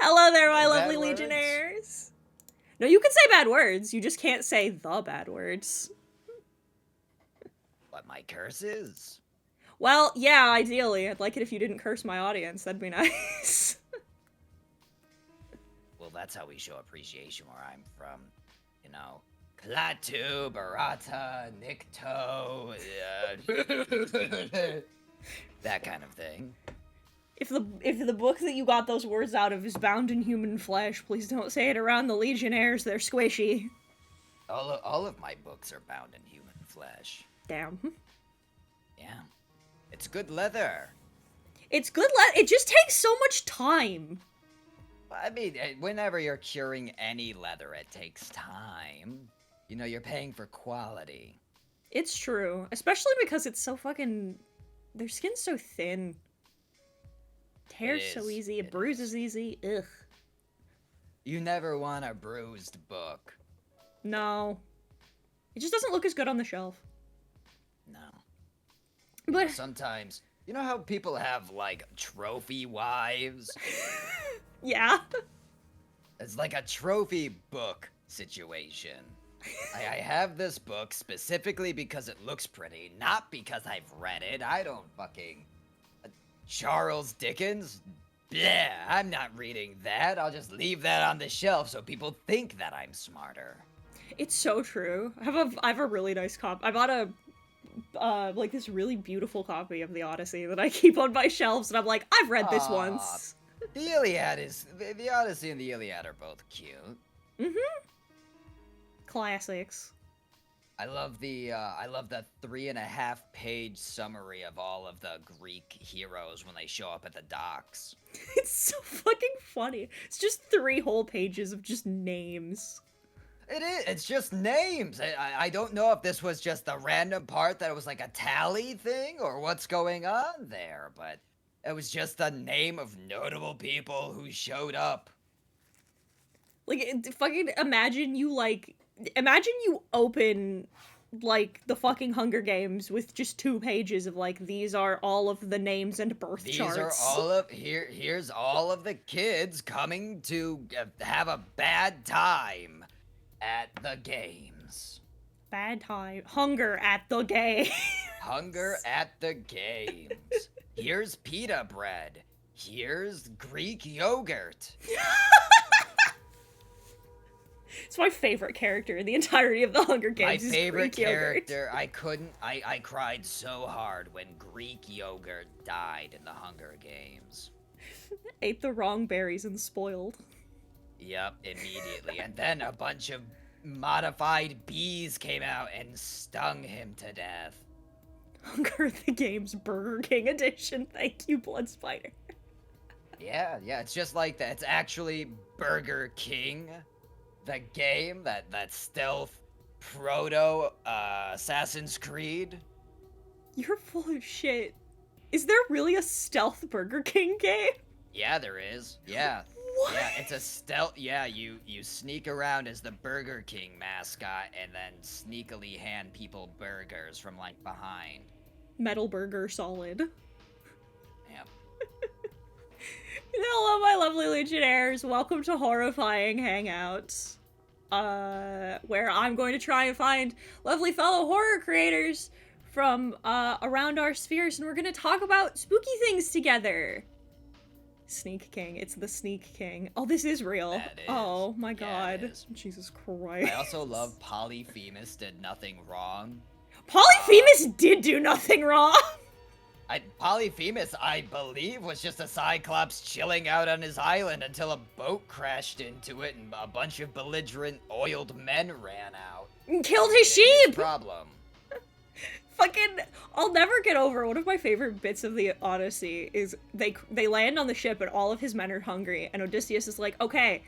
Hello there, my No lovely bad words? legionnaires. No, you can say bad words. You just can't say the bad words. What, my curses? Well, yeah, ideally. I'd like it if you didn't curse my audience. That'd be nice. Well, that's how we show appreciation where I'm from. You know, Klaatu, Barata, Nikto, that kind of thing. If the book that you got those words out of is bound in human flesh, please don't say it around the legionnaires. They're squishy. All of my books are bound in human flesh. Damn. Yeah. It's good leather. It's good it just takes so much time. I mean, whenever you're curing any leather, it takes time. You know, you're paying for quality. It's true. Especially because it's so fucking... Their skin's so thin. Tears so easy. It bruises easy. Ugh. You never want a bruised book. No. It just doesn't look as good on the shelf. No. But sometimes, you know how people have, like, trophy wives? Yeah. It's like a trophy book situation. I have this book specifically because it looks pretty, not because I've read it. I don't fucking... Charles Dickens? Bleh, I'm not reading that. I'll just leave that on the shelf so people think that I'm smarter. It's so true. I have a really nice copy. I bought a like this really beautiful copy of the Odyssey that I keep on my shelves, and I'm like, I've read this once. The Odyssey and the Iliad are both cute. Mm-hmm. Classics. I love the 3.5-page summary of all of the Greek heroes when they show up at the docks. It's so fucking funny. It's just 3 whole pages of just names. It is. It's just names. I don't know if this was just the random part that it was like a tally thing or what's going on there, but it was just the name of notable people who showed up. Like, fucking imagine you open, like, the fucking Hunger Games with just 2 pages of, like, these are all of the names and birth charts. These are all of, here's all of the kids coming to have a bad time at the games. Bad time. Hunger at the games. Hunger at the games. Here's pita bread. Here's Greek yogurt. It's my favorite character in the entirety of the Hunger Games. My favorite character. I cried so hard when Greek yogurt died in the Hunger Games. Ate the wrong berries and spoiled. Yep, immediately. And then a bunch of modified bees came out and stung him to death. Hunger the Games Burger King edition. Thank you, Blood Spider. Yeah, it's just like that. It's actually Burger King. The game, that stealth proto Assassin's Creed. You're full of shit. Is there really a stealth Burger King game? Yeah, there is. Yeah. What? Yeah, it's a stealth. Yeah, you sneak around as the Burger King mascot and then sneakily hand people burgers from like behind. Metal Burger Solid. Yep. Hello, my lovely legionnaires. Welcome to Horrifying Hangouts, where I'm going to try and find lovely fellow horror creators from around our spheres, and we're going to talk about spooky things together. Sneak King. It's the Sneak King. Oh, this is real. That is. Oh my god. It is. Jesus Christ. I also love Polyphemus did nothing wrong. Polyphemus did do nothing wrong. Polyphemus, I believe, was just a Cyclops chilling out on his island until a boat crashed into it and a bunch of belligerent oiled men ran out. And killed his sheep! Problem. Fucking, I'll never get over one of my favorite bits of the Odyssey is they land on the ship and all of his men are hungry and Odysseus is like, okay,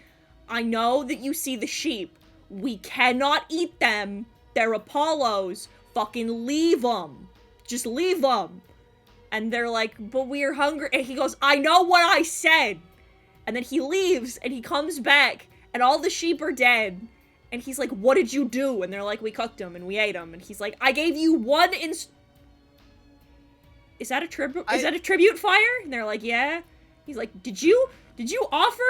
I know that you see the sheep. We cannot eat them. They're Apollo's. Fucking leave them. Just leave them. And they're like, but we're hungry. And he goes, I know what I said. And then he leaves and he comes back and all the sheep are dead. And he's like, what did you do? And they're like, we cooked them and we ate them. And he's like, I gave you one Is that a tribute fire? And they're like, yeah. He's like, did you offer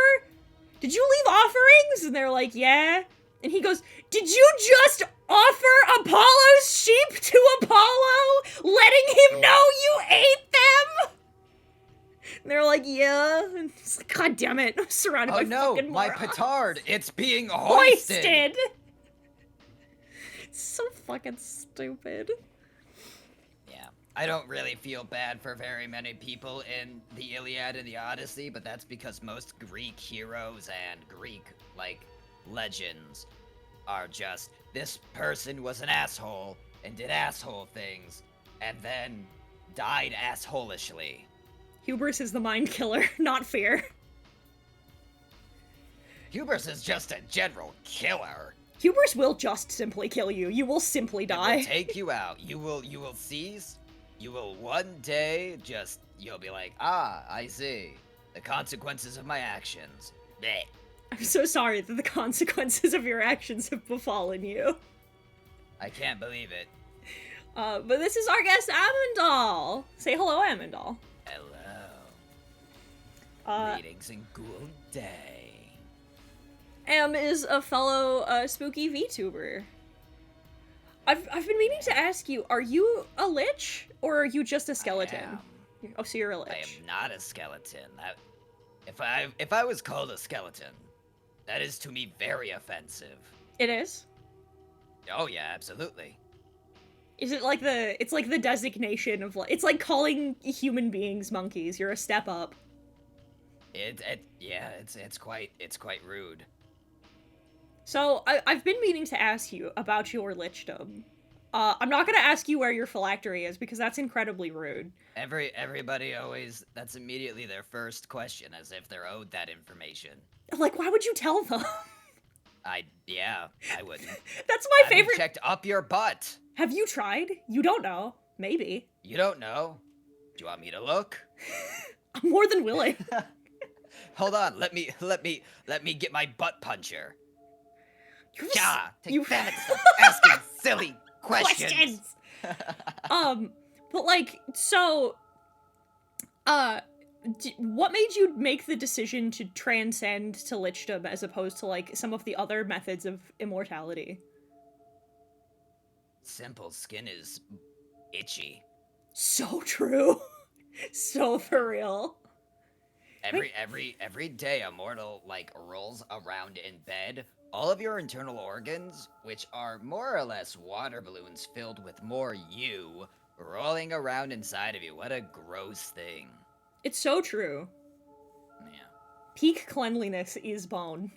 did you leave offerings? And they're like, yeah. And he goes, did you just offer Apollo's sheep to Apollo, letting him know you ate them? And they're like, yeah. And he's like, God damn it, I'm surrounded by fucking my morons. petard, it's being hoisted. It's so fucking stupid. Yeah, I don't really feel bad for very many people in the Iliad and the Odyssey, but that's because most Greek heroes and Greek, legends are just, this person was an asshole and did asshole things, and then died assholishly. Hubris is the mind killer, not fear. Hubris is just a general killer. Hubris will just simply kill you. You will simply die. It will take you out. You will seize. You will one day you'll be like, I see. The consequences of my actions. Blech. I'm so sorry that the consequences of your actions have befallen you. I can't believe it. But this is our guest, Amandal. Say hello, Amandal. Hello. Greetings and good day. Am is a fellow spooky VTuber. I've been meaning to ask you, are you a lich or are you just a skeleton? Oh, so you're a lich. I am not a skeleton. If I was called a skeleton, that is to me very offensive. It is? Oh yeah, absolutely. Is it like it's like the designation of it's like calling human beings monkeys. You're a step up. It's quite rude. So I've been meaning to ask you about your lichdom. I'm not gonna ask you where your phylactery is because that's incredibly rude. Everybody always, that's immediately their first question, as if they're owed that information. Like, why would you tell them? I wouldn't. That's my favorite. Have you checked up your butt? Have you tried? You don't know. Maybe. You don't know? Do you want me to look? I'm more than willing. Hold on, let me get my butt puncher. Take that. Stop asking silly questions. But like, so, what made you make the decision to transcend to lichdom as opposed to like some of the other methods of immortality? Simple, skin is itchy. So true. So for real. Every day a mortal rolls around in bed, all of your internal organs, which are more or less water balloons filled with more you, rolling around inside of you. What a gross thing. It's so true. Yeah. Peak cleanliness is bone.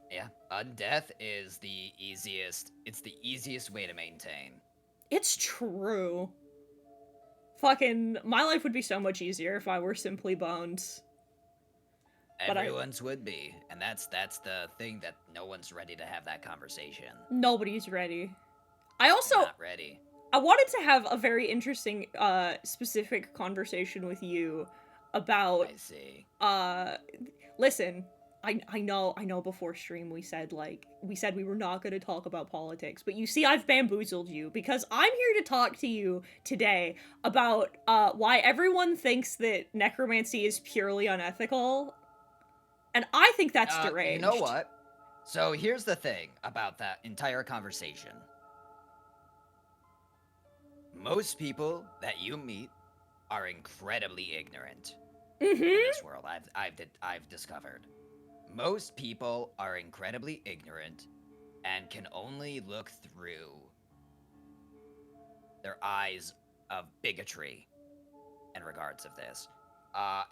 Yeah. Undeath is the easiest. It's the easiest way to maintain. It's true. Fucking, my life would be so much easier if I were simply bones. Everyone's would be, and that's the thing that no one's ready to have that conversation. Nobody's ready. I also not ready. I wanted to have a very interesting specific conversation with you about I see. Listen, I know before stream we said we were not going to talk about politics, but you see I've bamboozled you because I'm here to talk to you today about why everyone thinks that necromancy is purely unethical. And I think that's deranged. You know what? So here's the thing about that entire conversation. Most people that you meet are incredibly ignorant in this world. I've discovered. Most people are incredibly ignorant and can only look through their eyes of bigotry in regards of this.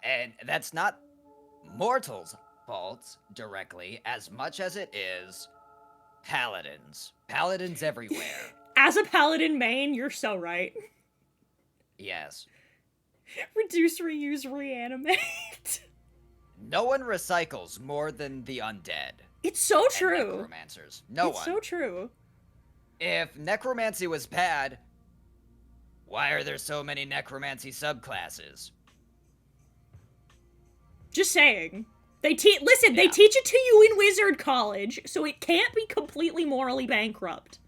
And that's not mortals' faults directly as much as it is paladins. Paladins everywhere. As a paladin main, you're so right. Yes. Reduce, reuse, reanimate. No one recycles more than the undead. It's so true. Necromancers. No one. It's so true. If necromancy was bad, why are there so many necromancy subclasses? Just saying. They teach it to you in wizard college, so it can't be completely morally bankrupt.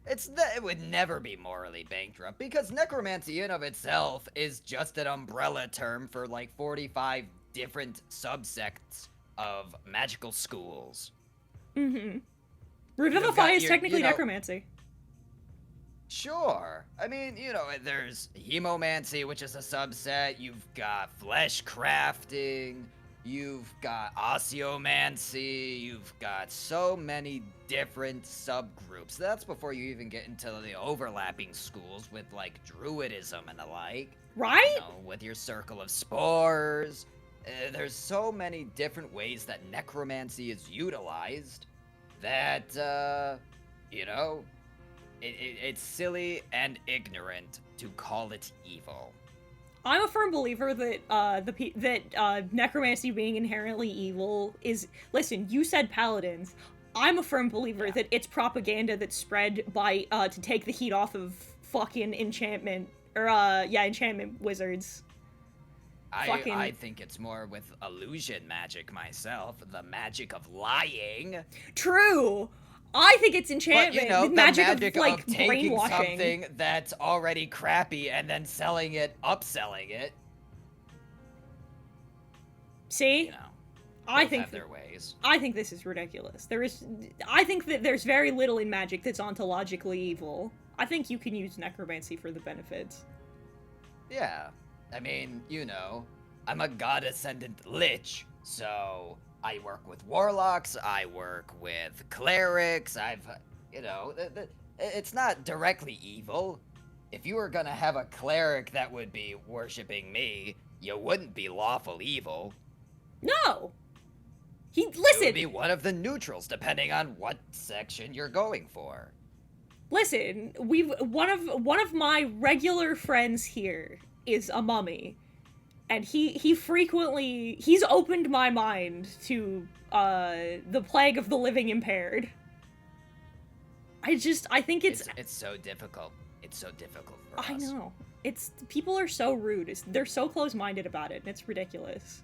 It would never be morally bankrupt, because necromancy in of itself is just an umbrella term for 45 different subsects of magical schools. Mm-hmm. You've Revivify got is your, technically necromancy. Sure. I mean, there's hemomancy, which is a subset. You've got flesh crafting. You've got osteomancy. You've got so many different subgroups. That's before you even get into the overlapping schools with, like, druidism and the like. Right? With your circle of spores. There's so many different ways that necromancy is utilized that, it's silly and ignorant to call it evil. I'm a firm believer that necromancy being inherently evil is. Listen, you said paladins. I'm a firm believer that it's propaganda that's spread by to take the heat off of fucking enchantment wizards. I think it's more with illusion magic myself, the magic of lying. True. I think it's enchantment. But, the magic of, like, taking brainwashing something that's already crappy and then upselling it. See? I think have their ways. I think this is ridiculous. I think that there's very little in magic that's ontologically evil. I think you can use necromancy for the benefits. Yeah. I mean, I'm a god-ascendant lich, so I work with warlocks, I work with clerics, it's not directly evil. If you were gonna have a cleric that would be worshipping me, you wouldn't be lawful evil. No! It would be one of the neutrals, depending on what section you're going for. Listen, one of my regular friends here is a mummy, and he's opened my mind to the plague of the living impaired. I think it's so difficult. It's so difficult for us. I know. People are so rude. They're so close-minded about it, and it's ridiculous.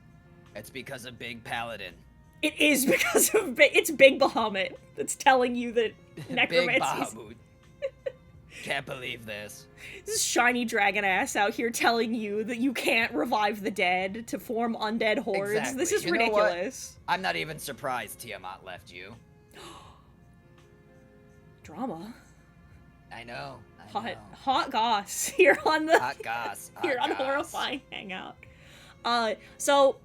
It's because of Big Paladin. It is because of it's Big Bahamut that's telling you that necromancy. Big Bahamut. Can't believe this. This shiny dragon ass out here telling you that you can't revive the dead to form undead hordes. Exactly. This is ridiculous. I'm not even surprised Tiamat left you. Drama. I know. Hot goss here on the hot goss on Horrifying Hangout. So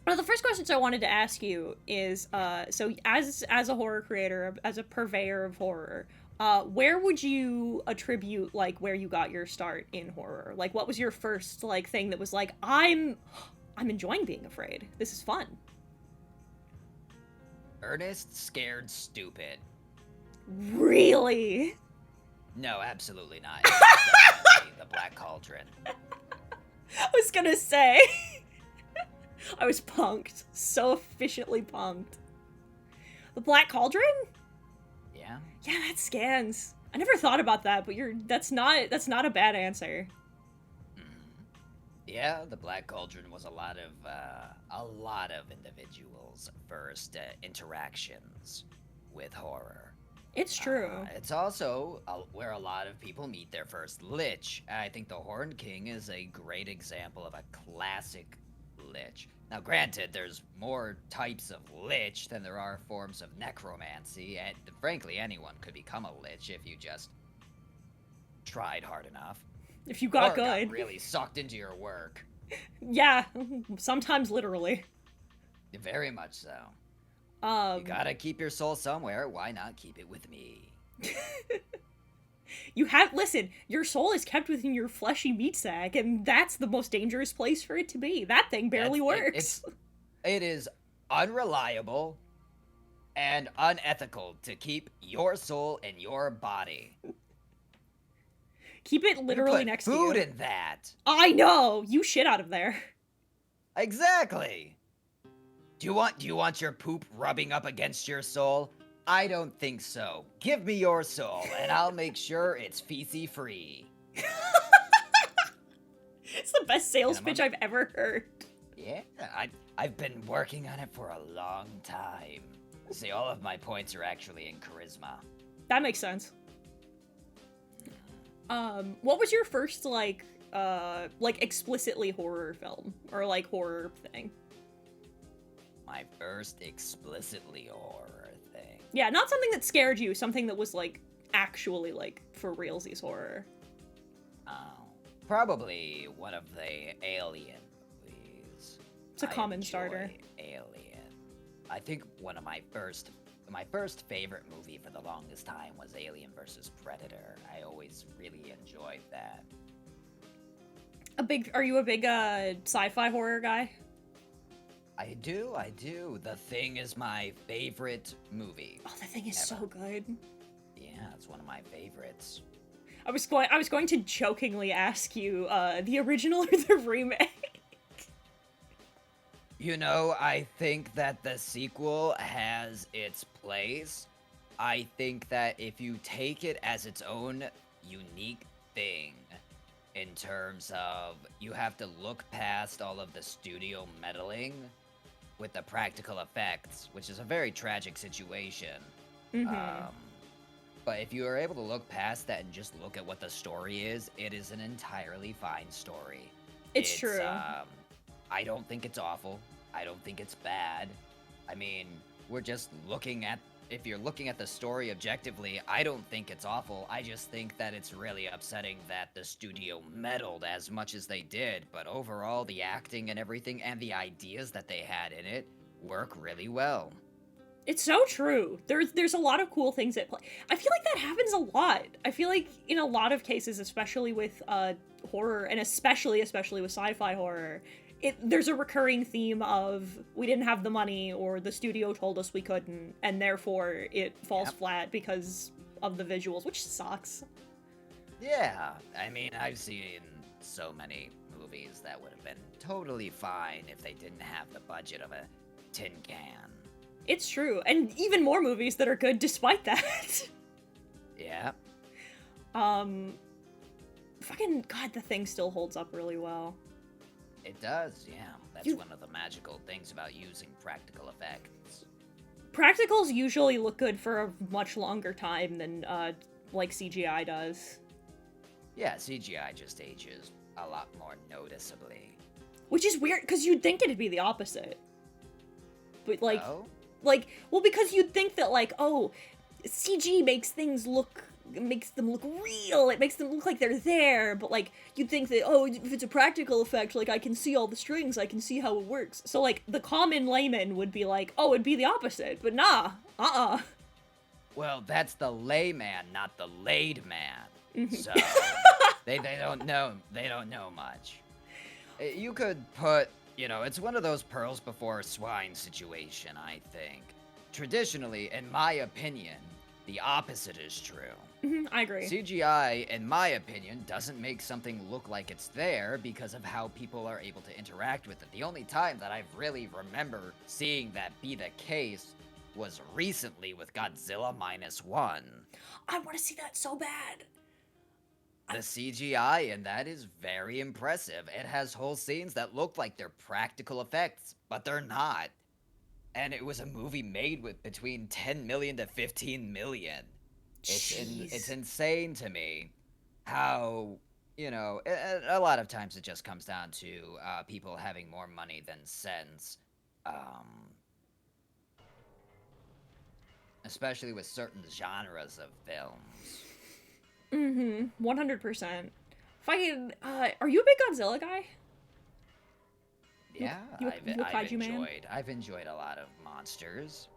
one of the first questions I wanted to ask you is, so as a horror creator, as a purveyor of horror, where would you attribute, like, where you got your start in horror? Like, what was your first, like, thing that was like, I'm enjoying being afraid. This is fun. Earnest, scared, stupid. Really? No, absolutely not. Definitely the Black Cauldron. I was gonna say. I was punked. So efficiently punked. The Black Cauldron? Yeah. Yeah, that scans. I never thought about that, but that's not a bad answer. Yeah, the Black Cauldron was a lot of individuals' first interactions with horror. It's true. It's also where a lot of people meet their first lich. I think the Horned King is a great example of a classic lich. Now, granted, there's more types of lich than there are forms of necromancy, and frankly, anyone could become a lich if you just tried hard enough. If you got good. Got really sucked into your work. Yeah, sometimes literally. Very much so. You gotta keep your soul somewhere. Why not keep it with me? Listen, your soul is kept within your fleshy meat sack, and that's the most dangerous place for it to be. That thing barely works. It is unreliable and unethical to keep your soul in your body. Keep it literally next to you. Food in that. I know! You shit out of there. Exactly. Do you want your poop rubbing up against your soul? I don't think so. Give me your soul, and I'll make sure it's feces free. It's the best sales pitch I've ever heard. Yeah, I've been working on it for a long time. See, all of my points are actually in charisma. That makes sense. What was your first, like explicitly horror film? Or, like, horror thing? My first explicitly horror thing. Yeah, not something that scared you, something that was, like, actually, like, for realsies horror. Probably one of the Alien movies. It's a common starter. Alien. I think one of my first favorite movie for the longest time was Alien vs. Predator. I always really enjoyed that. Are you a big, sci-fi horror guy? I do. The Thing is my favorite movie. Oh, The Thing is so good. Yeah, it's one of my favorites. I was going to jokingly ask you, the original or the remake? You know, I think that the sequel has its place. I think that if you take it as its own unique thing, in terms of you have to look past all of the studio meddling with the practical effects, which is a very tragic situation. Mm-hmm. But if you are able to look past that and just look at what the story is, it is an entirely fine story. It's true. I don't think it's awful. I don't think it's bad. I mean, we're just looking at, if you're looking at the story objectively, I don't think it's awful. I just think that it's really upsetting that the studio meddled as much as they did. But overall, the acting and everything and the ideas that they had in it work really well. It's so true. There's a lot of cool things at play. I feel like that happens a lot. I feel like in a lot of cases, especially with horror, and especially with sci-fi horror, there's a recurring theme of we didn't have the money or the studio told us we couldn't, and therefore it falls flat because of the visuals, which sucks. Yeah, I mean, I've seen so many movies that would have been totally fine if they didn't have the budget of a tin can. It's true, and even more movies that are good despite that. Yeah. Fucking God, The Thing still holds up really well. It does, yeah. That's one of the magical things about using practical effects. Practicals usually look good for a much longer time than, like CGI does. Yeah, CGI just ages a lot more noticeably. Which is weird, because you'd think it'd be the opposite. But, like... Oh? Like, well, because you'd think that, like, oh, CG makes them look real, it makes them look like they're there, but, like, you'd think that, oh, if it's a practical effect, like, I can see all the strings, I can see how it works. So, like, the common layman would be like, oh, it'd be the opposite, but nah, Well, that's the layman, not the laid man. So, they don't know much. You could put... You know, it's one of those pearls before swine situation, I think. Traditionally, in my opinion, the opposite is true. I agree. CGI, in my opinion, doesn't make something look like it's there because of how people are able to interact with it. The only time that I really remember seeing that be the case was recently with Godzilla -1. I want to see that so bad. The CGI in that is very impressive. It has whole scenes that look like they're practical effects, but they're not. And it was a movie made with between 10 million to 15 million. It's insane to me how, you know, a lot of times it just comes down to people having more money than sense. Especially with certain genres of films. 100%. Fucking, are you a big Godzilla guy? Yeah, I've enjoyed a lot of monsters.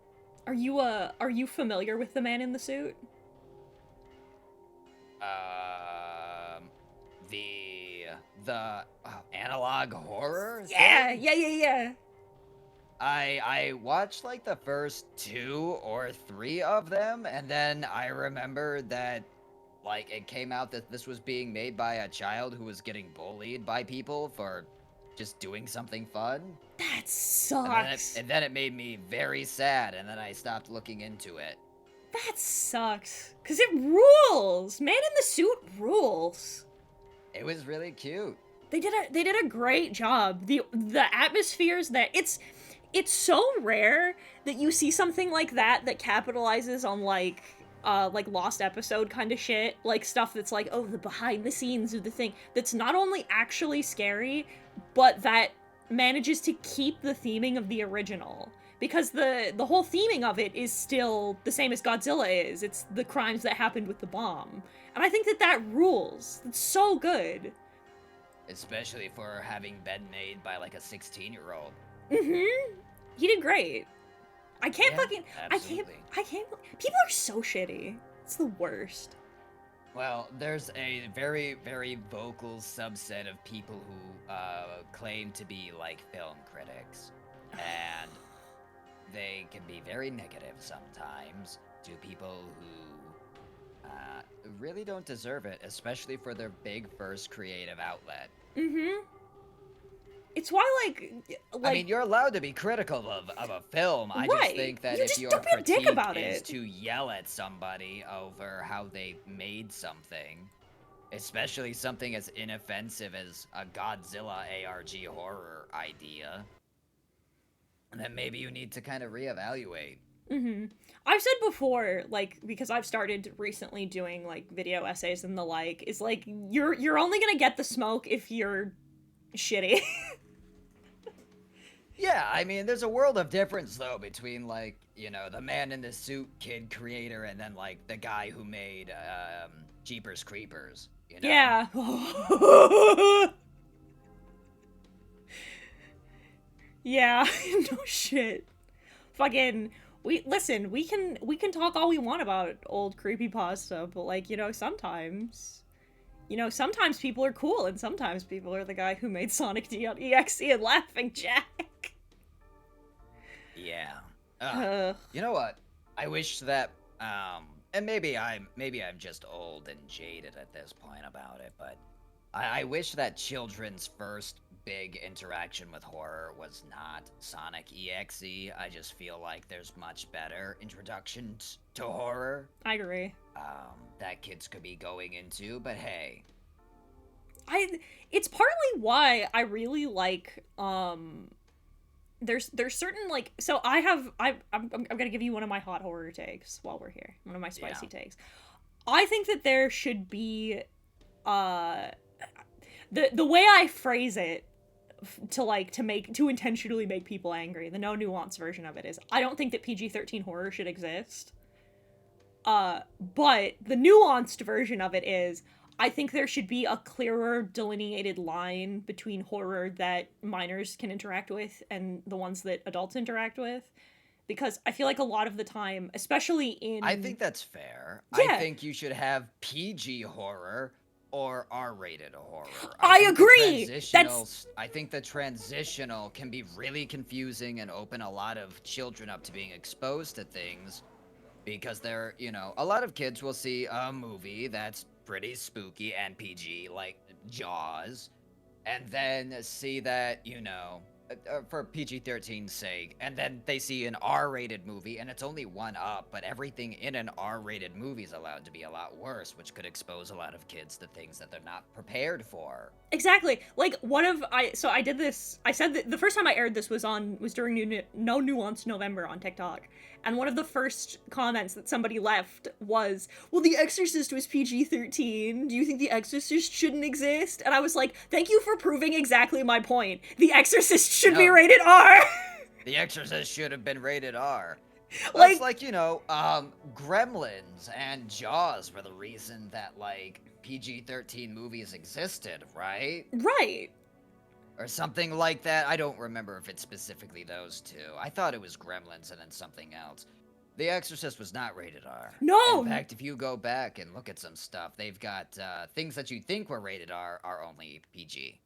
Are you familiar with the man in the suit? The analog horror? Yeah, thing? yeah. I watched like the first 2 or 3 of them, and then I remembered that like it came out that this was being made by a child who was getting bullied by people for just doing something fun. That sucks. And then it made me very sad, and then I stopped looking into it. That sucks. Cause it rules. Man in the Suit rules. It was really cute. They did a great job. The atmospheres that it's so rare that you see something like that capitalizes on like lost episode kind of shit, like stuff that's like, oh, the behind the scenes of the thing that's not only actually scary, but that manages to keep the theming of the original. because the whole theming of it is still the same as Godzilla is. It's the crimes that happened with the bomb. And I think that rules. It's so good. Especially for having been made by like a 16-year-old. Mm-hmm. He did great. I can't fucking... Absolutely. I can't... People are so shitty. It's the worst. Well, there's a very, very vocal subset of people who claim to be, like, film critics. And they can be very negative sometimes to people who really don't deserve it, especially for their big first creative outlet. Mm-hmm. It's why, like... I mean, you're allowed to be critical of a film. I just think that if your critique is to yell at somebody over how they made something, especially something as inoffensive as a Godzilla ARG horror idea, then maybe you need to kind of reevaluate. Mm-hmm. I've said before, like, because I've started recently doing, like, video essays and the like, is like, you're only gonna get the smoke if you're shitty. Yeah, I mean, there's a world of difference, though, between, like, you know, the man in the suit kid creator and then, like, the guy who made, Jeepers Creepers, you know? Yeah. Yeah, no shit. Fucking, we can talk all we want about old creepypasta, but, like, sometimes people are cool, and sometimes people are the guy who made Sonic.exe and Laughing Jack. Yeah. You know what? I wish that, and maybe I'm just old and jaded at this point about it, but I wish that children's first big interaction with horror was not Sonic EXE. I just feel like there's much better introductions to horror. I agree. That kids could be going into, but hey. It's partly why I really like, there's certain, like, so I'm gonna give you one of my hot horror takes while we're here. One of my spicy takes. I think that there should be, the way I phrase it to intentionally make people angry, the no nuance version of it is, I don't think that PG-13 horror should exist. But the nuanced version of it is, I think there should be a clearer delineated line between horror that minors can interact with and the ones that adults interact with. Because I feel like a lot of the time, especially in... I think that's fair. Yeah. I think you should have PG horror or R-rated horror. I agree! I think the transitional can be really confusing and open a lot of children up to being exposed to things. Because they're, a lot of kids will see a movie that's pretty spooky and PG, like Jaws, and then see that, for PG-13's sake, and then they see an R-rated movie, and it's only one up, but everything in an R-rated movie is allowed to be a lot worse, which could expose a lot of kids to things that they're not prepared for. Exactly. Like, I did this, I said that the first time I aired this was during No Nuance November on TikTok, and one of the first comments that somebody left was, well, The Exorcist was PG-13, do you think The Exorcist shouldn't exist? And I was like, thank you for proving exactly my point. The Exorcist should be rated R! The Exorcist should have been rated R. Like, it's like, Gremlins and Jaws were the reason that, like, PG-13 movies existed, right? Right. Or something like that. I don't remember if it's specifically those two. I thought it was Gremlins and then something else. The Exorcist was not rated R. No! In fact, if you go back and look at some stuff, they've got things that you think were rated R are only PG.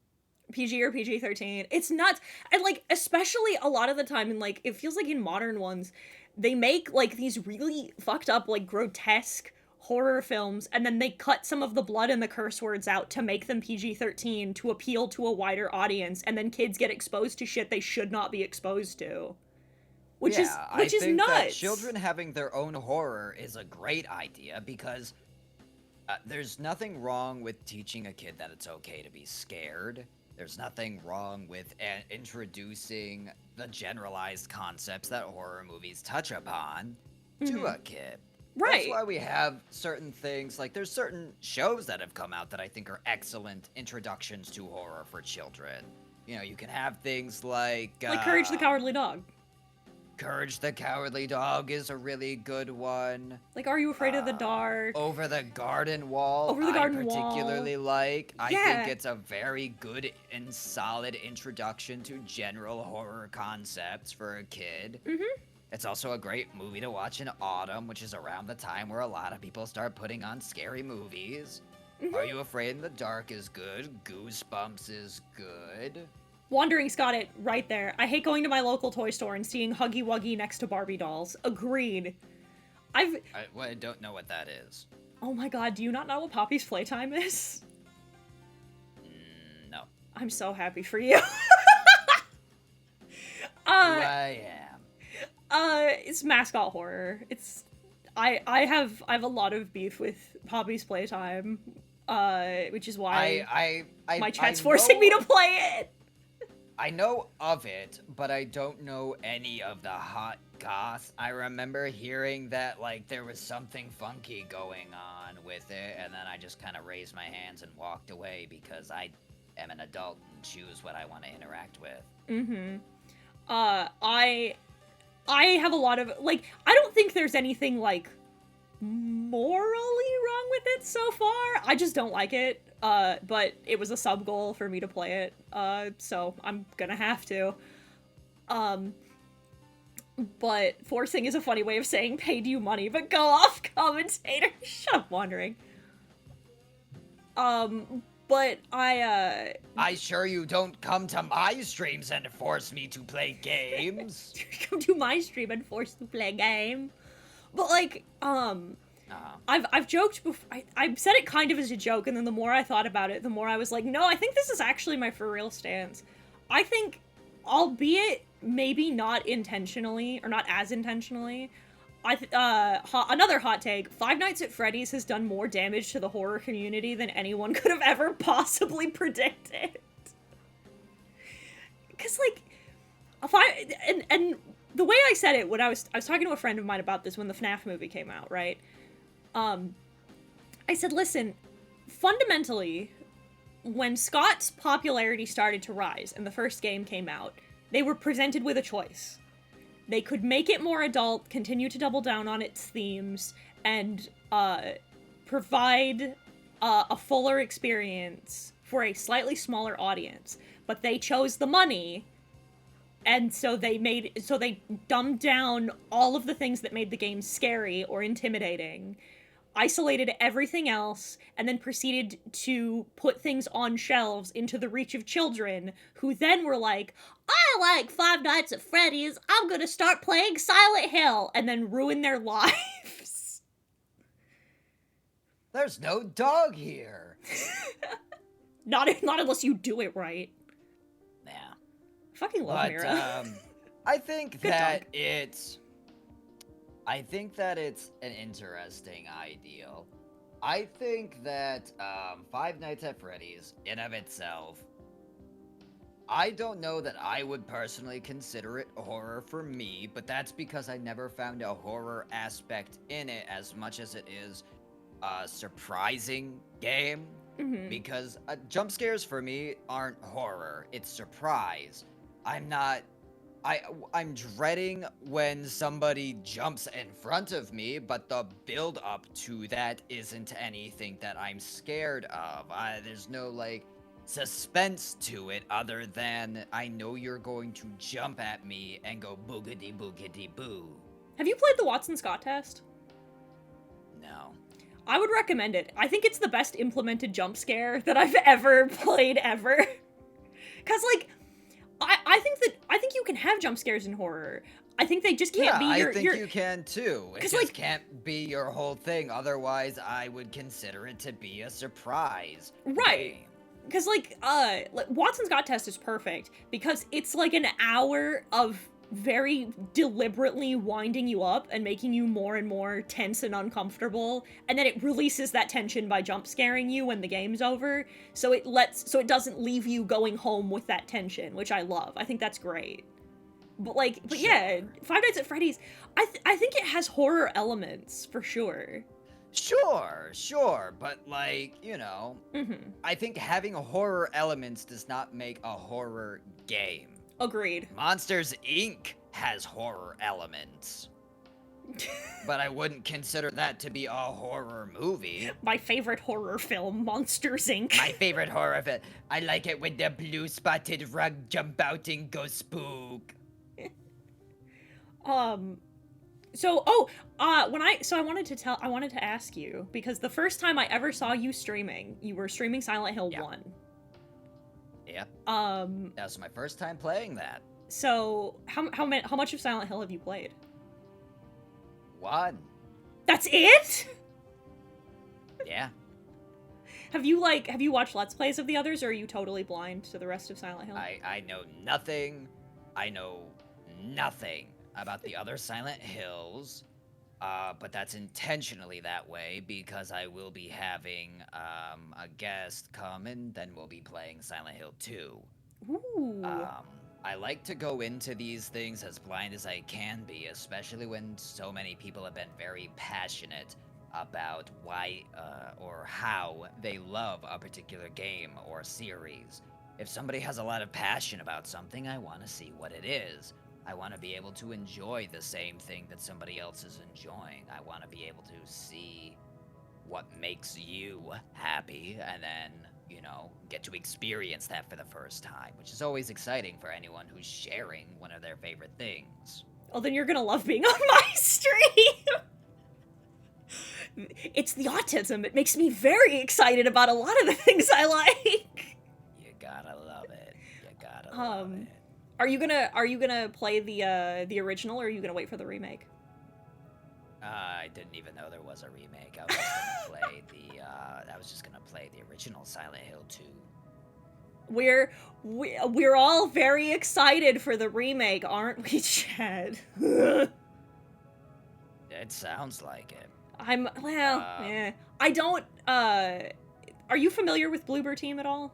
PG or PG-13. It's nuts. And, like, especially a lot of the time, and, like, it feels like in modern ones, they make, like, these really fucked up, like, grotesque horror films, and then they cut some of the blood and the curse words out to make them PG-13 to appeal to a wider audience, and then kids get exposed to shit they should not be exposed to. Which is nuts. That children having their own horror is a great idea, because there's nothing wrong with teaching a kid that it's okay to be scared. There's nothing wrong with introducing the generalized concepts that horror movies touch upon to a kid. Right. That's why we have certain things, like there's certain shows that have come out that I think are excellent introductions to horror for children. You can have things like Courage the Cowardly Dog. Courage the Cowardly Dog is a really good one. Like, Are You Afraid of the Dark? Over the Garden Wall, Over the Garden I particularly Wall. like. I Yeah. think it's a very good and solid introduction to general horror concepts for a kid. It's also a great movie to watch in autumn, which is around the time where a lot of people start putting on scary movies. Are You Afraid in the Dark is good. Goosebumps is good. Wandering's got it right there. I hate going to my local toy store and seeing Huggy Wuggy next to Barbie dolls. Agreed. I don't know what that is. Oh my god, do you not know what Poppy's Playtime is? No. I'm so happy for you. I am. It's mascot horror. I have a lot of beef with Poppy's Playtime, which is why my chat's forcing me to play it. I know of it, but I don't know any of the hot goss. I remember hearing that, like, there was something funky going on with it, and then I just kind of raised my hands and walked away because I am an adult and choose what I want to interact with. I have a lot of, like, I don't think there's anything, like, morally wrong with it so far. I just don't like it. But it was a sub goal for me to play it, so I'm gonna have to. But forcing is a funny way of saying paid you money, but go off, commentator. Shut up, Wandering. But I sure you don't come to my streams and force me to play games. come to my stream and force to play a game. But, like, I've joked before. I've said it kind of as a joke, and then the more I thought about it, the more I was like, no, I think this is actually my for real stance. I think, albeit maybe not intentionally, or not as intentionally, another hot take, Five Nights at Freddy's has done more damage to the horror community than anyone could have ever possibly predicted. Because, like, and the way I said it when I was talking to a friend of mine about this when the FNAF movie came out, right? I said, listen, fundamentally, when Scott's popularity started to rise and the first game came out, they were presented with a choice. They could make it more adult, continue to double down on its themes, and provide a fuller experience for a slightly smaller audience. But they chose the money, and so they dumbed down all of the things that made the game scary or intimidating, isolated everything else, and then proceeded to put things on shelves into the reach of children, who then were like, I like Five Nights at Freddy's, I'm gonna start playing Silent Hill, and then ruin their lives. There's no dog here. Not unless you do it right. Yeah. Fucking love Mira. I think Good that dog. I think that it's an interesting ideal. I think that Five Nights at Freddy's, in of itself, I don't know that I would personally consider it horror for me, but that's because I never found a horror aspect in it as much as it is a surprising game. Because jump scares for me aren't horror, it's surprise. I'm dreading when somebody jumps in front of me, but the build up to that isn't anything that I'm scared of. There's no, like, suspense to it other than I know you're going to jump at me and go boogity boogity boo. Have you played the Watson Scott test? No. I would recommend it. I think it's the best implemented jump scare that I've ever played ever. Cause, like, I think you can have jump scares in horror. I think they just can't be your... I think you can too. It just like, can't be your whole thing. Otherwise, I would consider it to be a surprise. Right. Game. Because, like, Watson Scott test is perfect because it's like an hour of very deliberately winding you up and making you more and more tense and uncomfortable, and then it releases that tension by jump scaring you when the game's over, so it doesn't leave you going home with that tension, which I love. I think that's great. But yeah, Five Nights at Freddy's, I think it has horror elements for sure. Sure, but, like, you know, I think having horror elements does not make a horror game. Agreed. Monsters, Inc. has horror elements. But I wouldn't consider that to be a horror movie. My favorite horror film, Monsters, Inc. My favorite horror film. I like it when the blue spotted rug jump out and go spook. I wanted to ask you, because the first time I ever saw you streaming, you were streaming Silent Hill 1. Yep. That was my first time playing that. So, how much of Silent Hill have you played? 1. That's it? Yeah. Have you watched Let's Plays of the others, or are you totally blind to the rest of Silent Hill? I know nothing. I know nothing about the other Silent Hills, but that's intentionally that way because I will be having a guest come and then we'll be playing Silent Hill 2. Ooh. I like to go into these things as blind as I can be, especially when so many people have been very passionate about why or how they love a particular game or series. If somebody has a lot of passion about something, I want to see what it is. I want to be able to enjoy the same thing that somebody else is enjoying. I want to be able to see what makes you happy and then, you know, get to experience that for the first time, which is always exciting for anyone who's sharing one of their favorite things. Oh, then you're gonna love being on my stream! It's the autism. It makes me very excited about a lot of the things I like. You gotta love it. You gotta love it. Are you gonna play the original, or are you gonna wait for the remake? I didn't even know there was a remake. I was just gonna play I was just gonna play the original Silent Hill 2. We're all very excited for the remake, aren't we, Chad? It sounds like it. I don't. Are you familiar with Bloober Team at all?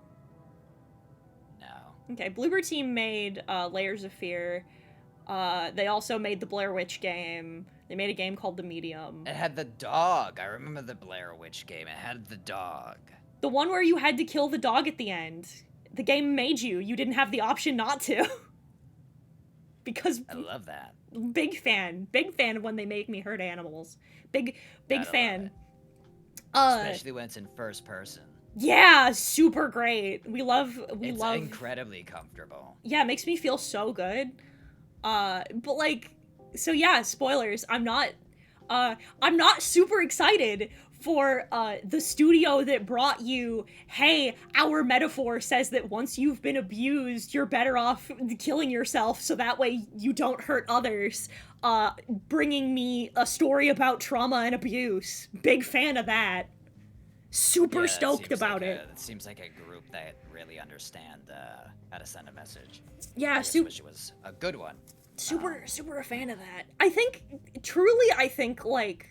No. Okay, Bloober Team made Layers of Fear. They also made the Blair Witch game. They made a game called The Medium. It had the dog. I remember the Blair Witch game. It had the dog. The one where you had to kill the dog at the end. The game made you. You didn't have the option not to. Because I love that. Big fan of when they make me hurt animals. Big fan. Especially when it's in first person. Yeah, super great. We love. It's incredibly comfortable. Yeah, it makes me feel so good. But like, so yeah, spoilers. I'm not super excited for the studio that brought you, hey, our metaphor says that once you've been abused, you're better off killing yourself so that way you don't hurt others. Bringing me a story about trauma and abuse. Big fan of that. Super stoked about it. It seems like a group that really understand how to send a message. Yeah, which was a good one. Super a fan of that. I think, like,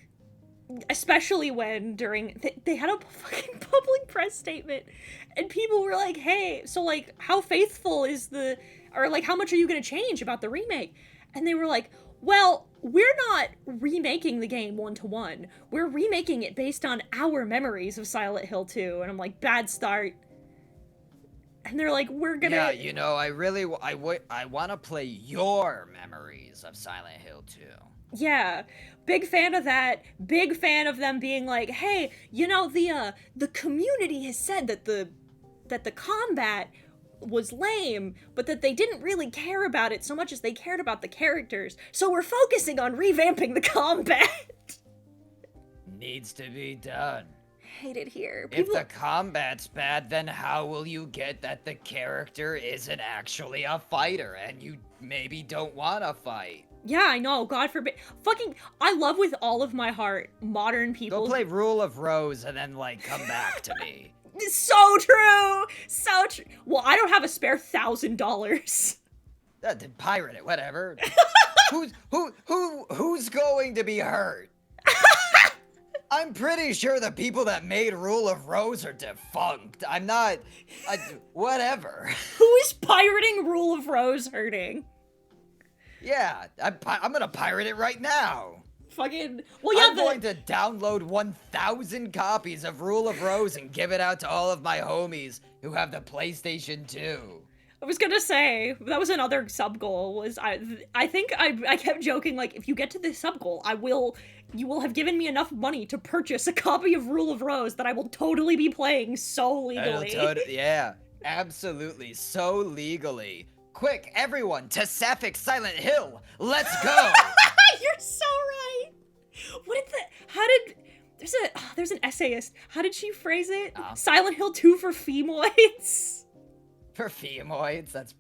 especially when they had a fucking public press statement and people were like, hey, so like, how faithful is how much are you gonna change about the remake? And they were like, well, we're not remaking the game 1-to-1. We're remaking it based on our memories of Silent Hill 2. And I'm like, bad start. And they're like, we're gonna... Yeah, you know, I want to play your memories of Silent Hill 2. Yeah, big fan of that. Big fan of them being like, hey, you know, the community has said that the combat was lame, but that they didn't really care about it so much as they cared about the characters. So we're focusing on revamping the combat. Needs to be done. Hate it here. If the combat's bad, then how will you get that the character isn't actually a fighter and you maybe don't want to fight? Yeah, I know. God forbid. Fucking, I love with all of my heart modern people. Go play Rule of Rose and then, like, come back to me. So true! So true. Well, I don't have a spare $1,000. Then pirate it, whatever. Who's going to be hurt? I'm pretty sure the people that made Rule of Rose are defunct. Whatever. Who is pirating Rule of Rose hurting? Yeah, I'm gonna pirate it right now. Fucking, well, yeah, I'm going to download 1,000 copies of Rule of Rose and give it out to all of my homies who have the PlayStation 2. I was gonna say, that was another sub-goal, was I think I kept joking, like, if you get to this sub-goal, you will have given me enough money to purchase a copy of Rule of Rose that I will totally be playing so legally. Yeah, absolutely, so legally. Quick, everyone, to Sapphic Silent Hill, let's go! You're so right! There's an essayist, how did she phrase it? Silent Hill 2 for femoids? For femoids, that's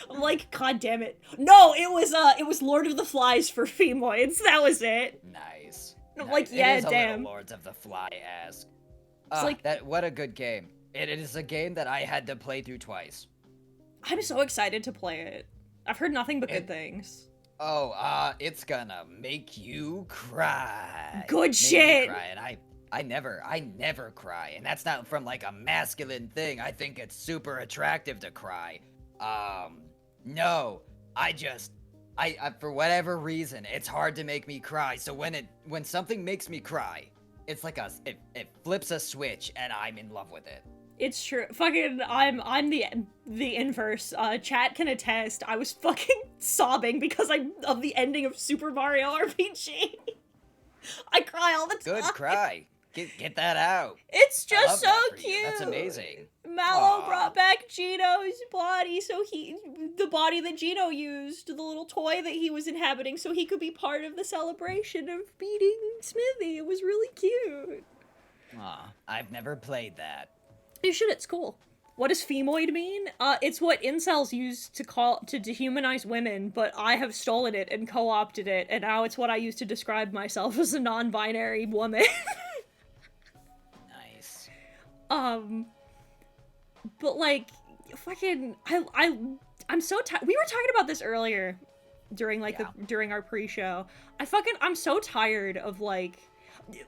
I'm like, god damn it. No, it was Lord of the Flies for femoids, that was it. Nice. I'm nice. like, yeah, it is damn. A little Lords of the Fly-esque. Like, what a good game. It is a game that I had to play through twice. I'm so excited to play it. I've heard nothing but good things. Oh, it's gonna make you cry. Good shit. Cry, and I never cry, and that's not from like a masculine thing. I think it's super attractive to cry. No, I for whatever reason, it's hard to make me cry. So when something makes me cry, it's like it flips a switch, and I'm in love with it. It's true. Fucking, I'm the inverse. Chat can attest. I was fucking sobbing because of the ending of Super Mario RPG. I cry all the time. Good cry. Get that out. It's just so cute. That's amazing. Mallow brought back Gino's body, the body that Gino used, the little toy that he was inhabiting, so he could be part of the celebration of beating Smithy. It was really cute. Aw, I've never played that. You should, it's cool. What does femoid mean? It's what incels use to dehumanize women, but I have stolen it and co-opted it, and now it's what I use to describe myself as a non-binary woman. Nice. But like, fucking, I'm so tired. We were talking about this earlier during during our pre-show. I'm so tired of like,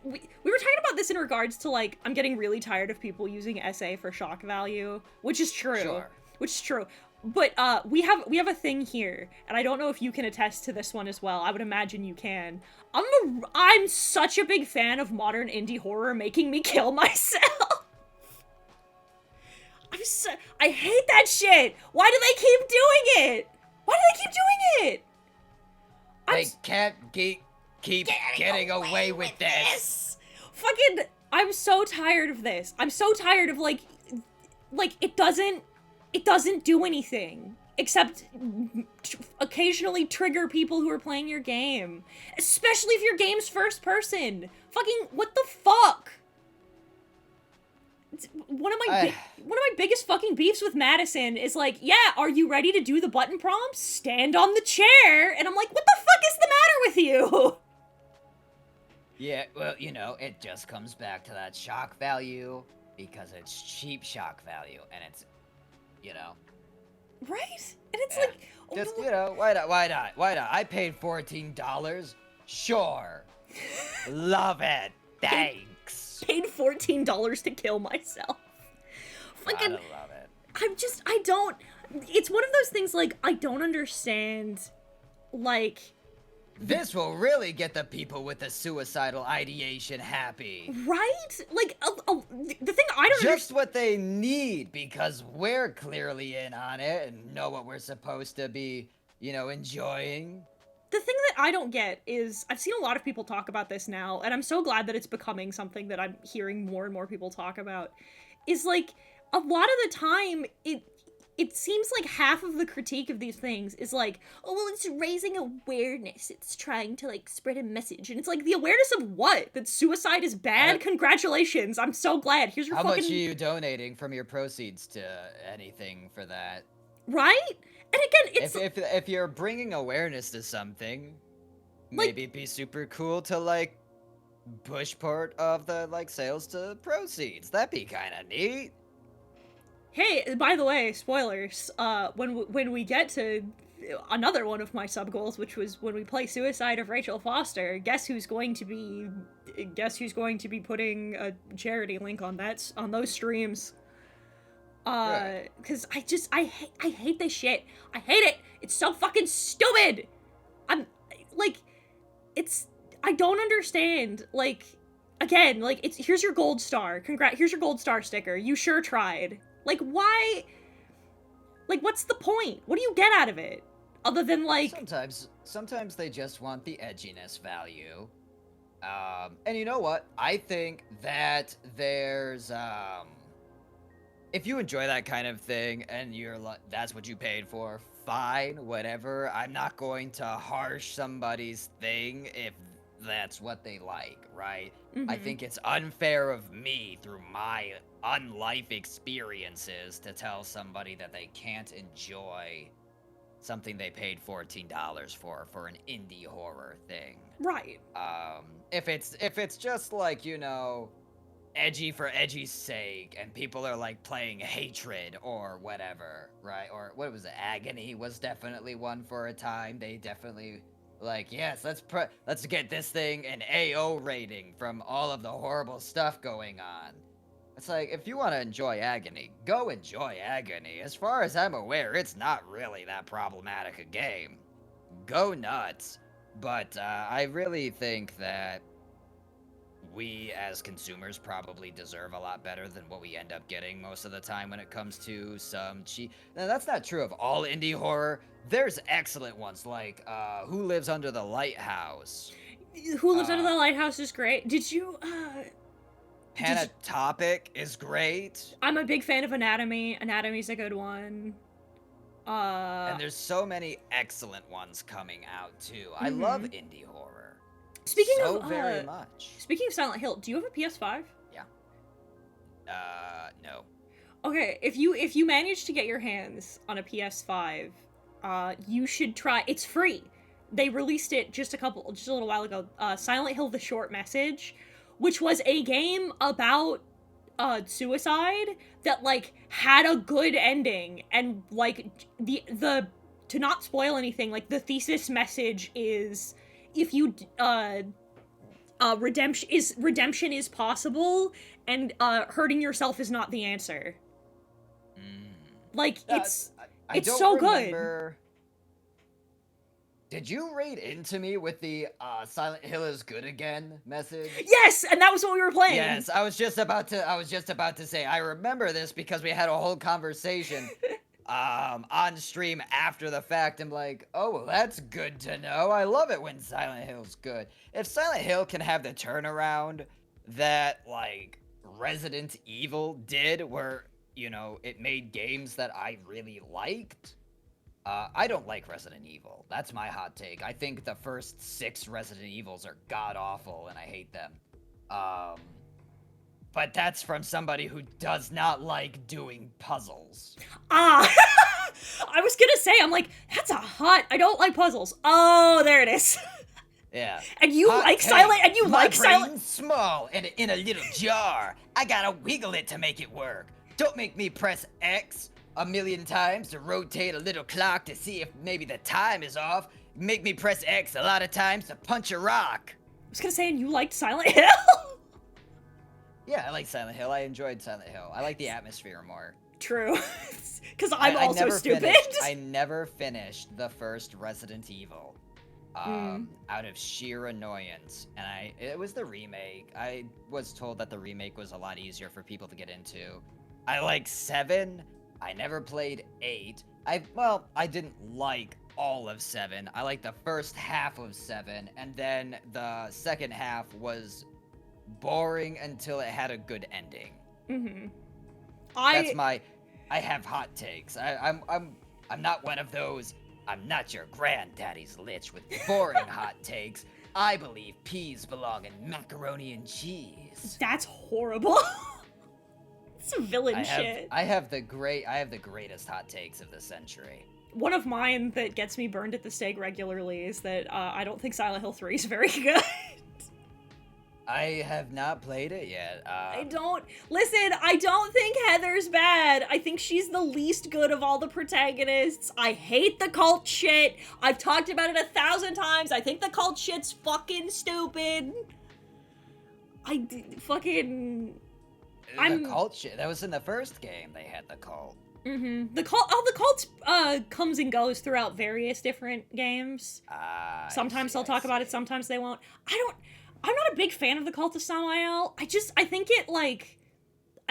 we were talking about this in regards to like, I'm getting really tired of people using SA for shock value, which is true. Sure. Which is true. But we have a thing here, and I don't know if you can attest to this one as well. I would imagine you can. I'm such a big fan of modern indie horror making me kill myself. I hate that shit. Why do they keep doing it? Why do they keep doing it? They can't keep getting away with this. Fucking, I'm so tired of this. I'm so tired of like it doesn't do anything except occasionally trigger people who are playing your game, especially if your game's first person. Fucking, what the fuck? One of my biggest fucking beefs with Madison is like, yeah, are you ready to do the button prompts? Stand on the chair. And I'm like, what the fuck is the matter with you? Yeah, well, it just comes back to that shock value, because it's cheap shock value, and it's, Right? And it's like... Just, why not? I paid $14. Sure. Love it. Thanks. Paid $14 to kill myself. Fucking... I love it. I don't... It's one of those things, like, I don't understand, like... This will really get the people with the suicidal ideation happy. Right? Like, the thing I don't understand... Just what they need, because we're clearly in on it and know what we're supposed to be, enjoying. The thing that I don't get is, I've seen a lot of people talk about this now, and I'm so glad that it's becoming something that I'm hearing more and more people talk about, is, like, a lot of the time, it seems like half of the critique of these things is like, oh, well, it's raising awareness. It's trying to, like, spread a message. And it's like, the awareness of what? That suicide is bad? Congratulations. I'm so glad. Here's your How fucking... much are you donating from your proceeds to anything for that? Right? And again, it's... If you're bringing awareness to something, like, maybe it'd be super cool to, like, push part of the, like, sales to proceeds. That'd be kind of neat. Hey, by the way, spoilers, when we get to another one of my sub-goals, which was when we play Suicide of Rachel Foster, guess who's going to be putting a charity link on those streams. Cause I hate this shit. I hate it. It's so fucking stupid. I'm, like, I don't understand, like, again, like, here's your gold star. Here's your gold star sticker. You sure tried. Like, why Like, what's the point? What do you get out of it? Other than, like... Sometimes they just want the edginess value. And you know what? I think that there's, if you enjoy that kind of thing and you're like, that's what you paid for, fine, whatever. I'm not going to harsh somebody's thing if that's what they like, right? I think it's unfair of me, through my unlife experiences, to tell somebody that they can't enjoy something they paid $14 for an indie horror thing. Right. If it's just like, you know, edgy for edgy's sake, and people are like playing Hatred or whatever, right? Or what was it? Agony was definitely one for a time. They definitely like, yes, let's get this thing an AO rating from all of the horrible stuff going on. It's like, if you want to enjoy Agony, go enjoy Agony. As far as I'm aware, it's not really that problematic a game. Go nuts. But I really think that we as consumers probably deserve a lot better than what we end up getting most of the time when it comes to some cheap... Now, that's not true of all indie horror. There's excellent ones, like Who Lives Under the Lighthouse. Who Lives Under the Lighthouse is great. Did you... Panatopic is great. I'm a big fan of Anatomy. Anatomy's a good one. And there's so many excellent ones coming out, too. I love indie horror. Speaking very much. Speaking of Silent Hill, do you have a PS5? Yeah. No. Okay, if you manage to get your hands on a PS5, you should try. It's free. They released it just a little while ago. Silent Hill: The Short Message, which was a game about suicide that like had a good ending, and like the to not spoil anything, like the thesis message is, if you redemption is possible, and hurting yourself is not the answer. Like, it's so good. Did you read into me with the Silent Hill is good again message? Yes, and that was what we were playing. Yes, I was just about to say, I remember this because we had a whole conversation on stream after the fact. I'm like, oh, well, that's good to know. I love it when Silent Hill's good. If Silent Hill can have the turnaround that, like, Resident Evil did, where, you know, it made games that I really liked... I don't like Resident Evil. That's my hot take. I think the first 6 Resident Evils are god-awful, and I hate them. But that's from somebody who does not like doing puzzles. I was gonna say, I'm like, that's a hot... I don't like puzzles. Oh, there it is. Yeah. And you like Silent... And you like Silent... My brain's small and in a little jar. I gotta wiggle it to make it work. Don't make me press X a million times to rotate a little clock to see if maybe the time is off. Make me press X a lot of times to punch a rock. I was gonna say, and you liked Silent Hill? Yeah, I like Silent Hill. I enjoyed Silent Hill. I like the atmosphere more. True. Because I'm also stupid. I never finished the first Resident Evil. Out of sheer annoyance. And it was the remake. I was told that the remake was a lot easier for people to get into. I like 7. I never played 8. I didn't like all of 7. I liked the first half of 7, and then the second half was boring until it had a good ending. I have hot takes. I'm not one of those, I'm not your granddaddy's lich with boring hot takes. I believe peas belong in macaroni and cheese. That's horrible. It's villain shit. I have the greatest hot takes of the century. One of mine that gets me burned at the stake regularly is that I don't think Silent Hill 3 is very good. I have not played it yet. I don't think Heather's bad. I think she's the least good of all the protagonists. I hate the cult shit. I've talked about it 1,000 times. I think the cult shit's fucking stupid. The cult shit. That was in the first game. They had the cult. The cult comes and goes throughout various different games. Sometimes they'll talk about it, sometimes they won't. I'm not a big fan of the Cult of Samael. I think it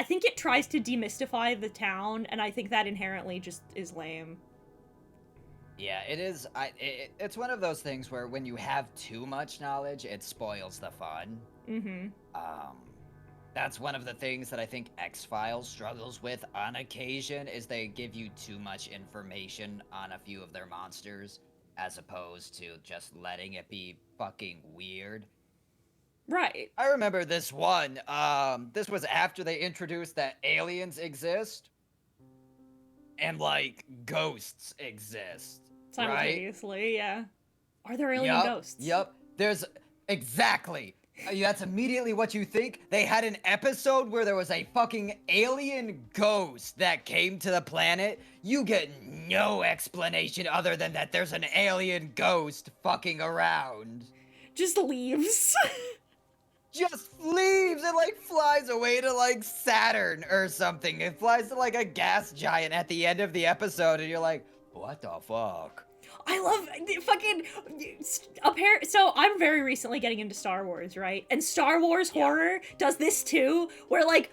I think it tries to demystify the town, and I think that inherently just is lame. Yeah, it is. It's one of those things where when you have too much knowledge, it spoils the fun. Mm-hmm. That's one of the things that I think X-Files struggles with on occasion, is they give you too much information on a few of their monsters, as opposed to just letting it be fucking weird. Right. I remember this one. This was after they introduced that aliens exist and like ghosts exist. Simultaneously, right? yeah. Are there alien ghosts? Yep. There's exactly. That's immediately what you think. They had an episode where there was a fucking alien ghost that came to the planet. You get no explanation other than that there's an alien ghost fucking around. Just leaves. Just leaves and like flies away to like Saturn or something. It flies to like a gas giant at the end of the episode, and you're like, what the fuck? I love fucking so I'm very recently getting into Star Wars, right? And Star Wars horror does this too, where like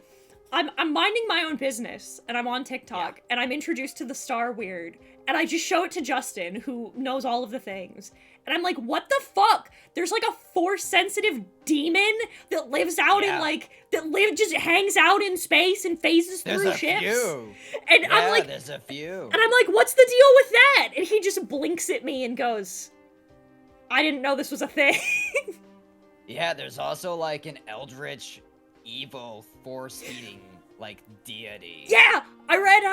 I'm minding my own business and I'm on TikTok and I'm introduced to the Star Weird and I just show it to Justin, who knows all of the things. And I'm like, what the fuck? There's like a force-sensitive demon that lives out in like, just hangs out in space and phases through ships. Few. And I'm like, there's a few. And I'm like, what's the deal with that? And he just blinks at me and goes, I didn't know this was a thing. Yeah, there's also like an eldritch, evil, force-eating like deity. Yeah, I read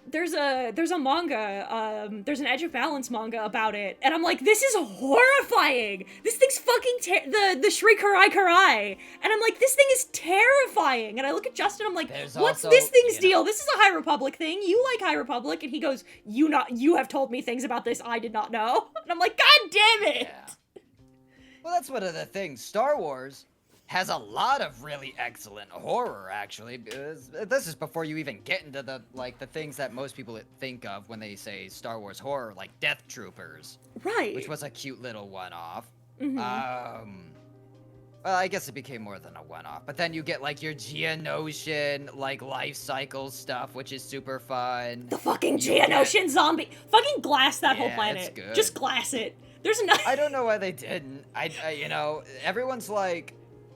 there's a manga, there's an Edge of Balance manga about it, and I'm like, this is horrifying. This thing's fucking the Shri Karai Karai, and I'm like, this thing is terrifying. And I look at Justin, I'm like, what's this thing's deal? This is a High Republic thing. You like High Republic? And he goes, you have told me things about this I did not know. And I'm like, God damn it. Yeah. Well, that's one of the things. Star Wars has a lot of really excellent horror, actually. This is before you even get into the things that most people think of when they say Star Wars horror, like Death Troopers. Right. Which was a cute little one-off. Mm-hmm. Well, I guess it became more than a one-off. But then you get, like, your Geonosian, like, life cycle stuff, which is super fun. The fucking Geonosian zombie. Fucking glass that whole planet. It's good. Just glass it. There's no... I don't know why they didn't.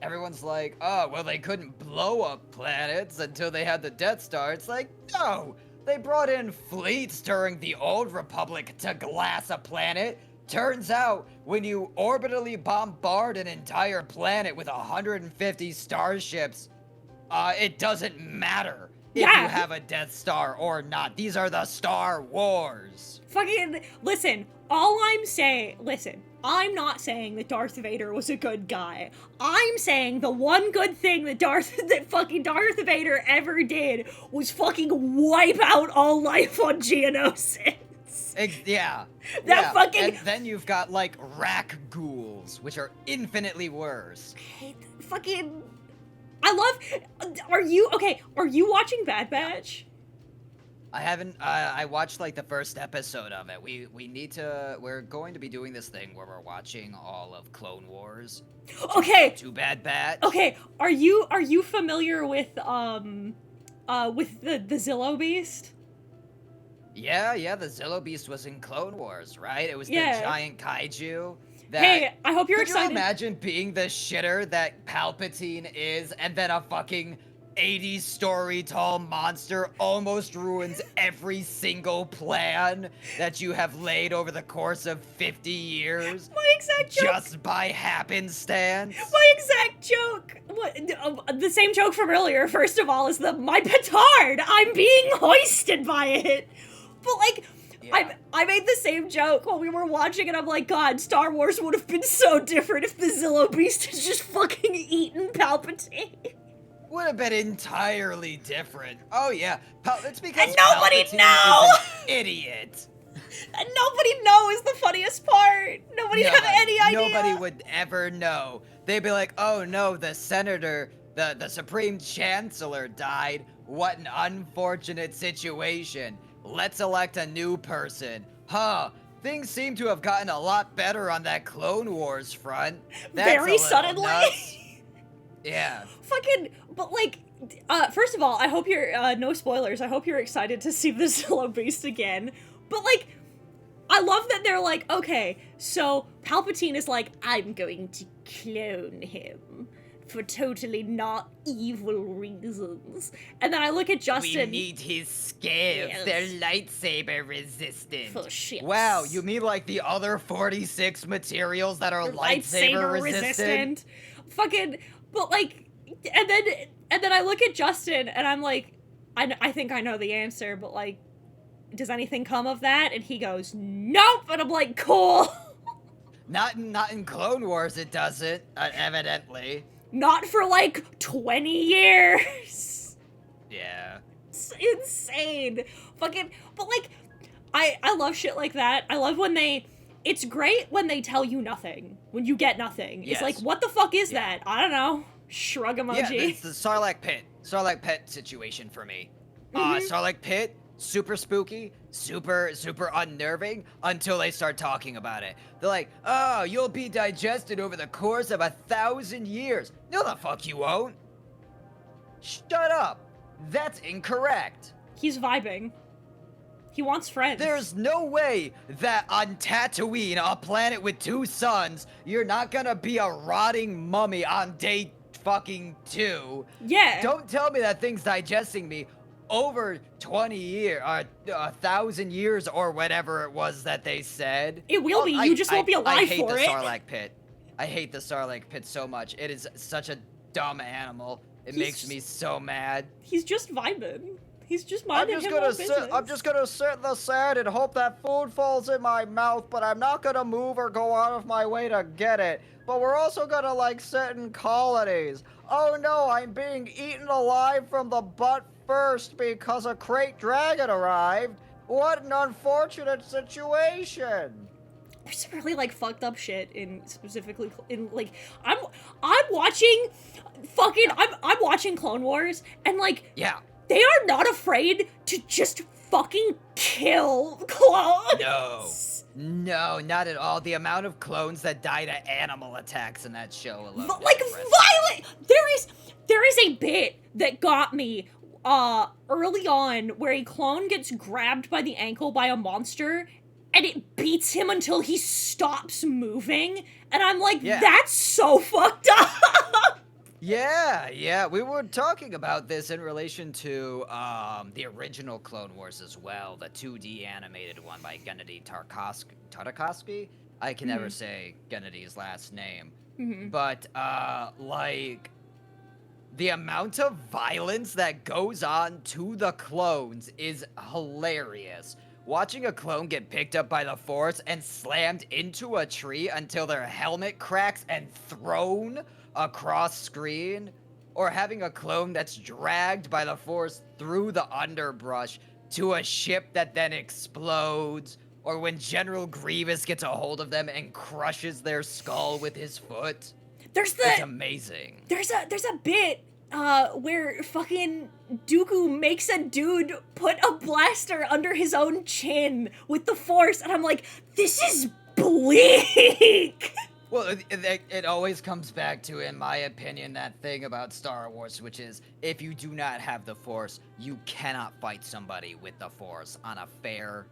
Everyone's like, oh, well, they couldn't blow up planets until they had the Death Star. It's like, no! They brought in fleets during the Old Republic to glass a planet. Turns out, when you orbitally bombard an entire planet with 150 starships, it doesn't matter if you have a Death Star or not. These are the Star Wars. Fucking, listen, I'm not saying that Darth Vader was a good guy. I'm saying the one good thing that fucking Darth Vader ever did was fucking wipe out all life on Geonosis. And then you've got, like, Rack Ghouls, which are infinitely worse. I love... Are you watching Bad Batch? I haven't, I watched, like, the first episode of it. We're going to be doing this thing where we're watching all of Clone Wars. Okay! To Bad Batch. Okay, are you familiar with the Zillo Beast? Yeah, the Zillo Beast was in Clone Wars, right? It was the giant kaiju. Hey, I hope you're excited. Could you imagine being the shitter that Palpatine is, and then a fucking 80-story tall monster almost ruins every single plan that you have laid over the course of 50 years? My exact joke. Just by happenstance? My exact joke. The same joke from earlier, first of all, is my petard. I'm being hoisted by it. But, like, I made the same joke while we were watching, and I'm like, God, Star Wars would have been so different if the Zillo Beast had just fucking eaten Palpatine. Would have been entirely different. Oh, yeah. It's because and nobody Palpatine know! is an idiot. And nobody know is the funniest part. Nobody have any idea. Nobody would ever know. They'd be like, oh, no, the senator, the Supreme Chancellor died. What an unfortunate situation. Let's elect a new person. Huh. Things seem to have gotten a lot better on that Clone Wars front. That's very suddenly. Yeah. Fucking, but like, First of all, I hope you're, no spoilers, I hope you're excited to see the Zillow Beast again. But, like, I love that they're like, okay, so Palpatine is like, I'm going to clone him for totally not evil reasons. And then I look at Justin. We need his scales. Yes. They're lightsaber resistant. For ships. Wow, you mean like the other 46 materials that are lightsaber resistant? Fucking, but like, and then I look at Justin and I'm like, I think I know the answer, but like, does anything come of that? And he goes, nope. And I'm like, cool. Not in Clone Wars, it doesn't, evidently. Not for like 20 years. Yeah. It's insane. Fucking, but like, I love shit like that. I love when it's great when they tell you nothing. When you get nothing. Yes. It's like, what the fuck is that? I don't know. Shrug emoji. Yeah, it's the Sarlacc pit. Sarlacc pit situation for me. Sarlacc pit, super spooky, super unnerving until they start talking about it. They're like, oh, you'll be digested over the course of 1,000 years. No, the fuck you won't. Shut up. That's incorrect. He's vibing. He wants friends. There's no way that on Tatooine, a planet with 2 suns, you're not gonna be a rotting mummy on day fucking 2. Yeah. Don't tell me that thing's digesting me over 20 years, 1,000 years, or whatever it was that they said. It will be. You just won't be alive for it. I hate the Sarlacc pit. I hate the Sarlacc pit so much. It is such a dumb animal. It makes me so mad. He's just vibing. He's just minding his own business. I'm just gonna sit in the sand and hope that food falls in my mouth, but I'm not gonna move or go out of my way to get it. But we're also gonna, like, sit in colonies. Oh no, I'm being eaten alive from the butt first because a crate dragon arrived. What an unfortunate situation. There's some really, like, fucked up shit specifically in, like, I'm watching I'm watching Clone Wars, and, like, yeah. They are not afraid to just fucking kill clones. No, not at all. The amount of clones that die to animal attacks in that show alone. Like, violent! There is a bit that got me early on where a clone gets grabbed by the ankle by a monster and it beats him until he stops moving, and I'm like, that's so fucked up. Yeah, we were talking about this in relation to the original Clone Wars as well, the 2D animated one by Gennady Tartakovsky. I can never say Gennady's last name. But, like, the amount of violence that goes on to the clones is hilarious. Watching a clone get picked up by the Force and slammed into a tree until their helmet cracks and thrown across screen, or having a clone that's dragged by the Force through the underbrush to a ship that then explodes, or when General Grievous gets a hold of them and crushes their skull with his foot. It's amazing. There's a bit where fucking Dooku makes a dude put a blaster under his own chin with the Force, and I'm like, this is bleak. Well, it always comes back to, in my opinion, that thing about Star Wars, which is, if you do not have the Force, you cannot fight somebody with the Force on a fair,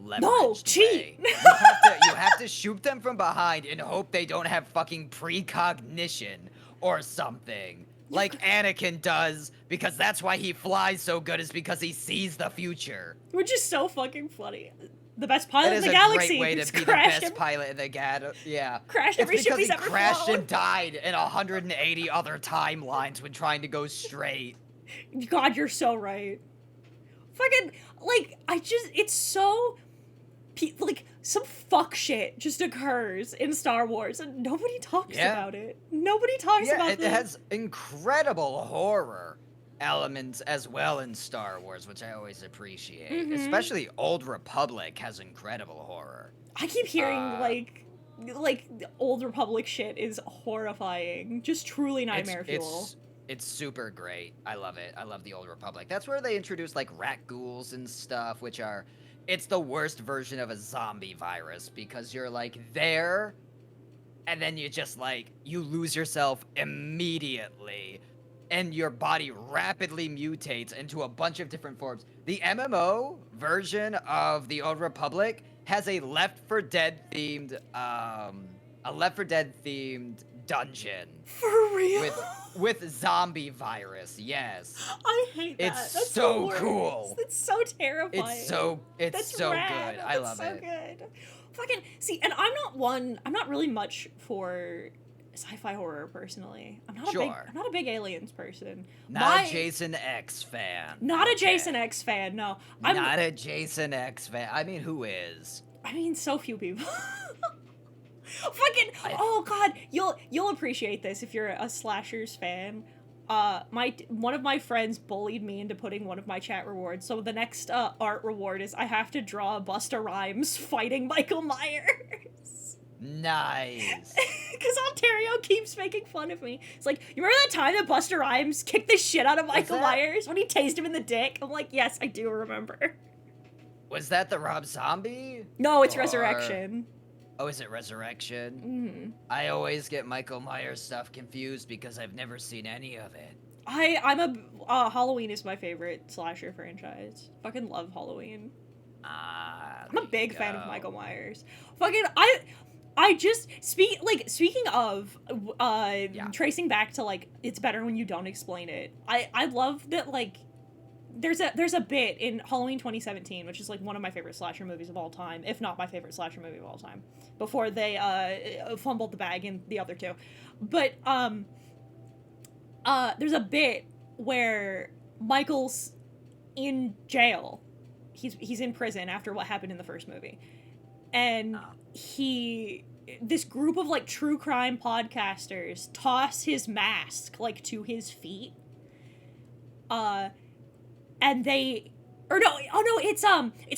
leveraged way. You have to shoot them from behind and hope they don't have fucking precognition or something. Like Anakin does, because that's why he flies so good, is because he sees the future. Which is so fucking funny. The best pilot in the galaxy. It is a great way to be the best pilot in the galaxy. Yeah. Crashed every ship he's ever flown. It's because he crashed and died in 180 other timelines when trying to go straight. God, you're so right. Fucking, like, it's so, like, some fuck shit just occurs in Star Wars, and nobody talks about it. Nobody talks about it. It has incredible horror elements as well in Star Wars, which I always appreciate. Especially Old Republic has incredible horror. I keep hearing like the Old Republic shit is horrifying. Just truly nightmare fuel. It's super great. I love it. I love the Old Republic. That's where they introduce like rat ghouls and stuff, which are, it's the worst version of a zombie virus, because you're like there and then you just like, you lose yourself immediately. and your body rapidly mutates into a bunch of different forms. The MMO version of the Old Republic has a Left 4 Dead themed dungeon For real? with zombie virus. Yes. I hate that. It's That's so the worst. cool. It's so terrifying. It's That's so rad. good. I love That's it. so good. Fucking see, and I'm not really much for sci-fi horror personally. I'm not a big aliens person. Not a Jason X fan. Not a Jason X fan. No. I'm not a Jason X fan. I mean, who is? I mean, so few people. Oh god, you'll appreciate this if you're a slashers fan. One of my friends bullied me into putting one of my chat rewards. So the next art reward is I have to draw Busta Rhymes fighting Michael Myers. Nice. Because Ontario keeps making fun of me. It's like, you remember that time that Busta Rhymes kicked the shit out of Michael Myers when he tased him in the dick? I'm like, yes, I do remember. Was that the Rob Zombie? No, it's Resurrection. Oh, is it Resurrection? Mm-hmm. I always get Michael Myers stuff confused because I've never seen any of it. Halloween is my favorite slasher franchise. Fucking love Halloween. I'm a big fan of Michael Myers. Fucking, I just, speaking of, tracing back to, like, it's better when you don't explain it. I love that, like, there's a bit in Halloween 2017, which is like one of my favorite slasher movies of all time, if not my favorite slasher movie of all time, before they fumbled the bag in the other two. But there's a bit where Michael's in jail. He's in prison after what happened in the first movie. And this group of like true crime podcasters toss his mask like to his feet. And it's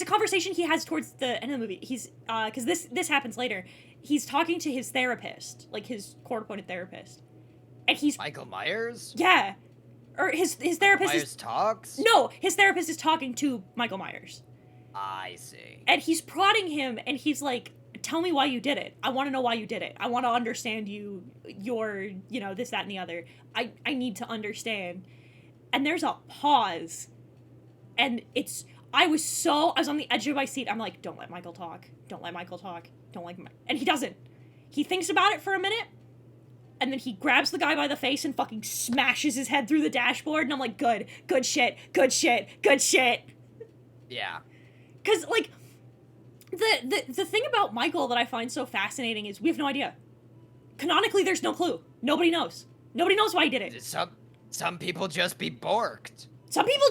a conversation he has towards the end of the movie. He's because this happens later. He's talking to his therapist, like his court-appointed therapist, and he's Michael Myers. Yeah, or his therapist Myers talks. No, his therapist is talking to Michael Myers. I see. And he's prodding him, and he's like, "Tell me why you did it. I want to know why you did it. I want to understand your this, that, and the other. I need to understand." And there's a pause. And I was on the edge of my seat. I'm like, don't let Michael talk. Don't let Michael talk. And he doesn't. He thinks about it for a minute, and then he grabs the guy by the face and fucking smashes his head through the dashboard, and I'm like, good shit. Yeah. Because, like, the thing about Michael that I find so fascinating is we have no idea. Canonically, there's no clue. Nobody knows. Nobody knows why he did it. Some people just be borked. Some people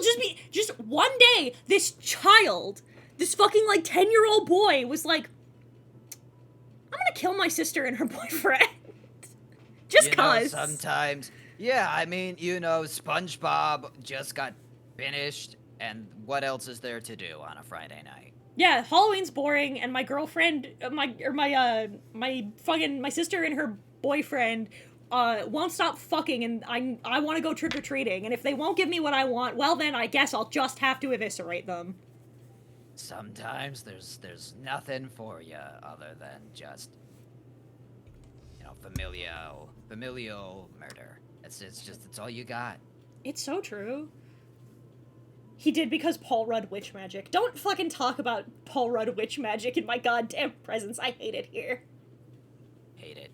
just one day, this child, this fucking, like, 10-year-old boy was like, I'm gonna kill my sister and her boyfriend. Just cause. Sometimes, yeah, I mean, SpongeBob just got finished, and what else is there to do on a Friday night? Yeah, Halloween's boring, and my girlfriend, my sister and her boyfriend won't stop fucking, and I want to go trick-or-treating, and if they won't give me what I want, well then I guess I'll just have to eviscerate them. Sometimes there's nothing for you other than just, familial murder. It's all you got. It's so true. He did because Paul Rudd witch magic. Don't fucking talk about Paul Rudd witch magic in my goddamn presence. I hate it here. Hate it.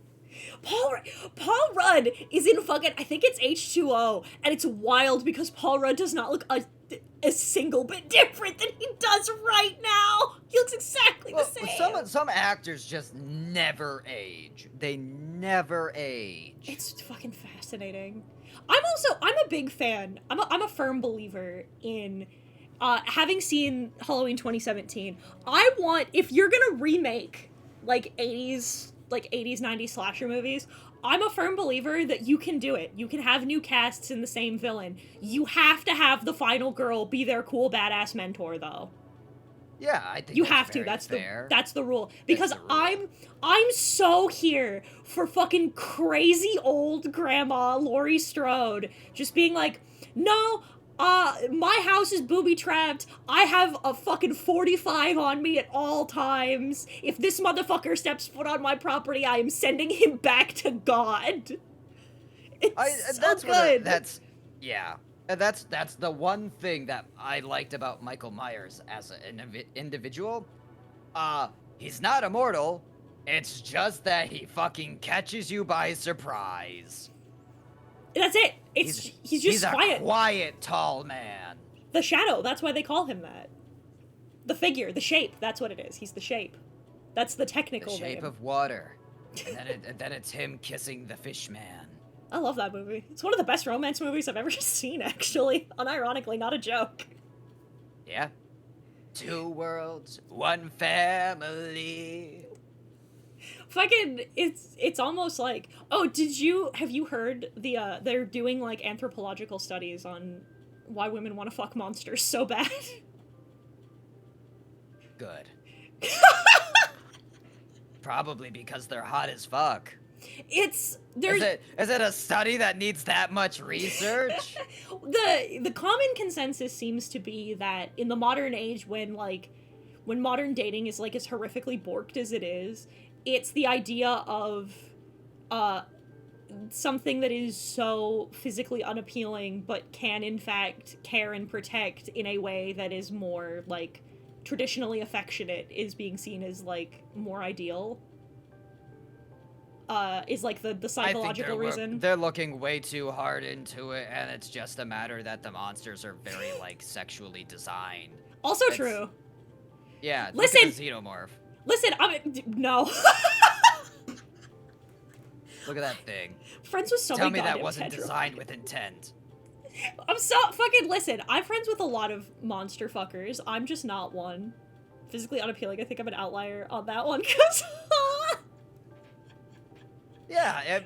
Paul Rudd is in fucking, I think it's H2O, and it's wild because Paul Rudd does not look a single bit different than he does right now. He looks exactly the same. Some actors just never age. They never age. It's fucking fascinating. I'm a big fan. I'm a firm believer in having seen Halloween 2017. I want, if you're gonna remake like 80s 90s slasher movies, I'm a firm believer that you can do it. You can have new casts in the same villain. You have to have the final girl be their cool badass mentor though. Yeah, I think you have to. That's fair. That's the rule. Because the rule. I'm so here for fucking crazy old grandma Laurie Strode just being like, no, my house is booby-trapped. I have a fucking 45 on me at all times. If this motherfucker steps foot on my property, I am sending him back to God. It's so good. Yeah. And that's the one thing that I liked about Michael Myers as an individual. He's not immortal. It's just that he fucking catches you by surprise. That's it. He's just he's quiet. a quiet, tall man. The shadow, that's why they call him that. The figure, the shape, that's what it is. He's the shape. That's the technical name. The shape of water. And then it's him kissing the fish man. I love that movie. It's one of the best romance movies I've ever seen, actually. Unironically, not a joke. Yeah. 2 worlds, 1 family. Fucking, it's almost like, oh, have you heard they're doing, like, anthropological studies on why women want to fuck monsters so bad? Good. Probably because they're hot as fuck. Is it a study that needs that much research? The common consensus seems to be that in the modern age, when modern dating is like as horrifically borked as it is, it's the idea of something that is so physically unappealing but can in fact care and protect in a way that is more like traditionally affectionate is being seen as like more ideal. Is like the psychological reason. They're looking way too hard into it, and it's just a matter that the monsters are very like sexually designed. Also true. Yeah. Listen, look at the xenomorph. Listen, no. Look at that thing. Friends with so Tell many me that wasn't Tetra. designed with intent. I'm so fucking listen. I'm friends with a lot of monster fuckers. I'm just not one. Physically unappealing. I think I'm an outlier on that one because. Yeah,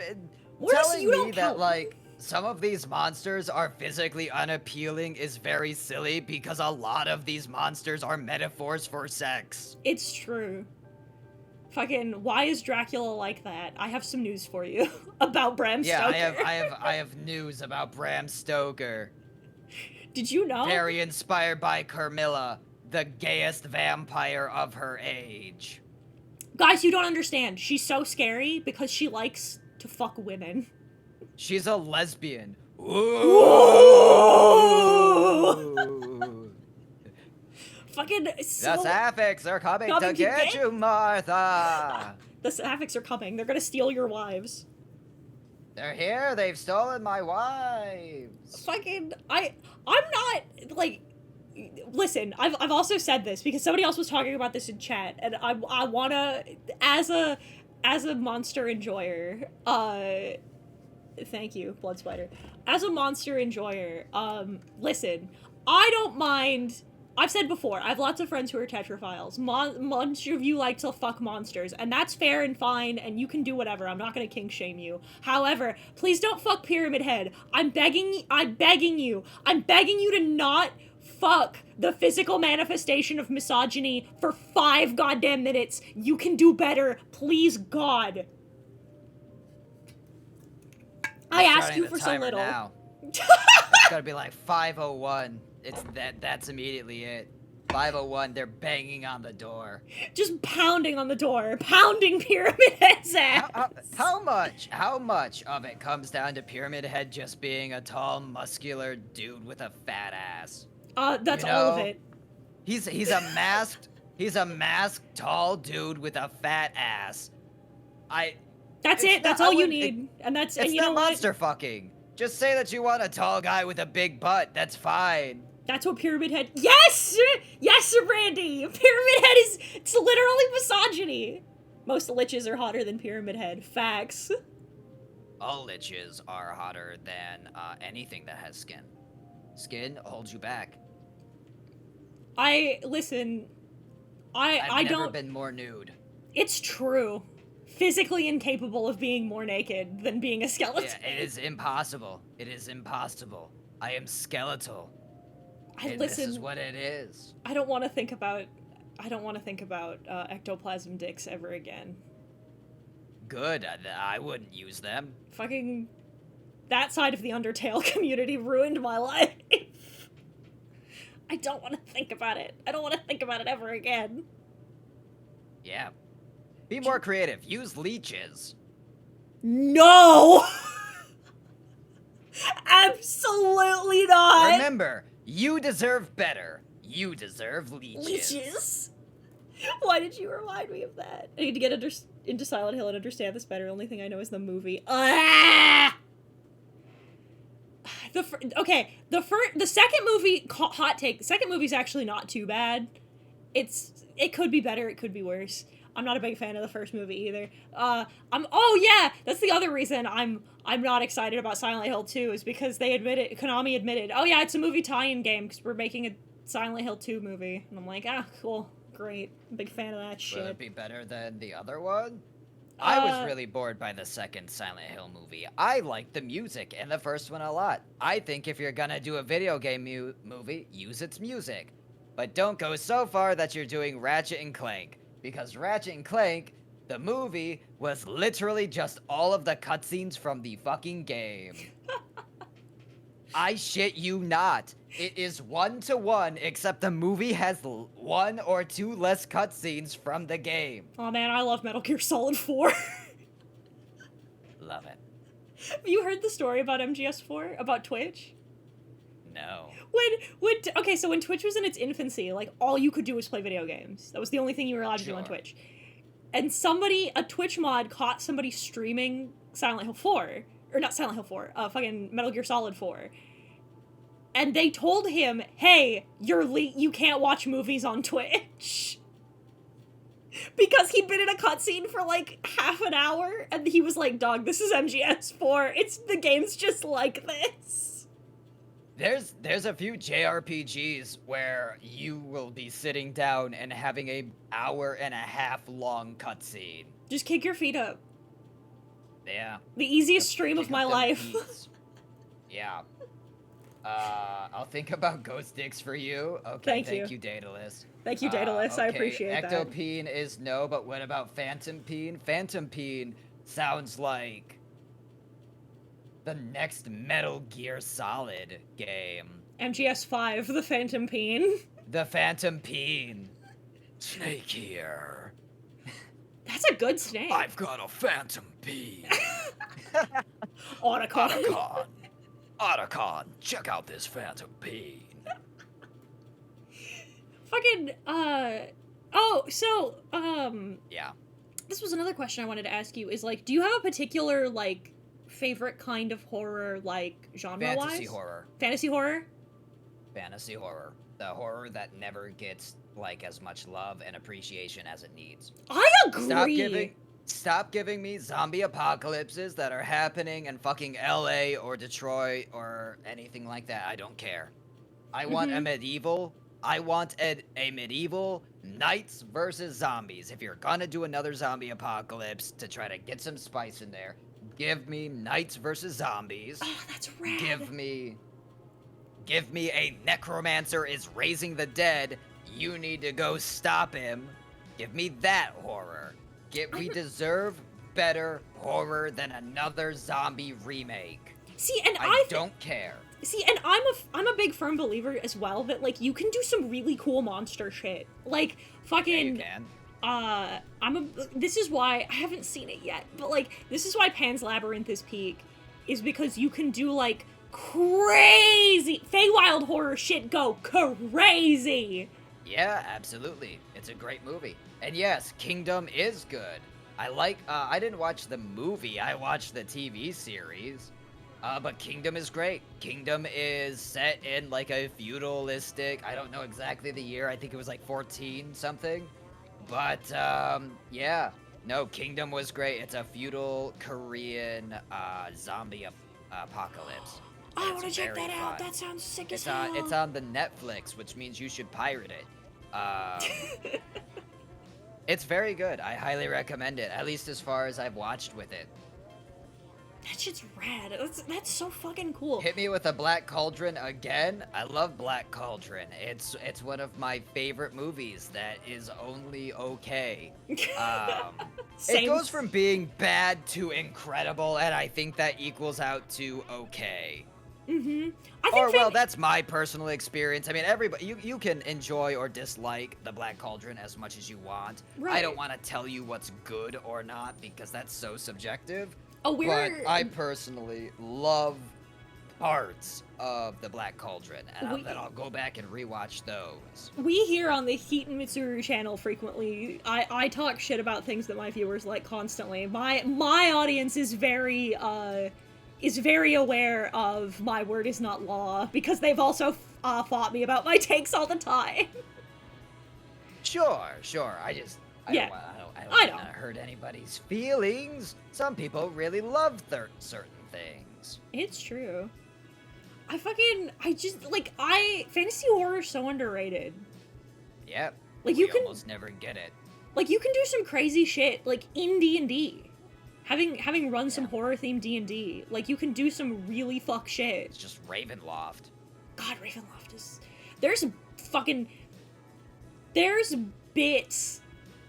telling me that, like, some of these monsters are physically unappealing is very silly because a lot of these monsters are metaphors for sex. It's true. Fucking, why is Dracula like that? I have some news for you about Bram Stoker. Yeah, I have news about Bram Stoker. Did you know? Very inspired by Carmilla, the gayest vampire of her age. Guys, you don't understand. She's so scary because she likes to fuck women. She's a lesbian. Ooh. Fucking so... The Sapphics are coming to get you, Martha! The Sapphics are coming. They're gonna steal your wives. They're here. They've stolen my wives. Fucking... I'm not, like... Listen, I've also said this because somebody else was talking about this in chat, and I wanna, as a monster enjoyer, thank you, Blood Spider. As a monster enjoyer, listen, I don't mind. I've said before, I have lots of friends who are tetrophiles. Most of you like to fuck monsters, and that's fair and fine, and you can do whatever. I'm not gonna kink shame you. However, please don't fuck Pyramid Head. I'm begging you to not fuck the physical manifestation of misogyny for 5 goddamn minutes. You can do better. Please, God. I ask you for so little. Now. It's gotta be like 5:01. That's immediately it. 5:01, they're banging on the door. Just pounding on the door. Pounding Pyramid Head's ass. How much of it comes down to Pyramid Head just being a tall, muscular dude with a fat ass? That's all of it. He's a masked tall dude with a fat ass. That's it. That's all you need. And you know what? Monster fucking. Just say that you want a tall guy with a big butt. That's fine. That's what Pyramid Head. Yes, Sir Brandy. Pyramid Head it's literally misogyny. Most liches are hotter than Pyramid Head. Facts. All liches are hotter than anything that has skin. Skin holds you back. I've never been more nude. It's true. Physically incapable of being more naked than being a skeleton. Yeah, it is impossible. It is impossible. I am skeletal. This is what it is. I don't want to think about ectoplasm dicks ever again. Good. I wouldn't use them. Fucking that side of the Undertale community ruined my life. I don't want to think about it. I don't want to think about it ever again. Yeah. Be more creative. Use leeches. No! Absolutely Remember, you deserve better. You deserve leeches. Leeches? Why did you remind me of that? I need to get into Silent Hill and understand this better. The only thing I know is the movie. Ah! The second movie, hot take, the second movie's actually not too bad. It could be better, it could be worse. I'm not a big fan of the first movie either. That's the other reason I'm not excited about Silent Hill 2 is because Konami admitted, oh yeah, it's a movie tie-in game because we're making a Silent Hill 2 movie. And I'm like, cool, great. I'm a big fan of that shit. Will it be better than the other one? I was really bored by the second Silent Hill movie. I liked the music in the first one a lot. I think if you're gonna do a video game movie, use its music. But don't go so far that you're doing Ratchet and Clank. Because Ratchet and Clank, the movie, was literally just all of the cutscenes from the fucking game. I shit you not. It is 1-to-1, except the movie has 1 or 2 less cutscenes from the game. Oh man, I love Metal Gear Solid 4. Love it. Have you heard the story about MGS4? About Twitch? No. When Twitch was in its infancy, like, all you could do was play video games. That was the only thing you were allowed to do on Twitch. And a Twitch mod caught somebody streaming Silent Hill 4. Or not Silent Hill 4, fucking Metal Gear Solid 4. And they told him, hey, you can't watch movies on Twitch. Because he'd been in a cutscene for, like, half an hour, and he was like, dog, this is MGS4. The game's just like this. There's a few JRPGs where you will be sitting down and having a 1.5-hour long cutscene. Just kick your feet up. Yeah. The easiest stream of my life. Yeah. I'll think about Ghost Dicks for you. Okay, thank you, Daedalus. Thank you, Daedalus. I appreciate that. Ectopene is no, but what about Phantom Peen? Phantom Peen sounds like the next Metal Gear Solid game. MGS5, the Phantom Peen. The Phantom Peen. Snake here. That's a good snake. I've got a Phantom Peen. Otacon. Otacon, check out this Phantom Peen. Fucking, Yeah. This was another question I wanted to ask you, is, like, do you have a particular, like, favorite kind of horror, like, genre-wise? Fantasy horror. Fantasy horror? Fantasy horror. The horror that never gets, like, as much love and appreciation as it needs. I agree! Stop giving me zombie apocalypses that are happening in fucking LA or Detroit or anything like that. I don't care. I want a medieval knights versus zombies. If you're gonna do another zombie apocalypse to try to get some spice in there, give me knights versus zombies. Oh, that's rad. Give me a necromancer is raising the dead. You need to go stop him. Give me that horror. We deserve better horror than another zombie remake. See, and I don't care. See, and I'm a big firm believer as well that, like, you can do some really cool monster shit. Like, fucking, Yeah, you can. this is why, I haven't seen it yet, but, like, this is why Pan's Labyrinth is peak, is because you can do, like, crazy, Feywild horror shit go crazy! Yeah, absolutely. It's a great movie. And yes, Kingdom is good. I didn't watch the movie, I watched the TV series. But Kingdom is great. Kingdom is set in, like, a feudalistic, I don't know exactly the year, I think it was, like, 14 something. But, yeah. No, Kingdom was great. It's a feudal Korean, zombie apocalypse. I want to check that out. That sounds sick as hell. It's on the Netflix, which means you should pirate it. It's very good. I highly recommend it, at least as far as I've watched with it. That shit's rad. That's so fucking cool. Hit me with a Black Cauldron again. I love Black Cauldron. It's one of my favorite movies that is only okay. It goes from being bad to incredible, and I think that equals out to okay. That's my personal experience. I mean, everybody, you can enjoy or dislike the Black Cauldron as much as you want. Right. I don't want to tell you what's good or not because that's so subjective. But I personally love parts of the Black Cauldron, and then I'll go back and rewatch those. We here on the Heat and Mitsuru channel frequently, I talk shit about things that my viewers like constantly. My audience is very aware of my word is not law, because they've also fought me about my takes all the time. Sure. I don't want to hurt anybody's feelings. Some people really love certain things. It's true. Fantasy horror is so underrated. Yep. Like, you almost never get it. Like, you can do some crazy shit, like, in D&D. Having run some horror-themed D&D, like, you can do some really fuck shit. It's just Ravenloft. God, Ravenloft is... There's bits...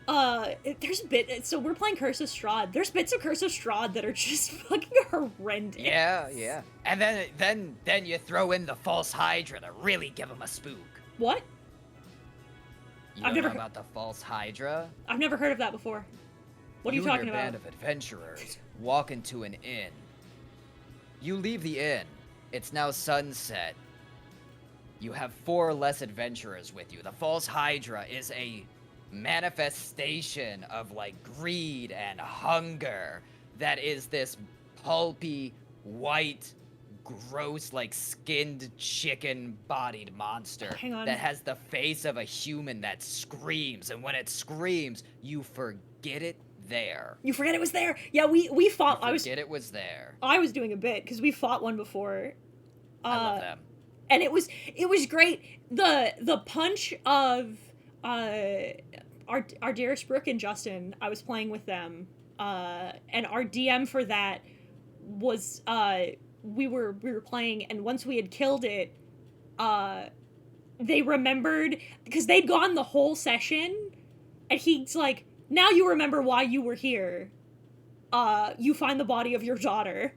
So we're playing Curse of Strahd. There's bits of Curse of Strahd that are just fucking horrendous. Yeah. And then you throw in the False Hydra to really give them a spook. What? You don't know about the False Hydra? I've never heard of that before. What are you talking about? You and your band of adventurers walk into an inn. You leave the inn. It's now sunset. You have 4 less adventurers with you. The False Hydra is a manifestation of, like, greed and hunger that is this pulpy, white, gross, like, skinned chicken-bodied monster that has the face of a human that screams, and when it screams, you forget it there. You forget it was there. Yeah, we fought. It was there. I was doing a bit because we fought one before. I love them. And it was great. The punch of our dearest Brooke and Justin. I was playing with them, and our DM for that was we were playing, and once we had killed it, they remembered because they'd gone the whole session, and he's like, now you remember why you were here. You find the body of your daughter.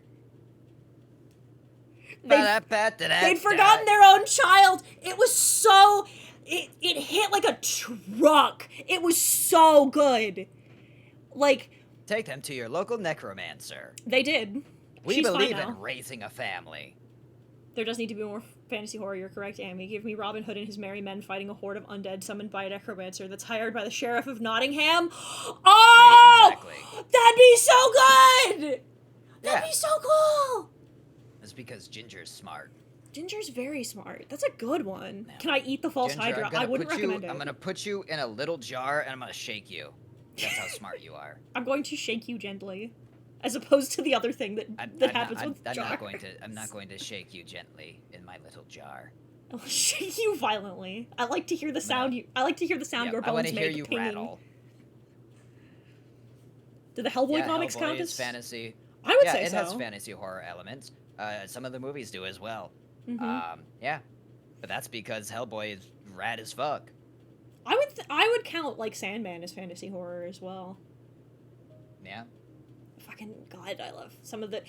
They'd forgotten their own child. It was so... It hit like a truck. It was so good. Like... Take them to your local necromancer. They did. We believe in raising a family. There does need to be more fantasy horror, you're correct, Ammy. Give me Robin Hood and his merry men fighting a horde of undead summoned by a necromancer that's hired by the Sheriff of Nottingham. Oh! Exactly. That'd be so good! That'd be so cool! It's because Ginger's smart. Ginger's very smart. That's a good one. No. Can I eat the False Hydra? I wouldn't recommend it. I'm gonna put you in a little jar and I'm gonna shake you. That's how smart you are. I'm going to shake you gently. As opposed to the other thing that happens with jars. I'm not going to shake you gently in my little jar. I'll shake you violently. I like to hear the sound your bones make. I want to hear you pinging. Rattle. Do the Hellboy comics count as fantasy? I would say so. Yeah, it has fantasy horror elements. Some of the movies do as well. Mm-hmm. But that's because Hellboy is rad as fuck. I would count like Sandman as fantasy horror as well. Yeah. Fucking God, I love some of the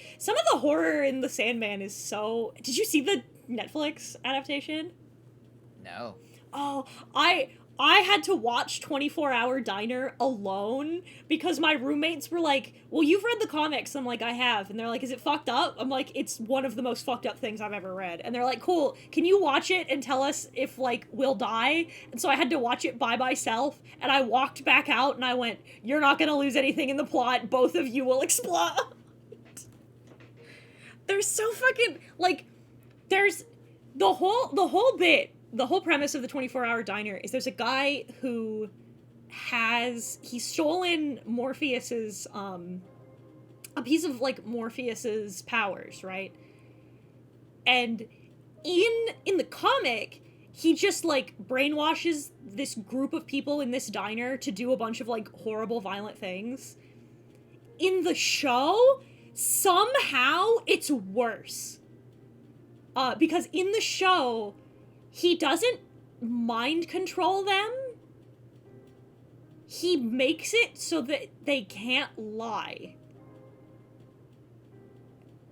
horror in the Sandman is so... Did you see the Netflix adaptation? No. Oh, I had to watch 24-Hour Diner alone because my roommates were like, well, you've read the comics. I'm like, I have. And they're like, is it fucked up? I'm like, it's one of the most fucked up things I've ever read. And they're like, cool, can you watch it and tell us if, like, we'll die? And so I had to watch it by myself, and I walked back out, and I went, you're not gonna lose anything in the plot. Both of you will explode. There's so fucking, like, there's the whole bit. The whole premise of the 24-Hour Diner is there's a guy who he's stolen Morpheus's, a piece of, like, Morpheus's powers, right? And in the comic, he just, like, brainwashes this group of people in this diner to do a bunch of, like, horrible, violent things. In the show, somehow it's worse. Because in the show... he doesn't mind control them. He makes it so that they can't lie.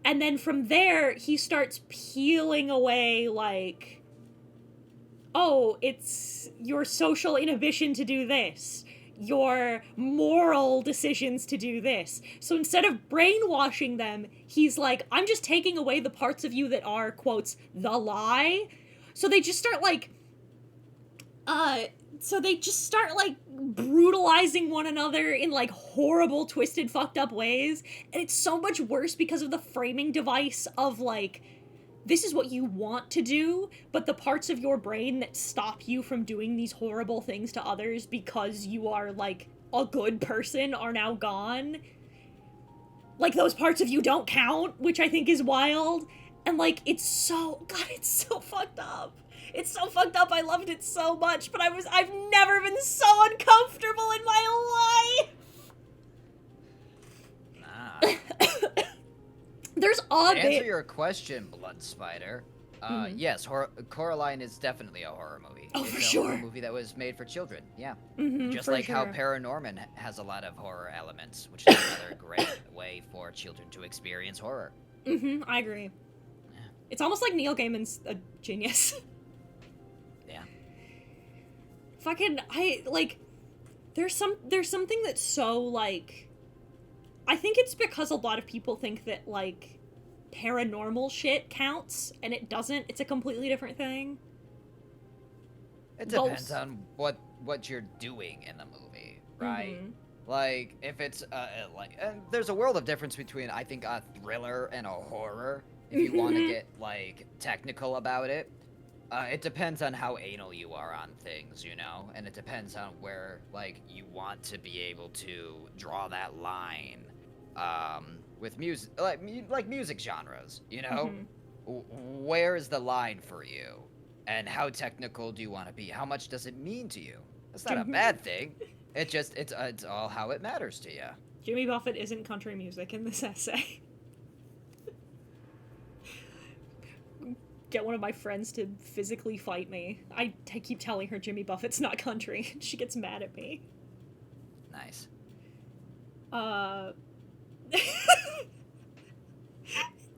And then from there, he starts peeling away, like, oh, it's your social inhibition to do this. your moral decisions to do this. So instead of brainwashing them, he's like, I'm just taking away the parts of you that are, quotes, the lie. So they just start like brutalizing one another in like horrible, twisted, fucked up ways. And it's so much worse because of the framing device of like, this is what you want to do, but the parts of your brain that stop you from doing these horrible things to others because you are, like, a good person are now gone. Like, those parts of you don't count, which I think is wild. And, like, it's so fucked up. It's so fucked up, I loved it so much, but I've never been so uncomfortable in my life! Nah. There's all To answer your question, Blood Spider, yes, Coraline is definitely a horror movie. Oh, it's for a sure. horror movie that was made for children, yeah. Just for like how sure. Paranorman has a lot of horror elements, which is another great way for children to experience horror. I agree. Yeah. It's almost like Neil Gaiman's a genius. Yeah. Fucking, there's something that's so, like, I think it's because a lot of people think that, like, paranormal shit counts, and it doesn't. It's a completely different thing. It depends on what you're doing in the movie, right? Like, if it's, there's a world of difference between, I think, a thriller and a horror, if you want to get, like, technical about it. It depends on how anal you are on things, you know? And it depends on where, like, you want to be able to draw that line. With music, like music genres, you know? Where is the line for you? And how technical do you want to be? How much does it mean to you? That's not a bad thing. It's all how it matters to you. Jimmy Buffett isn't country music in this essay. Get one of my friends to physically fight me. I keep telling her Jimmy Buffett's not country. She gets mad at me. Nice.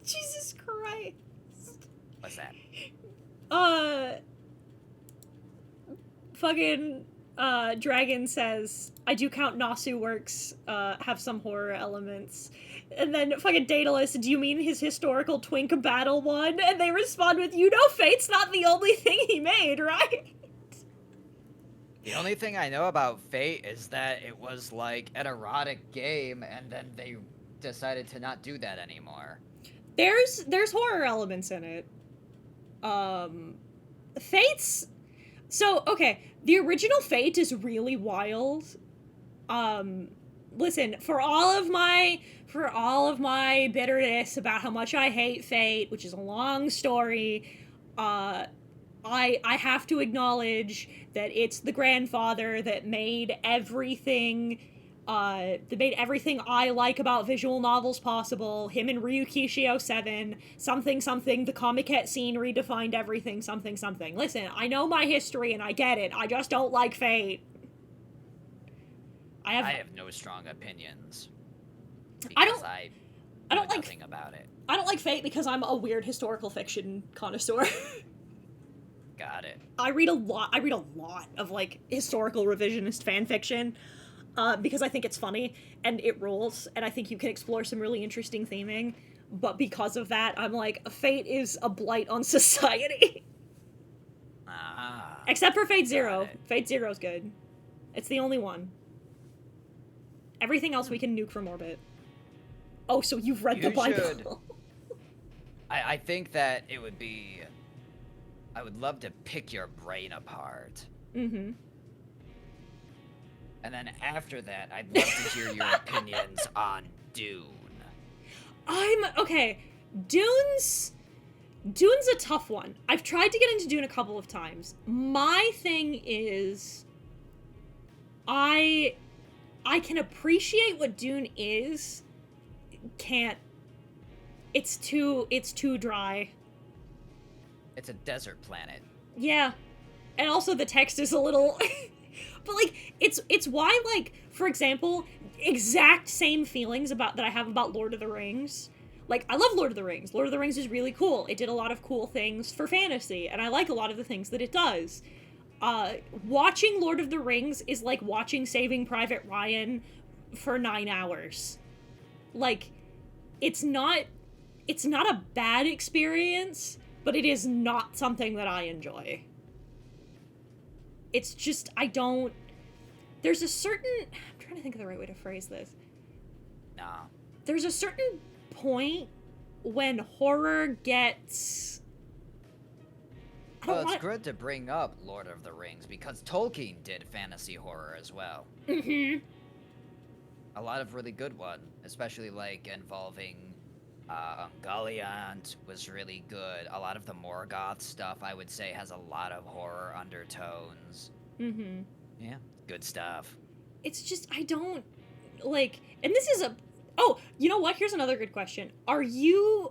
Jesus Christ. What's that? Fucking, Dragon says, I do count Nasu works, have some horror elements. And then fucking Daedalus, do you mean his historical twink battle one? And they respond with, you know Fate's not the only thing he made, right? The only thing I know about Fate is that it was like an erotic game, and then they decided to not do that anymore. There's horror elements in it. Fate's... So, okay, the original Fate is really wild. Listen, for all of my bitterness about how much I hate Fate, which is a long story, I have to acknowledge that it's the grandfather that made everything I like about visual novels possible. Him and Ryukishio 7, something, the Comiket scene redefined everything, something. Listen, I know my history and I get it. I just don't like Fate. I have no strong opinions. I don't know like nothing about it. I don't like Fate because I'm a weird historical fiction connoisseur. Got it. I read a lot of, like, historical revisionist fan fiction, because I think it's funny, and it rules, and I think you can explore some really interesting theming, but because of that, I'm like, Fate is a blight on society. Except for Fate Zero. Fate Zero's good. It's the only one. Everything else we can nuke from orbit. Oh, so you've read the Bible. I think that it would be... I would love to pick your brain apart. And then after that, I'd love to hear your opinions on Dune. Okay, Dune's a tough one. I've tried to get into Dune a couple of times. My thing is, I can appreciate what Dune is. It's too dry. It's a desert planet. Yeah. And also the text is a little... But, like, it's why, like, for example, exact same feelings that I have about Lord of the Rings. Like, I love Lord of the Rings. Lord of the Rings is really cool. It did a lot of cool things for fantasy, and I like a lot of the things that it does. watching Lord of the Rings is like watching Saving Private Ryan for 9 hours. Like, it's not a bad experience, but it is not something that I enjoy. It's just, there's a certain, I'm trying to think of the right way to phrase this. Nah. There's a certain point when horror gets... Well, it's good to bring up Lord of the Rings, because Tolkien did fantasy horror as well. Mm-hmm. A lot of really good one, especially, like, involving, Galliant was really good. A lot of the Morgoth stuff, I would say, has a lot of horror undertones. Mm-hmm. Yeah, good stuff. It's just, I don't, like, and this is oh, you know what? Here's another good question. Are you,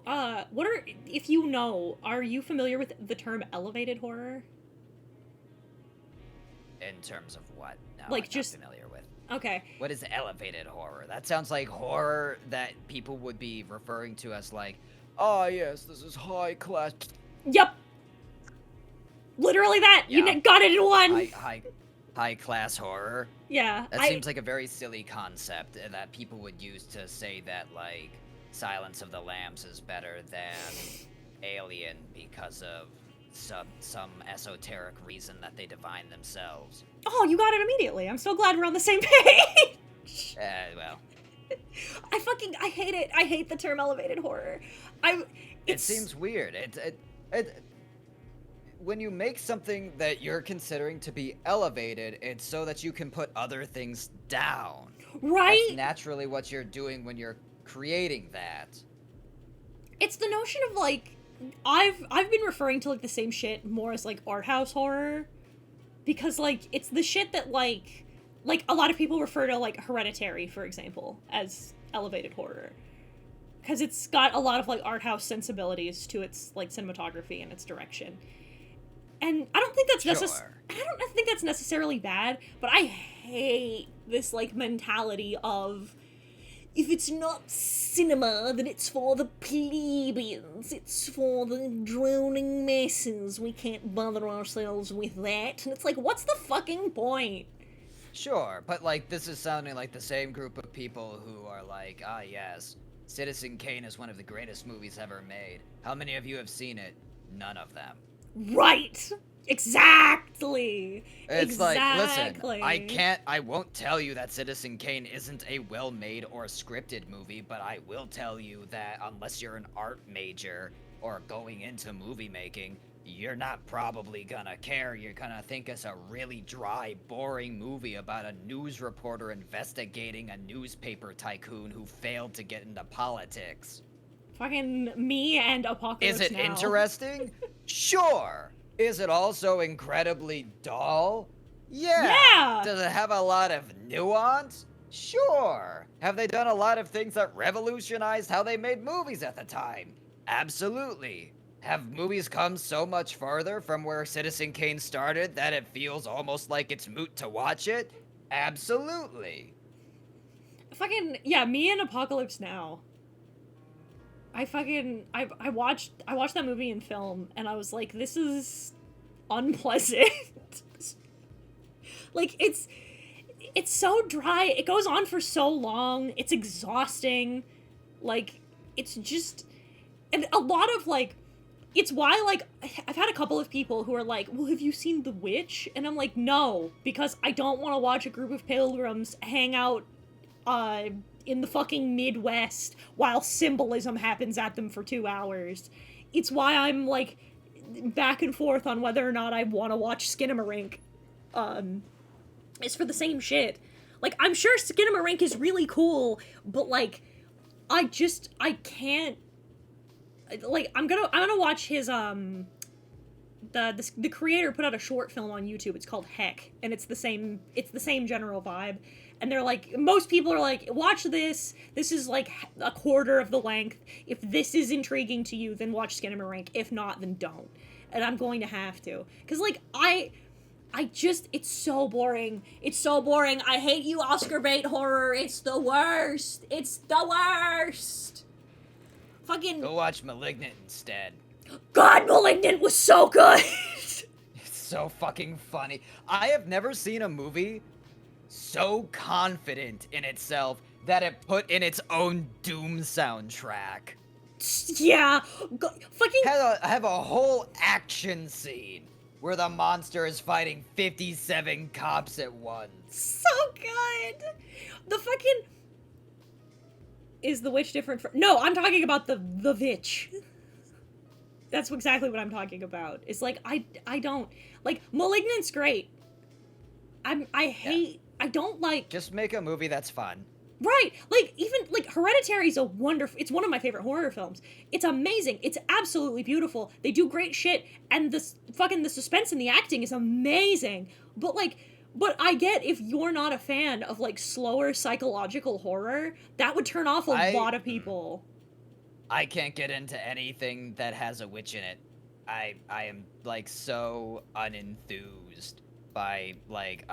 if you know, are you familiar with the term elevated horror? In terms of what? No, like, I'm just not familiar with. Okay. What is elevated horror? That sounds like horror that people would be referring to as like, oh yes, this is high class. Yep. Literally that. Yeah. You got it in one. High class horror. Yeah. That seems like a very silly concept that people would use to say that, like, Silence of the Lambs is better than Alien because of some esoteric reason that they define themselves. Oh, you got it immediately. I'm so glad we're on the same page. Well. I hate it. I hate the term elevated horror. It seems weird. When you make something that you're considering to be elevated, it's so that you can put other things down. Right? That's naturally what you're doing when you're creating that. It's the notion of, like, I've been referring to, like, the same shit more as, like, art house horror. Because, like, it's the shit that, like, a lot of people refer to, like, Hereditary, for example, as elevated horror. Because it's got a lot of, like, art house sensibilities to its, like, cinematography and its direction. And I don't think that's necessarily bad, but I hate this, like, mentality of, if it's not cinema, then it's for the plebeians, it's for the droning masses, we can't bother ourselves with that. And it's like, what's the fucking point? Sure, but, like, this is sounding like the same group of people who are like, ah yes, Citizen Kane is one of the greatest movies ever made. How many of you have seen it? None of them. Right! Exactly! It's like, listen, I won't tell you that Citizen Kane isn't a well-made or scripted movie, but I will tell you that unless you're an art major or going into movie making, you're not probably gonna care. You're gonna think it's a really dry, boring movie about a news reporter investigating a newspaper tycoon who failed to get into politics. Fucking me and Apocalypse Now. Is it interesting? Sure. Is it also incredibly dull? Yeah. Does it have a lot of nuance? Sure. Have they done a lot of things that revolutionized how they made movies at the time? Absolutely. Have movies come so much farther from where Citizen Kane started that it feels almost like it's moot to watch it? Absolutely. Fucking, yeah, me and Apocalypse Now. I watched that movie in film, and I was like, this is unpleasant. Like, it's so dry, it goes on for so long, it's exhausting, like, it's just, and a lot of, like, it's why, like, I've had a couple of people who are like, well, have you seen The Witch? And I'm like, no, because I don't want to watch a group of pilgrims hang out, in the fucking Midwest while symbolism happens at them for 2 hours. It's why I'm, like, back and forth on whether or not I want to watch Skinamarink. It's for the same shit. Like, I'm sure Skinamarink is really cool, but, like, I can't, like, I'm gonna watch his, the creator put out a short film on YouTube, it's called Heck, and it's the same general vibe. And they're like, most people are like, watch this. This is like a quarter of the length. If this is intriguing to you, then watch Skinamarink. If not, then don't. And I'm going to have to. Because, like, it's so boring. It's so boring. I hate you, Oscar bait horror. It's the worst. It's the worst. Fucking... Go watch Malignant instead. God, Malignant was so good. It's so fucking funny. I have never seen a movie so confident in itself that it put in its own Doom soundtrack. Yeah, fucking Have a whole action scene where the monster is fighting 57 cops at once. so good. The fucking is the witch different from? No, I'm talking about the witch. That's exactly what I'm talking about. It's like I don't like Malignant's great. I don't like. Just make a movie that's fun. Right, like even like Hereditary is a wonderful. It's one of my favorite horror films. It's amazing. It's absolutely beautiful. They do great shit, and the suspense and the acting is amazing. But I get if you're not a fan of like slower psychological horror, that would turn off a lot of people. I can't get into anything that has a witch in it. I am like so unenthused by like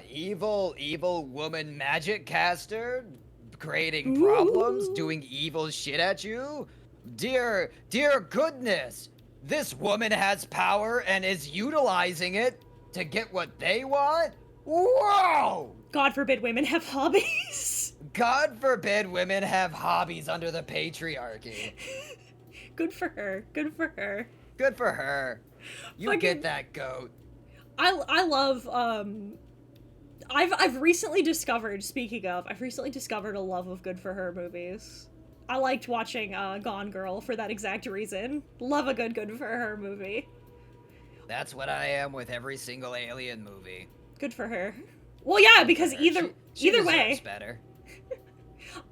evil woman magic caster creating problems, doing evil shit at you. Dear goodness, this woman has power and is utilizing it to get what they want. Whoa! God forbid women have hobbies. God forbid women have hobbies under the patriarchy. Good for her. Good for her. Good for her. You get that goat. I love I've recently discovered, speaking of, I've recently discovered a love of Good for Her movies. I liked watching Gone Girl for that exact reason. Love a Good for Her movie. That's what I am with every single Alien movie. Good for her. Well, yeah, because either way, better.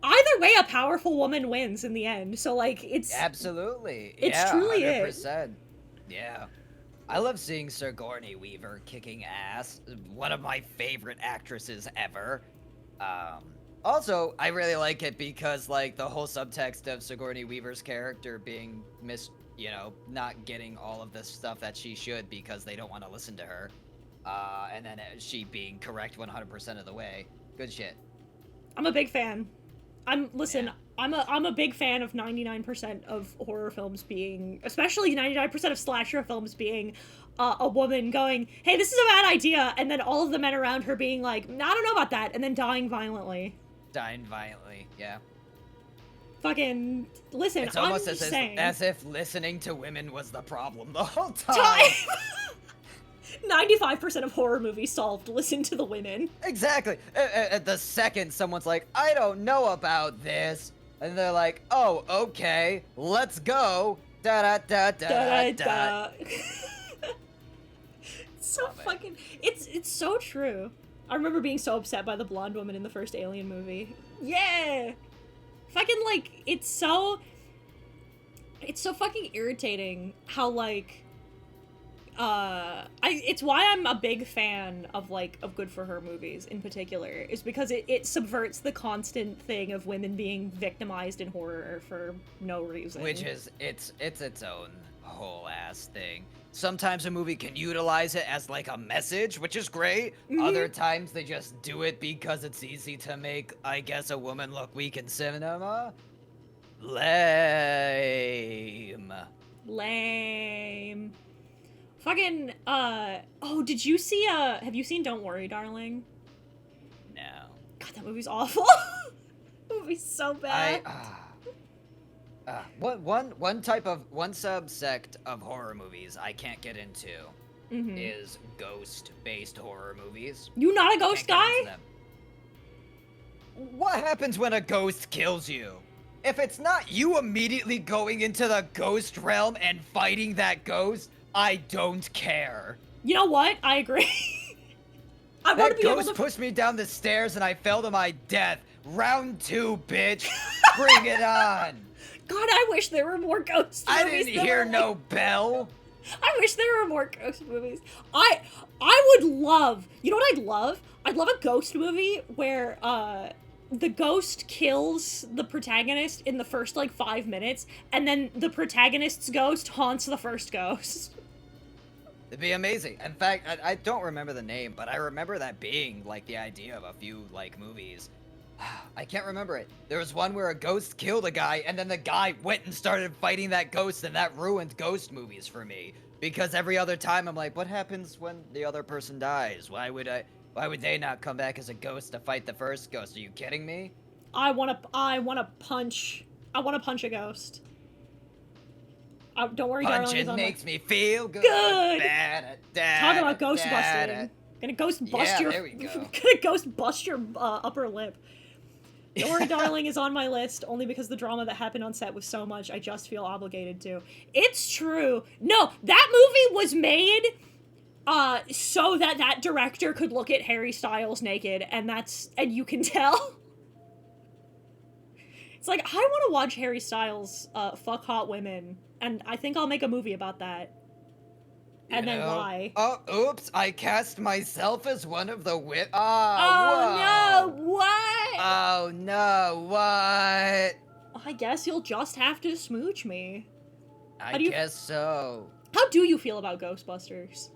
Either way, a powerful woman wins in the end. So like, it's absolutely, it's truly 100%. Yeah, I love seeing Sigourney Weaver kicking ass. One of my favorite actresses ever. Also, I really like it because like the whole subtext of Sigourney Weaver's character being not getting all of the stuff that she should because they don't want to listen to her. And then she being correct 100% of the way. Good shit. I'm a big fan. I'm a big fan of 99% of horror films being, especially 99% of slasher films being a woman going, hey, this is a bad idea, and then all of the men around her being like, I don't know about that, and then dying violently. Yeah. Fucking, listen, it's almost I'm just saying. As if listening to women was the problem the whole time. 95% of horror movies solved listen to the women. Exactly. The second someone's like, I don't know about this, and they're like, oh, okay, let's go. Da da da da da. So fucking, it's so true. I remember being so upset by the blonde woman in the first Alien movie. Yeah. Fucking like, it's so fucking irritating how like, it's why I'm a big fan of Good for Her movies in particular, is because it subverts the constant thing of women being victimized in horror for no reason. Which is, it's its own whole ass thing. Sometimes a movie can utilize it as like a message, which is great. Mm-hmm. Other times they just do it because it's easy to make, I guess, a woman look weak in cinema. Lame. Fucking, did you see, have you seen Don't Worry, Darling? No. God, that movie's awful. That movie's so bad. One subsect of horror movies I can't get into is ghost-based horror movies. You not a ghost guy? What happens when a ghost kills you? If it's not you immediately going into the ghost realm and fighting that ghost, I don't care. You know what? I agree. I want to be able to pushed me down the stairs and I fell to my death. Round 2, bitch. Bring it on. God, I wish there were more ghost movies. I didn't hear no bell. I wish there were more ghost movies. I would love, you know what I'd love? I'd love a ghost movie where the ghost kills the protagonist in the first 5 minutes, and then the protagonist's ghost haunts the first ghost. It'd be amazing. In fact, I don't remember the name, but I remember that being the idea of a few movies. I can't remember it. There was one where a ghost killed a guy, and then the guy went and started fighting that ghost, and that ruined ghost movies for me. Because every other time I'm like, what happens when the other person dies? Why would they not come back as a ghost to fight the first ghost? Are you kidding me? I wanna punch a ghost. Don't worry, darling. Punching makes me feel good. Good. Talk about ghost busting. Gonna ghost bust your. There we go. Gonna ghost bust your upper lip. Don't worry, darling is on my list only because the drama that happened on set was so much. I just feel obligated to. It's true. No, that movie was made so that that director could look at Harry Styles naked, and you can tell. It's like, I want to watch Harry Styles fuck hot women, and I think I'll make a movie about that. And then lie. Oh, oops, I cast myself as one of the Oh, no, what? Oh, no, what? I guess you'll just have to smooch me. I guess so. How do you feel about Ghostbusters?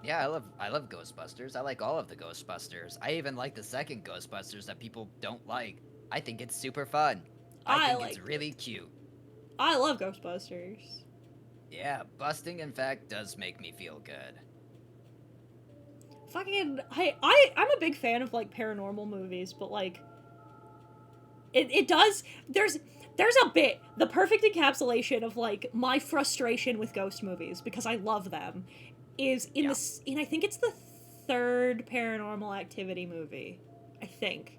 Yeah, I love Ghostbusters. I like all of the Ghostbusters. I even like the second Ghostbusters that people don't like. I think it's super fun. I think it's really cute. I love Ghostbusters. Yeah, busting, in fact, does make me feel good. Fucking, I'm a big fan of, like, paranormal movies, but, like, it does, there's a bit, the perfect encapsulation of, like, my frustration with ghost movies, because I love them, is in I think it's the third Paranormal Activity movie, I think.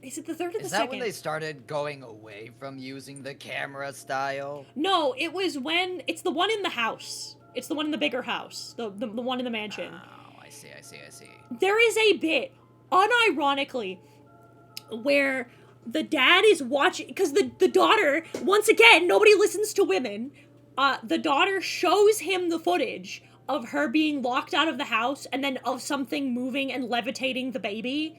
Is it the third or the second? Is that when they started going away from using the camera style? No, it's the one in the house. It's the one in the bigger house. The one in the mansion. Oh, I see. There is a bit, unironically, where the dad is watching, because the daughter, once again, nobody listens to women, the daughter shows him the footage of her being locked out of the house and then of something moving and levitating the baby.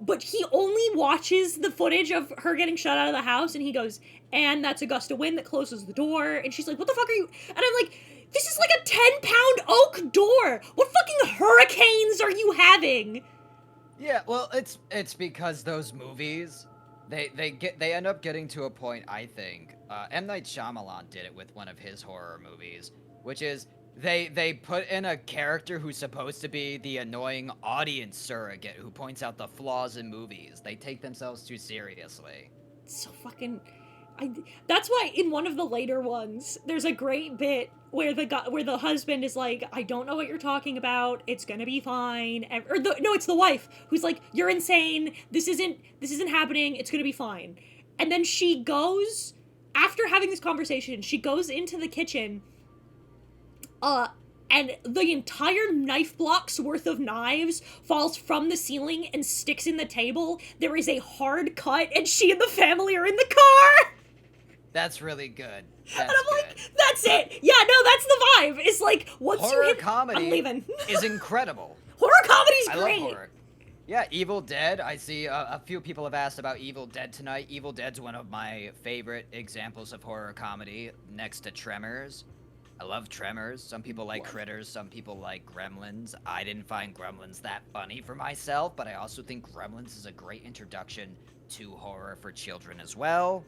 But he only watches the footage of her getting shut out of the house, and he goes, and that's a gust of wind that closes the door, and she's like, what the fuck are you? And I'm like, this is like a 10-pound oak door! What fucking hurricanes are you having? Yeah, well, it's because those movies, they end up getting to a point, I think, M. Night Shyamalan did it with one of his horror movies, which is, They put in a character who's supposed to be the annoying audience surrogate who points out the flaws in movies. They take themselves too seriously. So fucking... that's why in one of the later ones, there's a great bit where the husband is like, I don't know what you're talking about, it's gonna be fine. No, it's the wife who's like, you're insane, this isn't happening, it's gonna be fine. And then she goes, after having this conversation, she goes into the kitchen, and the entire knife block's worth of knives falls from the ceiling and sticks in the table. There is a hard cut, and she and the family are in the car! That's really good. And I'm like, that's it! Yeah, no, that's the vibe! It's like, once horror you hit... comedy I'm leaving. is incredible. Horror comedy's great! I love horror. Yeah, Evil Dead. I see a few people have asked about Evil Dead tonight. Evil Dead's one of my favorite examples of horror comedy, next to Tremors. I love Tremors. Some people like Critters, some people like Gremlins. I didn't find Gremlins that funny for myself, but I also think Gremlins is a great introduction to horror for children as well.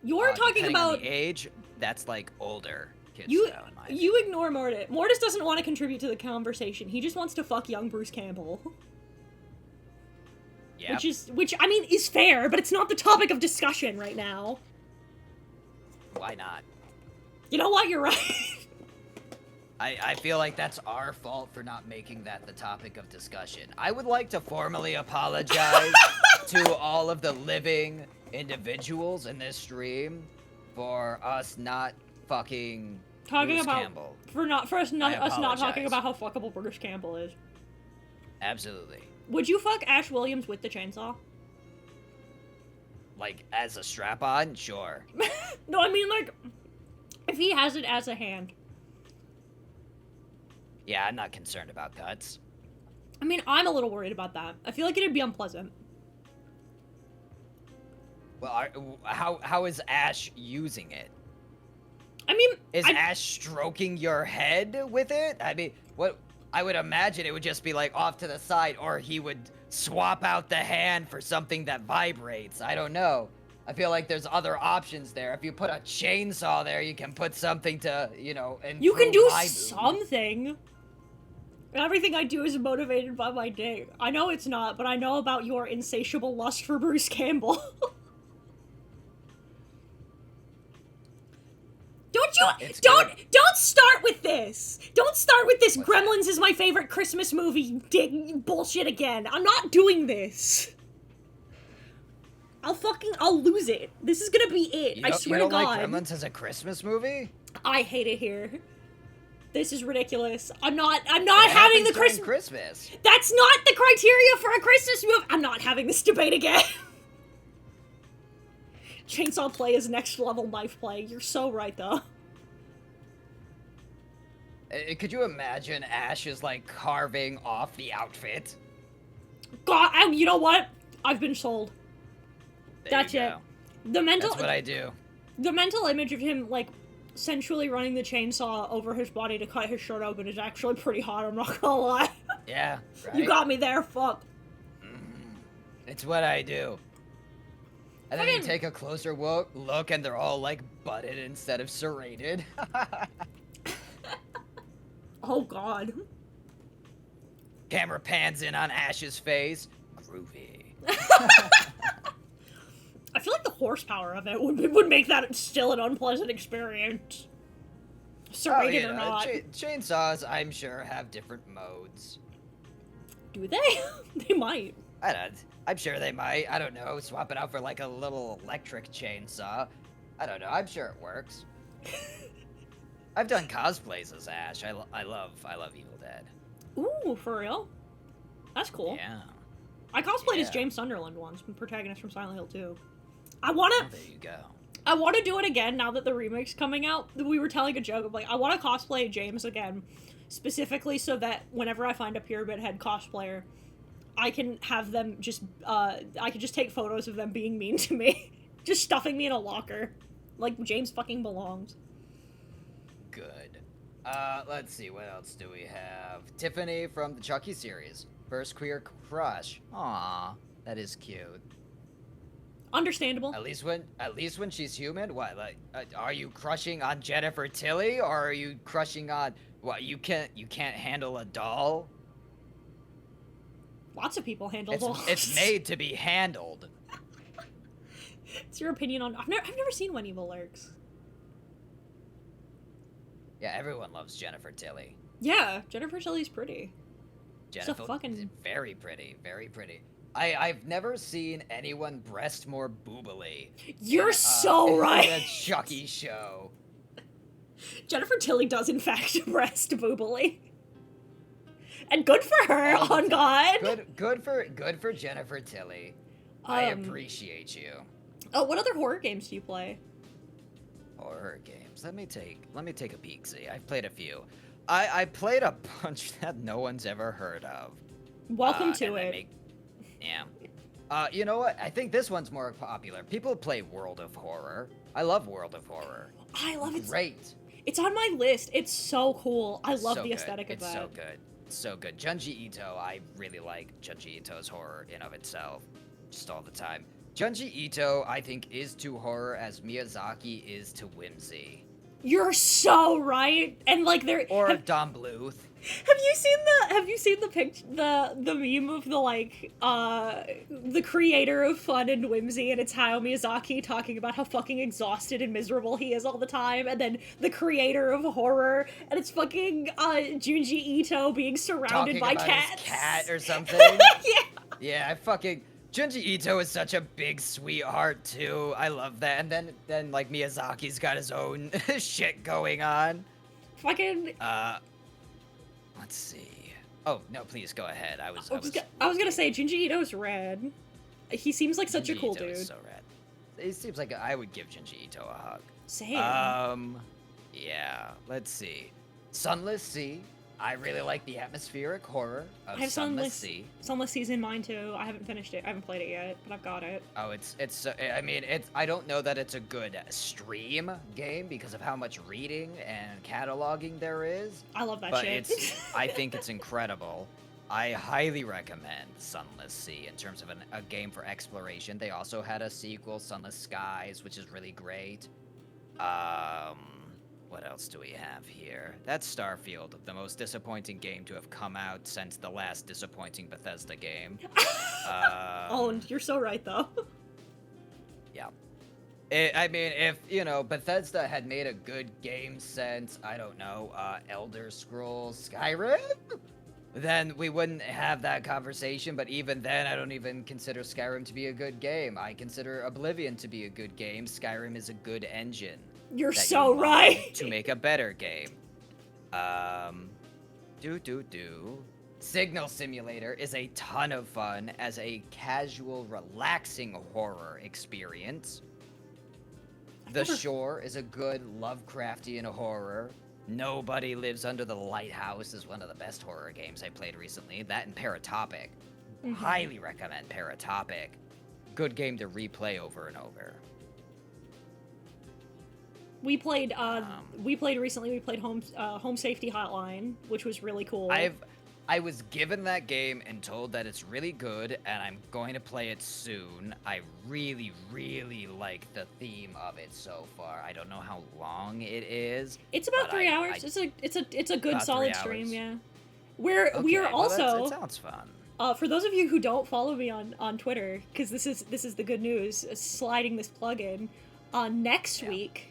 You're talking about... on the age, that's like older kids you, now, in my you ignore Mortis. Mortis doesn't want to contribute to the conversation. He just wants to fuck young Bruce Campbell. Yeah. Which, I mean, is fair, but it's not the topic of discussion right now. Why not? You know what? You're right. I feel like that's our fault for not making that the topic of discussion. I would like to formally apologize to all of the living individuals in this stream for us not fucking talking Bruce about Campbell. us not talking about how fuckable Bruce Campbell is. Absolutely. Would you fuck Ash Williams with the chainsaw? Like, as a strap-on? Sure. No, I mean, like, if he has it as a hand. Yeah, I'm not concerned about guts. I mean, I'm a little worried about that. I feel like it'd be unpleasant. Well, how is Ash using it? I mean... Is Ash stroking your head with it? I mean, what... I would imagine it would just be, like, off to the side, or he would swap out the hand for something that vibrates. I don't know. I feel like there's other options there. If you put a chainsaw there, you can put something to, improve You can do my mood. something. Everything I do is motivated by my dick. I know it's not, but I know about your insatiable lust for Bruce Campbell. Don't start with this! Don't start with this. What's Gremlins that? is my favorite Christmas movie bullshit again. I'm not doing this. I'll lose it. This is gonna be it. I swear to God. You don't like Gremlins as a Christmas movie? I hate it here. This is ridiculous. I'm not having the Christmas. That's not the criteria for a Christmas movie. I'm not having this debate again. Chainsaw play is next level knife play. You're so right, though. Could you imagine Ash is like carving off the outfit? God, you know what? I've been sold. That's it. That's what I do. The mental image of him, like, sensually running the chainsaw over his body to cut his shirt open is actually pretty hot, I'm not gonna lie. Yeah, right? You got me there, fuck. It's what I do. And then you take a closer look and they're all, like, butted instead of serrated. Oh, God. Camera pans in on Ash's face. Groovy. I feel like the horsepower of it would make that still an unpleasant experience. Serrated or not. Chainsaws, I'm sure, have different modes. Do they? They might. I'm sure they might. I don't know. Swap it out for like a little electric chainsaw. I don't know. I'm sure it works. I've done cosplays as Ash. I love Evil Dead. Ooh, for real? That's cool. Yeah. I cosplayed as James Sunderland once, protagonist from Silent Hill 2. There you go. I want to do it again now that the remake's coming out. We were telling a joke of like, I want to cosplay James again, specifically so that whenever I find a Pyramid Head cosplayer, I can have them just, I can just take photos of them being mean to me. Just stuffing me in a locker. Like, James fucking belongs. Good. Let's see, what else do we have? Tiffany from the Chucky series. First queer crush. Aw, that is cute. Understandable. At least when she's human. What, like, are you crushing on Jennifer Tilly, or are you crushing on what? You can't handle a doll. Lots of people handle dolls. It's made to be handled. It's your opinion on. I've never seen When Evil Lurks. Yeah, everyone loves Jennifer Tilly. Yeah, Jennifer Tilly's pretty. Jennifer is very pretty, very pretty. I've never seen anyone breast more boobily. You're so right. In a Chucky show. Jennifer Tilly does in fact breast boobily. And good for her, on God. Good for Jennifer Tilly. I appreciate you. Oh, what other horror games do you play? Horror games. Let me take a peek. See, I've played a few. I played a bunch that no one's ever heard of. Welcome to it. Yeah. You know what? I think this one's more popular. People play World of Horror. I love World of Horror. I love it. Great. It's on my list. It's so cool. I love the aesthetic of that. It's so good. So good. Junji Ito, I really like Junji Ito's horror in of itself. Just all the time. Junji Ito, I think, is to horror as Miyazaki is to whimsy. You're so right. And like Don Bluth. Have you seen the meme of the creator of fun and whimsy, and it's Hayao Miyazaki talking about how fucking exhausted and miserable he is all the time, and then the creator of horror, and it's fucking Junji Ito being surrounded by cats. His cat or something. Yeah. Yeah, Junji Ito is such a big sweetheart too. I love that. And then like Miyazaki's got his own shit going on. Fucking. Let's see. Oh no, please go ahead. I was gonna say Junji Ito's rad. He seems like such a cool dude. Is so rad. It seems like I would give Junji Ito a hug. Same. Yeah. Let's see. Sunless Sea. I really like the atmospheric horror of Sunless Sea. Sunless Sea's in mine too. I haven't finished it. I haven't played it yet, but I've got it. Oh, I mean, I don't know that it's a good stream game because of how much reading and cataloging there is. I love that but shit. I think it's incredible. I highly recommend Sunless Sea in terms of a game for exploration. They also had a sequel, Sunless Skies, which is really great. Um, what else do we have here? That's Starfield, the most disappointing game to have come out since the last disappointing Bethesda game. Oh, you're so right, though. Yeah. I mean, if, Bethesda had made a good game since, I don't know, Elder Scrolls Skyrim, then we wouldn't have that conversation. But even then, I don't even consider Skyrim to be a good game. I consider Oblivion to be a good game. Skyrim is a good engine. You're so right. To make a better game. Signal Simulator is a ton of fun as a casual, relaxing horror experience. The Shore is a good Lovecraftian horror. Nobody Lives Under the Lighthouse is one of the best horror games I played recently. That and Paratopic. Highly recommend Paratopic. Good game to replay over and over. We played recently. We played Home Safety Hotline, which was really cool. I was given that game and told that it's really good, and I'm going to play it soon. I really, really like the theme of it so far. I don't know how long it is. It's about 3 hours. It's a good solid stream. Yeah. We are also. It sounds fun. For those of you who don't follow me on Twitter, because this is the good news. Sliding this plug in. Next week,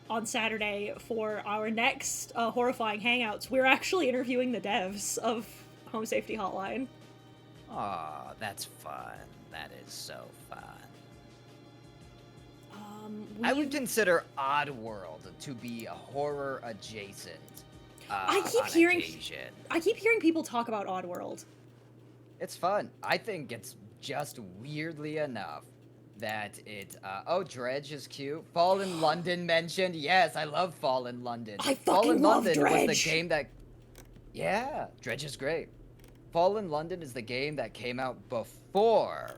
on Saturday, for our next Horrifying Hangouts, we're actually interviewing the devs of Home Safety Hotline. Aw, that's fun. That is so fun. I would consider Oddworld to be a horror adjacent. I keep hearing people talk about Oddworld. It's fun. I think it's just weirdly enough that it. Dredge is cute. Fallen London mentioned. Yes, I love Fallen London. I fucking love Dredge. Fallen London was the game that. Yeah, Dredge is great. Fallen London is the game that came out before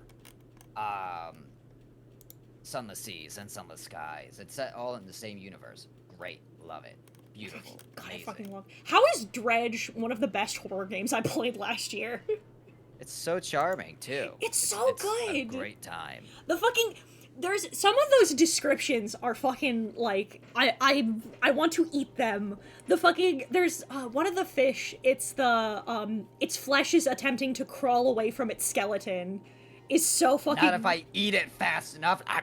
Sunless Seas and Sunless Skies. It's set all in the same universe. Great. Love it. Beautiful. God, I fucking love it. How is Dredge one of the best horror games I played last year? It's so charming, too. It's so good. It's a great time. There's some of those descriptions are fucking like I want to eat them. There's one of the fish. It's its flesh is attempting to crawl away from its skeleton. Is so fucking. Not if I eat it fast enough. I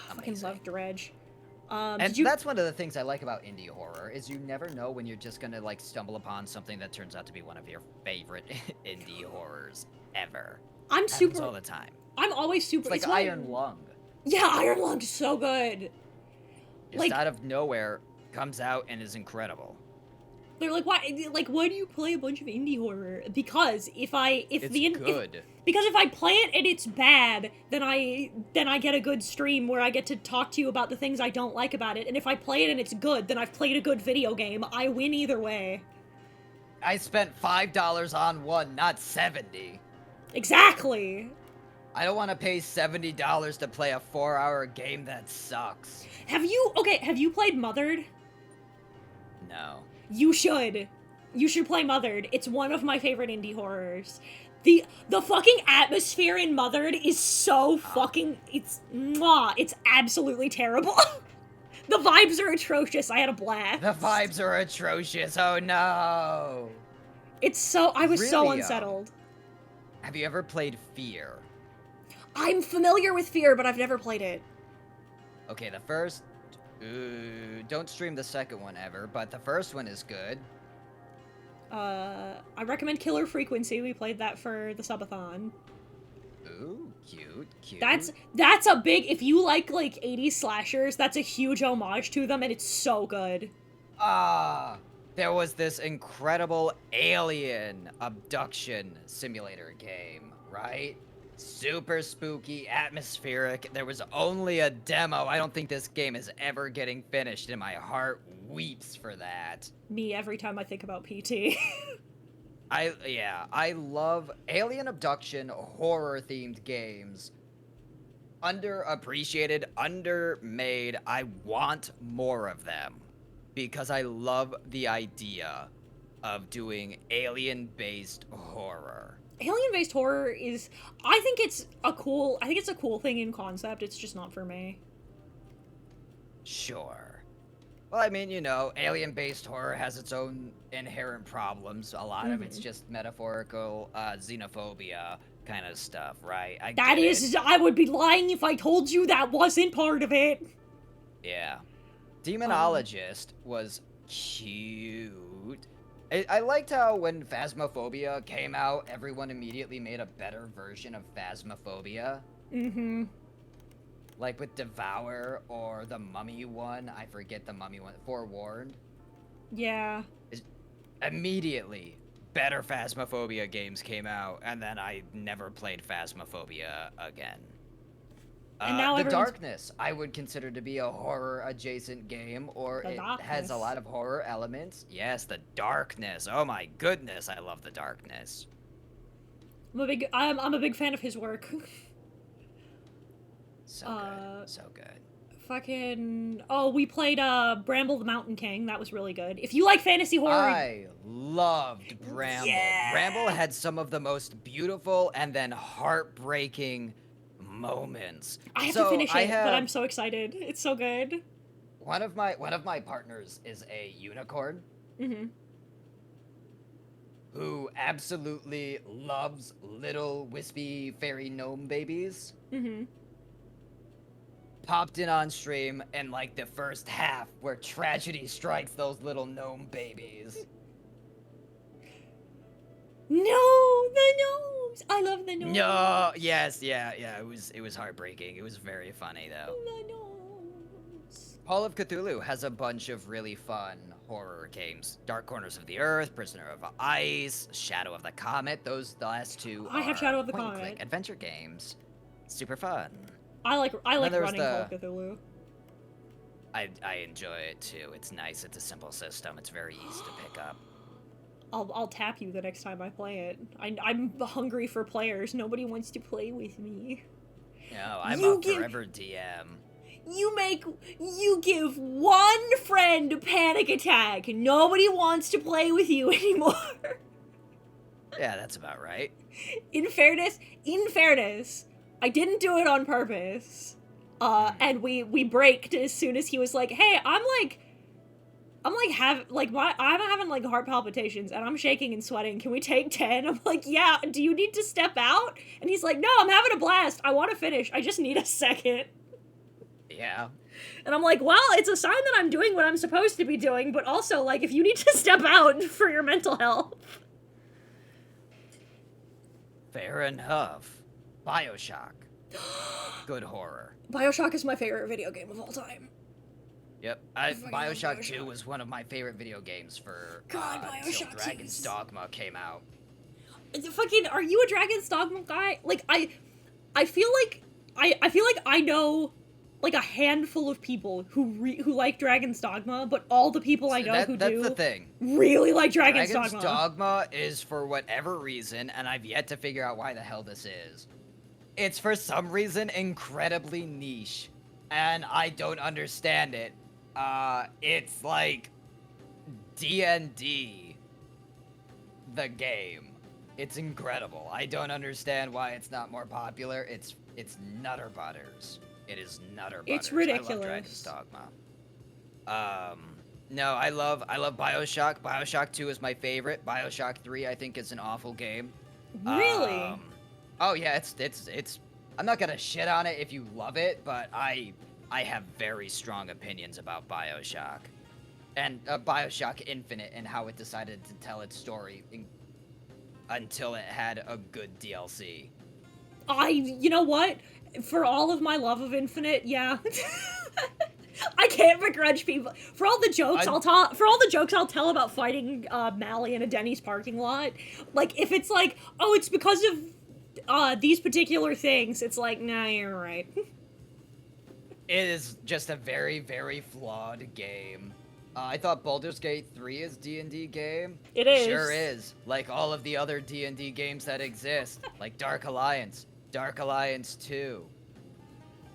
fucking love Dredge. That's one of the things I like about indie horror is you never know when you're just gonna stumble upon something that turns out to be one of your favorite indie horrors ever. Happens all the time. I'm always super. It's like Iron Lung. Yeah, Iron Lung is so good. Just out of nowhere, comes out and is incredible. They're like, why? Like, why do you play a bunch of indie horror? Because if I play it and it's bad, then I get a good stream where I get to talk to you about the things I don't like about it. And if I play it and it's good, then I've played a good video game. I win either way. I spent $5 on one, not $70. Exactly. I don't want to pay $70 to play a 4-hour game that sucks. Have you played Mothered? No. You should. You should play Mothered. It's one of my favorite indie horrors. The fucking atmosphere in Mothered is so fucking... It's absolutely terrible. The vibes are atrocious. I had a blast. The vibes are atrocious. Oh no. I was so unsettled. Have you ever played Fear? I'm familiar with Fear, but I've never played it. Okay, the first... don't stream the second one ever, but the first one is good. I recommend Killer Frequency. We played that for the subathon. Ooh, cute. That's a big... If you like 80s slashers, that's a huge homage to them, and it's so good. There was this incredible alien abduction simulator game, right? Super spooky, atmospheric. There was only a demo. I don't think this game is ever getting finished, and my heart weeps for that. Me every time I think about PT. I love alien abduction, horror-themed games. Underappreciated, undermade. I want more of them because I love the idea of doing alien-based horror. Alien-based horror is, I think it's a cool thing in concept. It's just not for me. Sure. Well, I mean, you know, alien-based horror has its own inherent problems. A lot of it's just metaphorical xenophobia kind of stuff, right? I would be lying if I told you that wasn't part of it. Yeah. Demonologist was cute. I liked how when Phasmophobia came out, everyone immediately made a better version of Phasmophobia. Mm-hmm. Like with Devour or the Mummy one. I forget the Mummy one. Forewarned. Yeah. Immediately, better Phasmophobia games came out, and then I never played Phasmophobia again. And now The Darkness, I would consider to be a horror-adjacent game, or it has a lot of horror elements. Yes, The Darkness. Oh my goodness, I love The Darkness. I'm a big fan of his work. So good, so good. Fucking... Oh, we played Bramble the Mountain King. That was really good. If you like fantasy horror... I loved Bramble. Yeah. Bramble had some of the most beautiful and then heartbreaking moments. I have to finish it, but I'm so excited. It's so good. One of my partners is a unicorn. Mm-hmm. Who absolutely loves little wispy fairy gnome babies. Mm-hmm. Popped in on stream and like the first half where tragedy strikes those little gnome babies. No, the gnomes! I love the gnomes. No, yes, yeah. It was heartbreaking. It was very funny though. The gnomes. Call of Cthulhu has a bunch of really fun horror games. Dark Corners of the Earth, Prisoner of Ice, Shadow of the Comet. Those last two I have Shadow of the point and Comet. click adventure games. Super fun. I like running Call the... of Cthulhu. I enjoy it too. It's nice. It's a simple system. It's very easy to pick up. I'll tap you the next time I play it. I'm hungry for players. Nobody wants to play with me. No, I'm a forever DM. You give one friend a panic attack. Nobody wants to play with you anymore. Yeah, that's about right. In fairness, I didn't do it on purpose. And we braked as soon as he was like, "Hey, I'm having like heart palpitations and I'm shaking and sweating. Can we take 10?" I'm like, "Yeah, do you need to step out?" And he's like, "No, I'm having a blast. I want to finish. I just need a second." Yeah. And I'm like, "Well, it's a sign that I'm doing what I'm supposed to be doing, but also like if you need to step out for your mental health." Fair enough. BioShock. Good horror. BioShock is my favorite video game of all time. Yep, BioShock 2 was one of my favorite video games for until Dragon's Dogma came out. Fucking, are you a Dragon's Dogma guy? Like, I feel like I know like a handful of people who like Dragon's Dogma, but all the people I know that's the thing. Really like Dragon's Dogma. Dragon's Dogma is for whatever reason, and I've yet to figure out why the hell this is. It's for some reason incredibly niche, and I don't understand it. It's like D&D, the game. It's incredible. I don't understand why it's not more popular. It's Nutter Butters. It is Nutter Butters. It's ridiculous. I love Dragon's Dogma. No, I love BioShock. BioShock 2 is my favorite. BioShock 3 I think is an awful game. Really? Oh yeah, it's I'm not gonna shit on it if you love it, but I have very strong opinions about BioShock. And BioShock Infinite and how it decided to tell its story until it had a good DLC. You know what? For all of my love of Infinite, yeah. I can't begrudge people for all the jokes I'll tell about fighting Mally in a Denny's parking lot. Like if it's like, oh, it's because of these particular things, it's like, nah, you're right. It is just a very, very flawed game. I thought Baldur's Gate 3 is D&D game. It is. Sure is. Like all of the other D&D games that exist. Like Dark Alliance, Dark Alliance 2,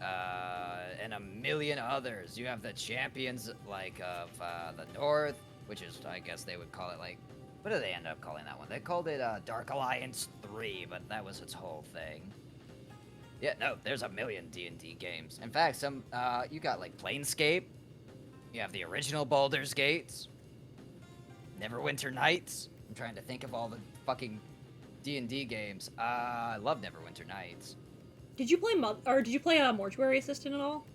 and a million others. You have the champions like of the North, which is, I guess they would call it like What did they end up calling that one? They called it Dark Alliance 3, but that was its whole thing. Yeah, no, there's a million D&D games. In fact, you got like Planescape. You have the original Baldur's Gates. Neverwinter Nights. I'm trying to think of all the fucking D&D games. I love Neverwinter Nights. Did you play a Mortuary Assistant at all?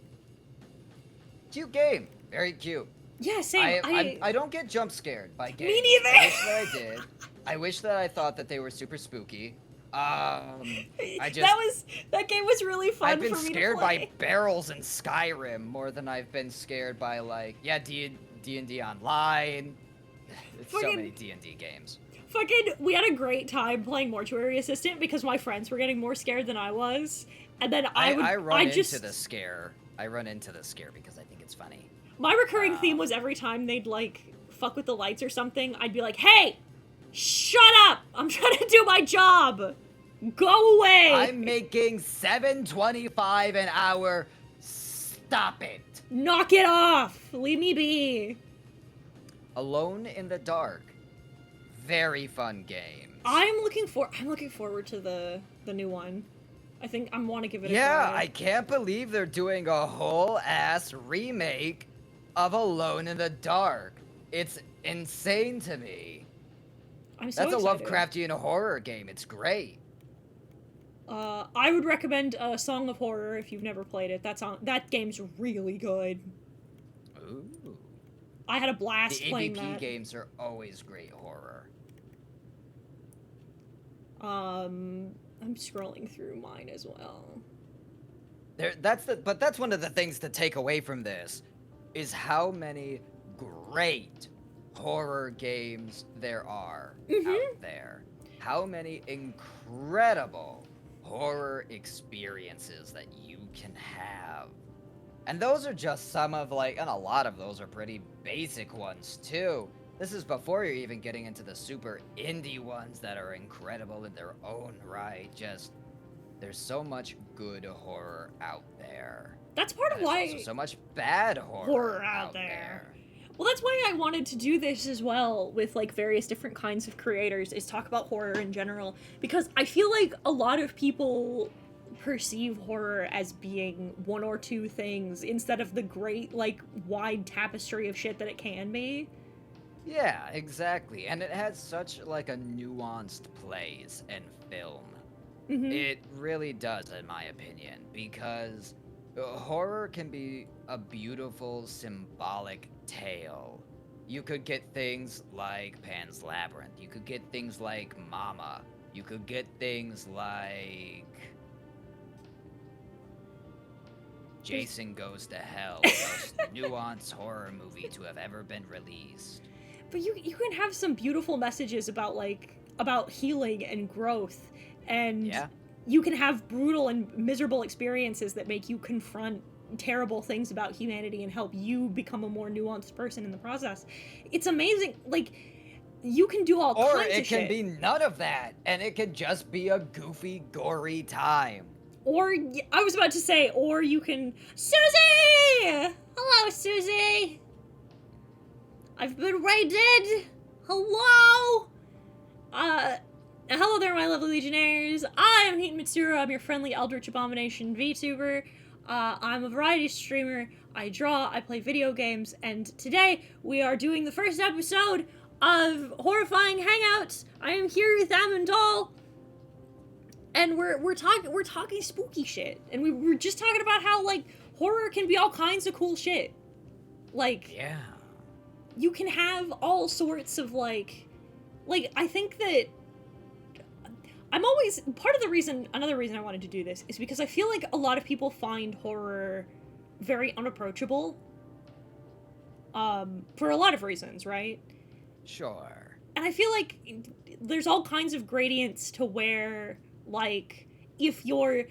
Cute game. Very cute. Yeah, same. I don't get jump scared by games. Me neither. I wish that I did. I wish that I thought that they were super spooky. That game was really fun. I've been for me scared to play. by barrels in Skyrim more than I've been scared by D&D Online. So many D&D games. We had a great time playing Mortuary Assistant because my friends were getting more scared than I was, and then I run into the scare because I think it's funny. My recurring theme was every time they'd like fuck with the lights or something, I'd be like, "Hey, shut up! I'm trying to do my job. Go away! I'm making $7.25 an hour. Stop it! Knock it off! Leave me be." Alone in the Dark. Very fun game. I'm looking forward to the new one. I think I want to give it a try. Yeah, I can't believe they're doing a whole ass remake of Alone in the Dark. It's insane to me. I'm so That's excited. a Lovecraftian horror game. It's great. I would recommend Song of Horror if you've never played it. That game's really good. Ooh. I had a blast playing that. The AVP games are always great horror. I'm scrolling through mine as well. But that's one of the things to take away from this, is how many great horror games there are out there. How many incredible horror experiences that you can have. And those are just some of and a lot of those are pretty basic ones too. This is before you're even getting into the super indie ones that are incredible in their own right. There's so much good horror out there. That's part of why also so much bad horror out there. Well, that's why I wanted to do this as well with various different kinds of creators, is talk about horror in general, because I feel like a lot of people perceive horror as being one or two things instead of the great wide tapestry of shit that it can be. Yeah, exactly. And it has such a nuanced place and film. Mm-hmm. It really does, in my opinion, because horror can be a beautiful symbolic tale. You could get things like Pan's Labyrinth. You could get things like Mama. You could get things like Jason Goes to Hell, the most nuanced horror movie to have ever been released. But you can have some beautiful messages about healing and growth, and you can have brutal and miserable experiences that make you confront terrible things about humanity and help you become a more nuanced person in the process. It's amazing. You can do all kinds of shit. Or it can be none of that, and it can just be a goofy, gory time. Or, I was about to say, or you can... Susie! Hello, Susie! I've been raided! Hello! Hello there, my lovely Legionnaires. I am Heat Mitsuru. I'm your friendly Eldritch Abomination VTuber. I'm a variety streamer. I draw, I play video games, and today we are doing the first episode of Horrifying Hangouts. I am here with Amandol, and we're talking spooky shit, and we were just talking about how horror can be all kinds of cool shit. Yeah. You can have all sorts of I think that I'm always another reason I wanted to do this is because I feel like a lot of people find horror very unapproachable. For a lot of reasons, right? Sure. And I feel like there's all kinds of gradients to where if you're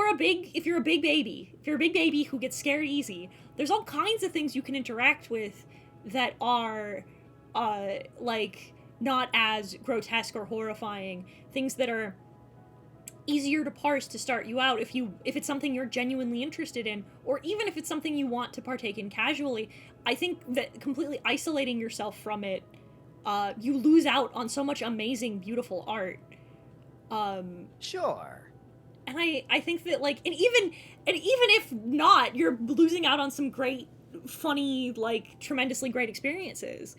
a big baby who gets scared easy, there's all kinds of things you can interact with that are not as grotesque or horrifying, things that are easier to parse to start you out if it's something you're genuinely interested in, or even if it's something you want to partake in casually. I think that completely isolating yourself from it you lose out on so much amazing, beautiful art. Sure. And I think that, like, and even if not, you're losing out on some great, funny, like, tremendously great experiences.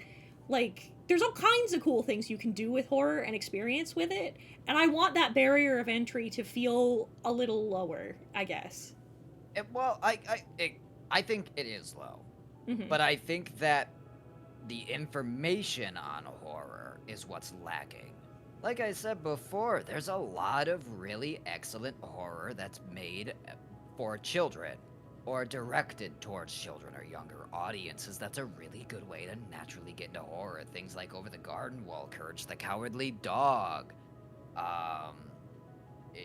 Like, there's all kinds of cool things you can do with horror and experience with it, and I want that barrier of entry to feel a little lower, I guess. Well, I think it is low, Mm-hmm. but I think that the information on horror is what's lacking. Like I said before, there's a lot of really excellent horror that's made for children or directed towards children or younger audiences. That's a really good way to naturally get into horror. Things like Over the Garden Wall, Courage the Cowardly Dog.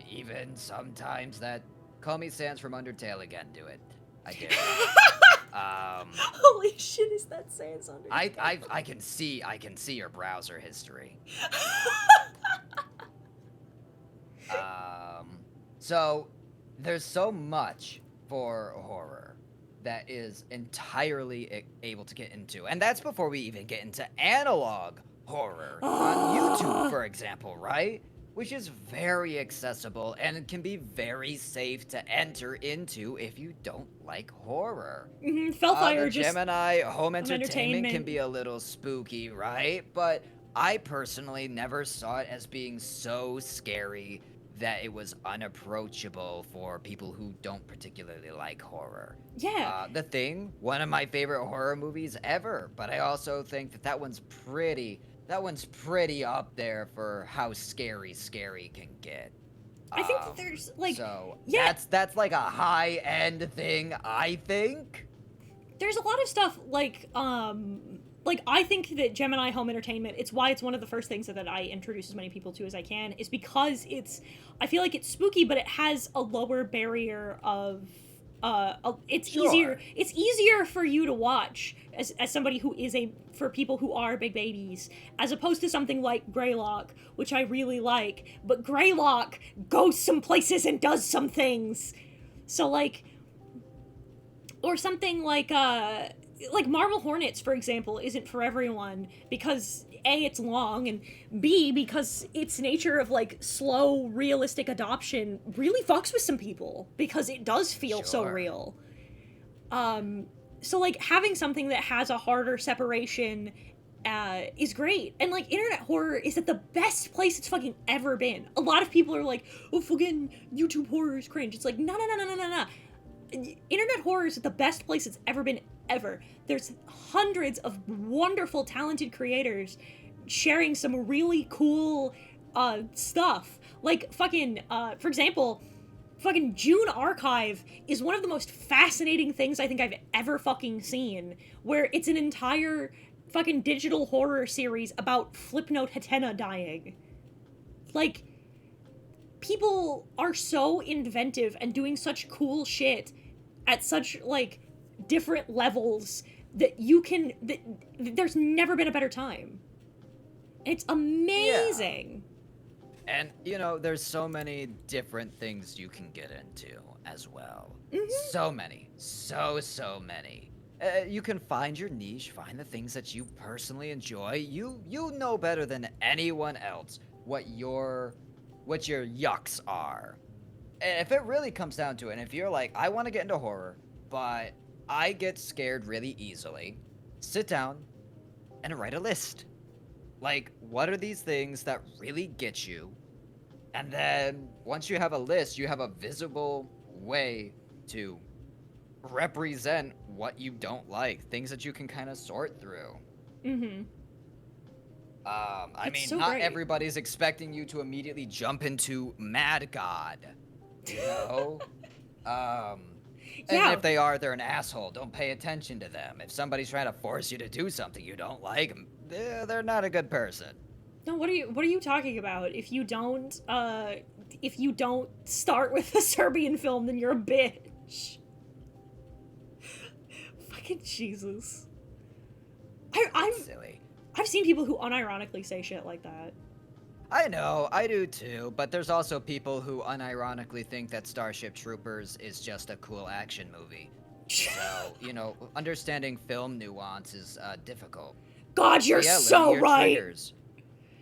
Even sometimes that Call Me Sans from Undertale again, do it. I dare you. Holy shit, is that Sans Undertale? I can see your browser history. So there's so much for horror that is entirely able to get into, and that's before we even get into analog horror on YouTube, for example, right? Which is very accessible and it can be very safe to enter into if you don't like horror. Fellfire, The just Gemini home entertainment entertainment can be a little spooky, right? But I personally never saw it as being so scary that it was unapproachable for people who don't particularly like horror. yeah. The Thing, one of my favorite horror movies ever, but I also think that one's pretty up there for how scary can get. I think that there's, like, So yeah. that's like a high end thing, I think. There's a lot of stuff like I think that Gemini home entertainment, it's why it's one of the first things that I introduce as many people to as I can, is because I feel like it's spooky, but it has a lower barrier of it's Sure. easier for you to watch as somebody who is for people who are big babies, as opposed to something like Greylock, which I really like, but Greylock goes some places and does some things. So, like, or something like Marble Hornets, for example, isn't for everyone because A, it's long, and B, because its nature of, like, slow, realistic adoption really fucks with some people because it does feel so Sure. real. So, like, having something that has a harder separation is great. And, like, internet horror is at the best place it's fucking ever been. A lot of people are like, oh, fucking YouTube horror is cringe. It's like, no. Internet horror is at the best place it's ever been, ever. There's hundreds of wonderful, talented creators sharing some really cool stuff. Like, fucking, for example, fucking June Archive is one of the most fascinating things I think I've ever fucking seen, where it's an entire fucking digital horror series about Flipnote Hatena dying. Like, people are so inventive and doing such cool shit at such, like, different levels that there's never been a better time. It's amazing. Yeah. And, there's so many different things you can get into as well. Mm-hmm. So many. So many. You can find your niche, find the things that you personally enjoy. You know better than anyone else what your yucks are. And if it really comes down to it, and if you're like, I want to get into horror, but I get scared really easily, sit down and write a list. Like, what are these things that really get you? And then once you have a list, you have a visible way to represent what you don't like, things that you can kind of sort through. Mm-hmm. I mean, so not great. everybody's expecting you to immediately jump into Mad God, you know? Yeah. And if they are, they're an asshole. Don't pay attention to them. If somebody's trying to force you to do something you don't like, they're not a good person. No, what are you talking about? If you don't start with a Serbian film, then you're a bitch. Fucking Jesus. Silly. I've seen people who unironically say shit like that. I know, I do too, but there's also people who unironically think that Starship Troopers is just a cool action movie. So, understanding film nuance is difficult. God, you're Yeah, so learning your right. triggers.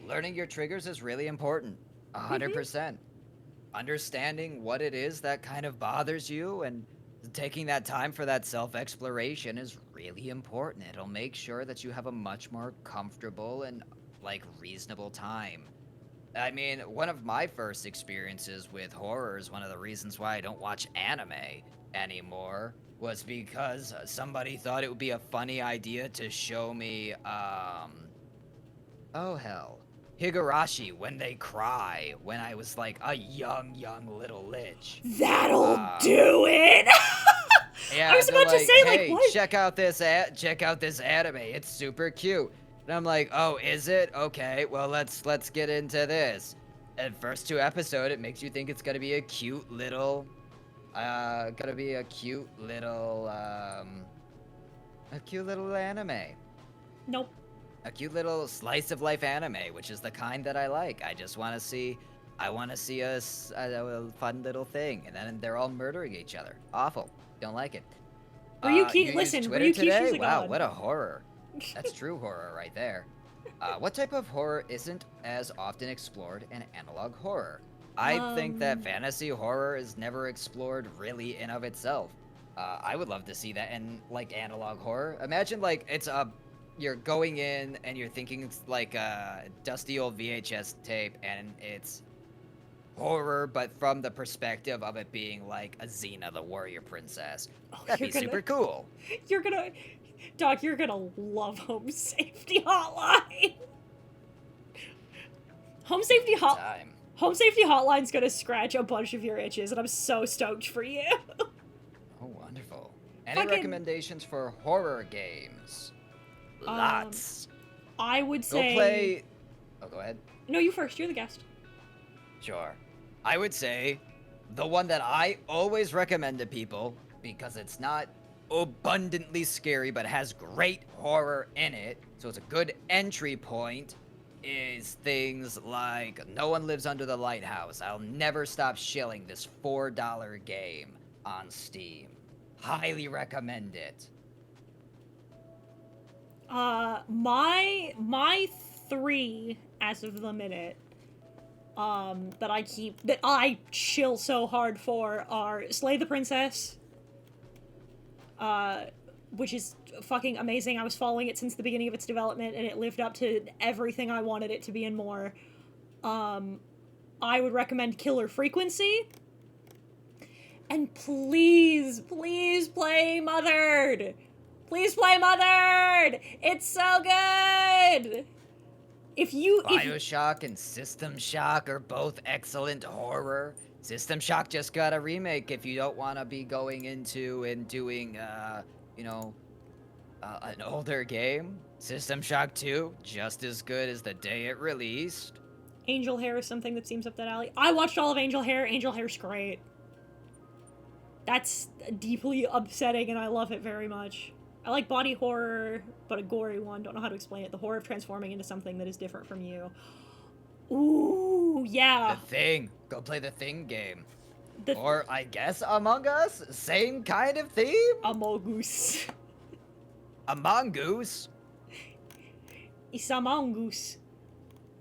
Learning your triggers is really important. 100%. Understanding what it is that kind of bothers you and taking that time for that self-exploration is really important. It'll make sure that you have a much more comfortable and like reasonable time. I mean, one of my first experiences with horror is one of the reasons why I don't watch anime anymore was because somebody thought it would be a funny idea to show me oh hell. Higurashi when they cry when I was like a young little lich. That'll Um do it. I yeah, was they're about to like, say, like, "Hey, what? check out this anime. It's super cute." And I'm like, "Oh, is it? Okay. Well, let's get into this." And first two episode, it makes you think it's going to be a cute little a cute little anime. Nope. A cute little slice of life anime, which is the kind that I like. I want to see a fun little thing, and then they're all murdering each other. Awful. Don't like it. You used Twitter today? Wow, what a horror. That's true horror right there. What type of horror isn't as often explored in analog horror? I think that fantasy horror is never explored really in of itself. I would love to see that in like analog horror. Imagine like you're going in and you're thinking it's like a dusty old VHS tape and it's horror, but from the perspective of it being like a Xena, the warrior princess. That'd be super cool. You're gonna, Doc, you're gonna love Home Safety Hotline. Home Safety Hotline's gonna scratch a bunch of your itches, and I'm so stoked for you. Oh, wonderful. Any recommendations for horror games? Lots. I would say... Go play... Oh, go ahead. No, you first. You're the guest. Sure. I would say the one that I always recommend to people, because it's not abundantly scary, but has great horror in it, so it's a good entry point, is things like No One Lives Under the Lighthouse. I'll never stop shilling this $4 game on Steam. Highly recommend it. My three as of the minute that I chill so hard for are Slay the Princess, which is fucking amazing. I was following it since the beginning of its development, and it lived up to everything I wanted it to be and more. I would recommend Killer Frequency. And please, please play Mothered! Please play Mothered! It's so good! Bioshock and System Shock are both excellent horror. System Shock just got a remake if you don't want to be going into and doing, an older game. System Shock 2, just as good as the day it released. Angel Hair is something that seems up that alley. I watched all of Angel Hair. Angel Hair's great. That's deeply upsetting, and I love it very much. I like body horror, but a gory one. Don't know how to explain it. The horror of transforming into something that is different from you. Ooh, yeah. The Thing. Go play the Thing game. Or, I guess, Among Us? Same kind of theme? Among Us. Among Us? It's Among Us.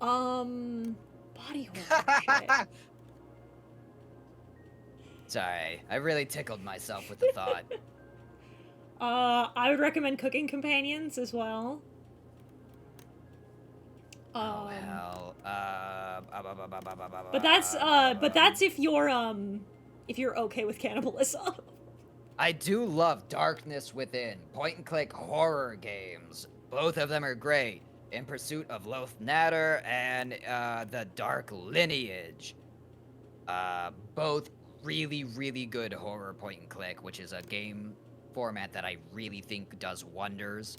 Body horror shit. Sorry, I really tickled myself with the thought. I would recommend Cooking Companions as well. Oh hell. But that's if you're okay with cannibalism. I do love Darkness Within, point-and-click horror games. Both of them are great. In Pursuit of Loth Natter and The Dark Lineage. Both really, really good horror point-and-click, which is a game format that I really think does wonders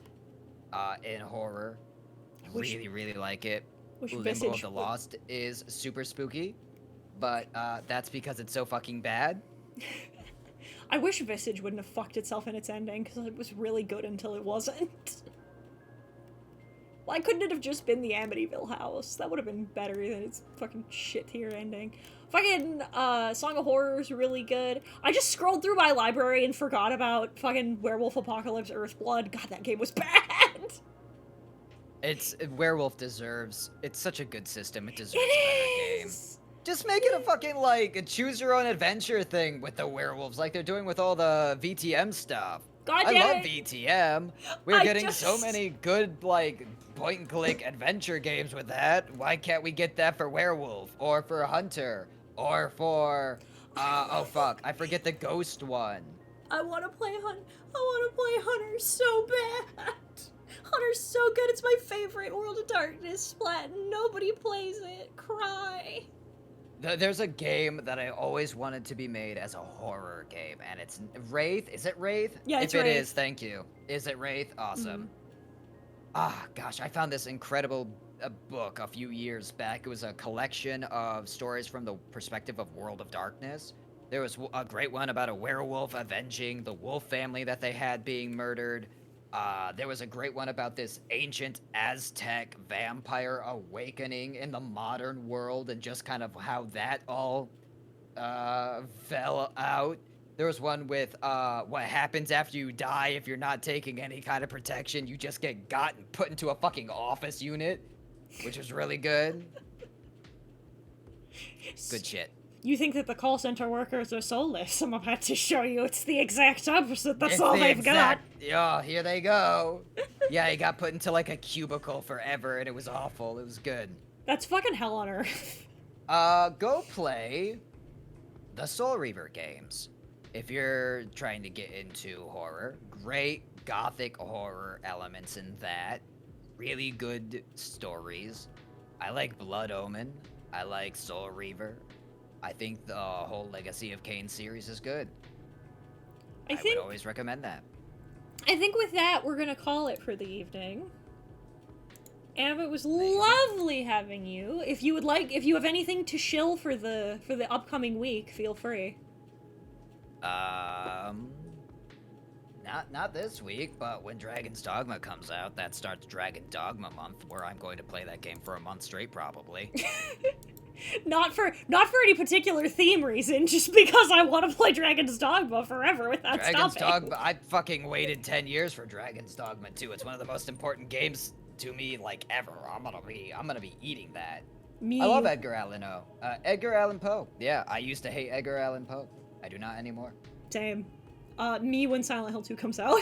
in horror. Really, really like it. Limbo of the Lost is super spooky, but that's because it's so fucking bad. I wish Visage wouldn't have fucked itself in its ending, because it was really good until it wasn't. Why couldn't it have just been the Amityville house? That would have been better than its fucking shit tier ending. Fucking, Song of Horror is really good. I just scrolled through my library and forgot about fucking Werewolf Apocalypse Earthblood. God, that game was bad! It's Werewolf deserves. It's such a good system. It deserves It a better game. is! Just make it a fucking like a choose your own adventure thing with the werewolves, like they're doing with all the VTM stuff. God I damn love it. VTM. We're I getting so just- many good like point and click adventure games with that. Why can't we get that for Werewolf or for Hunter or for oh fuck, I forget the ghost one. I want to play Hunter so bad. Hunter's so good. It's my favorite World of Darkness splat. Nobody plays it. Cry. There's a game that I always wanted to be made as a horror game, and it's Wraith. Is it Wraith? Yeah, it's If it Wraith. is, thank you. Is it Wraith? Awesome. Mhm. Ah, gosh, I found this incredible book a few years back. It was a collection of stories from the perspective of World of Darkness. There was a great one about a werewolf avenging the wolf family that they had being murdered. There was a great one about this ancient Aztec vampire awakening in the modern world and just kind of how that all fell out. There was one with what happens after you die if you're not taking any kind of protection. You just get got and put into a fucking office unit, which was really good. Good shit. You think that the call center workers are soulless? I'm about to show you it's the exact opposite. That's It's all the they've exact- Oh, here they go. Yeah, he got put into like a cubicle forever, and it was awful. It was good. got. That's fucking hell on earth. Go play the Soul Reaver games. If you're trying to get into horror, great gothic horror elements in that. Really good stories. I like Blood Omen. I like Soul Reaver. I think the whole Legacy of Kain series is good. I would always recommend that. I think with that, we're gonna call it for the evening. Am, it was lovely having you. If you have anything to shill for the upcoming week, feel free. Not this week, but when Dragon's Dogma comes out, that starts Dragon Dogma month, where I'm going to play that game for a month straight, probably. Not for any particular theme reason, just because I want to play Dragon's Dogma forever without Dragon's stopping. Dogma, I fucking waited 10 years for Dragon's Dogma 2. It's one of the most important games to me, like, ever. I'm gonna be eating that. Me. I love Edgar Allan Poe. Yeah, I used to hate Edgar Allan Poe. I do not anymore. Same. Me when Silent Hill 2 comes out.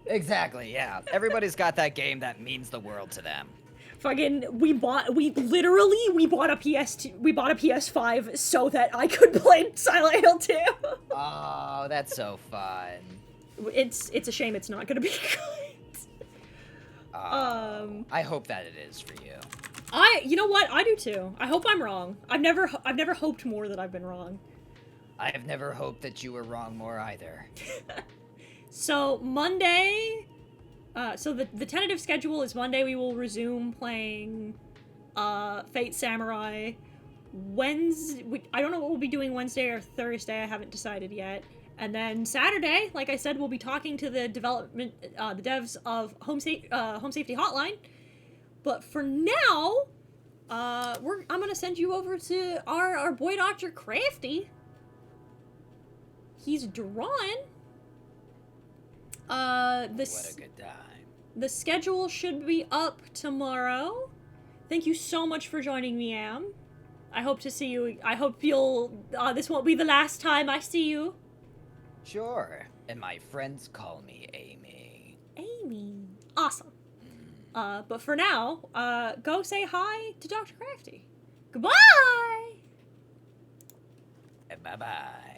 Exactly, yeah. Everybody's got that game that means the world to them. Fucking, we bought a PS5 so that I could play Silent Hill 2. Oh, that's so fun. It's a shame it's not gonna be good. I hope that it is for you. You know what? I do too. I hope I'm wrong. I've never hoped more that I've been wrong. I have never hoped that you were wrong more either. So Monday, so the tentative schedule is Monday we will resume playing Fate Samurai. Wednesday, I don't know what we'll be doing Wednesday or Thursday. I haven't decided yet. And then Saturday, like I said, we'll be talking to the devs of Home Safety Hotline. But for now, I'm gonna send you over to our boy Dr. Crafty. He's drawing. What a good time. The schedule should be up tomorrow. Thank you so much for joining me, Am. I hope to see you. I hope this won't be the last time I see you. Sure. And my friends call me Amy. Amy. Awesome. But for now, go say hi to Dr. Crafty. Goodbye! Bye-bye.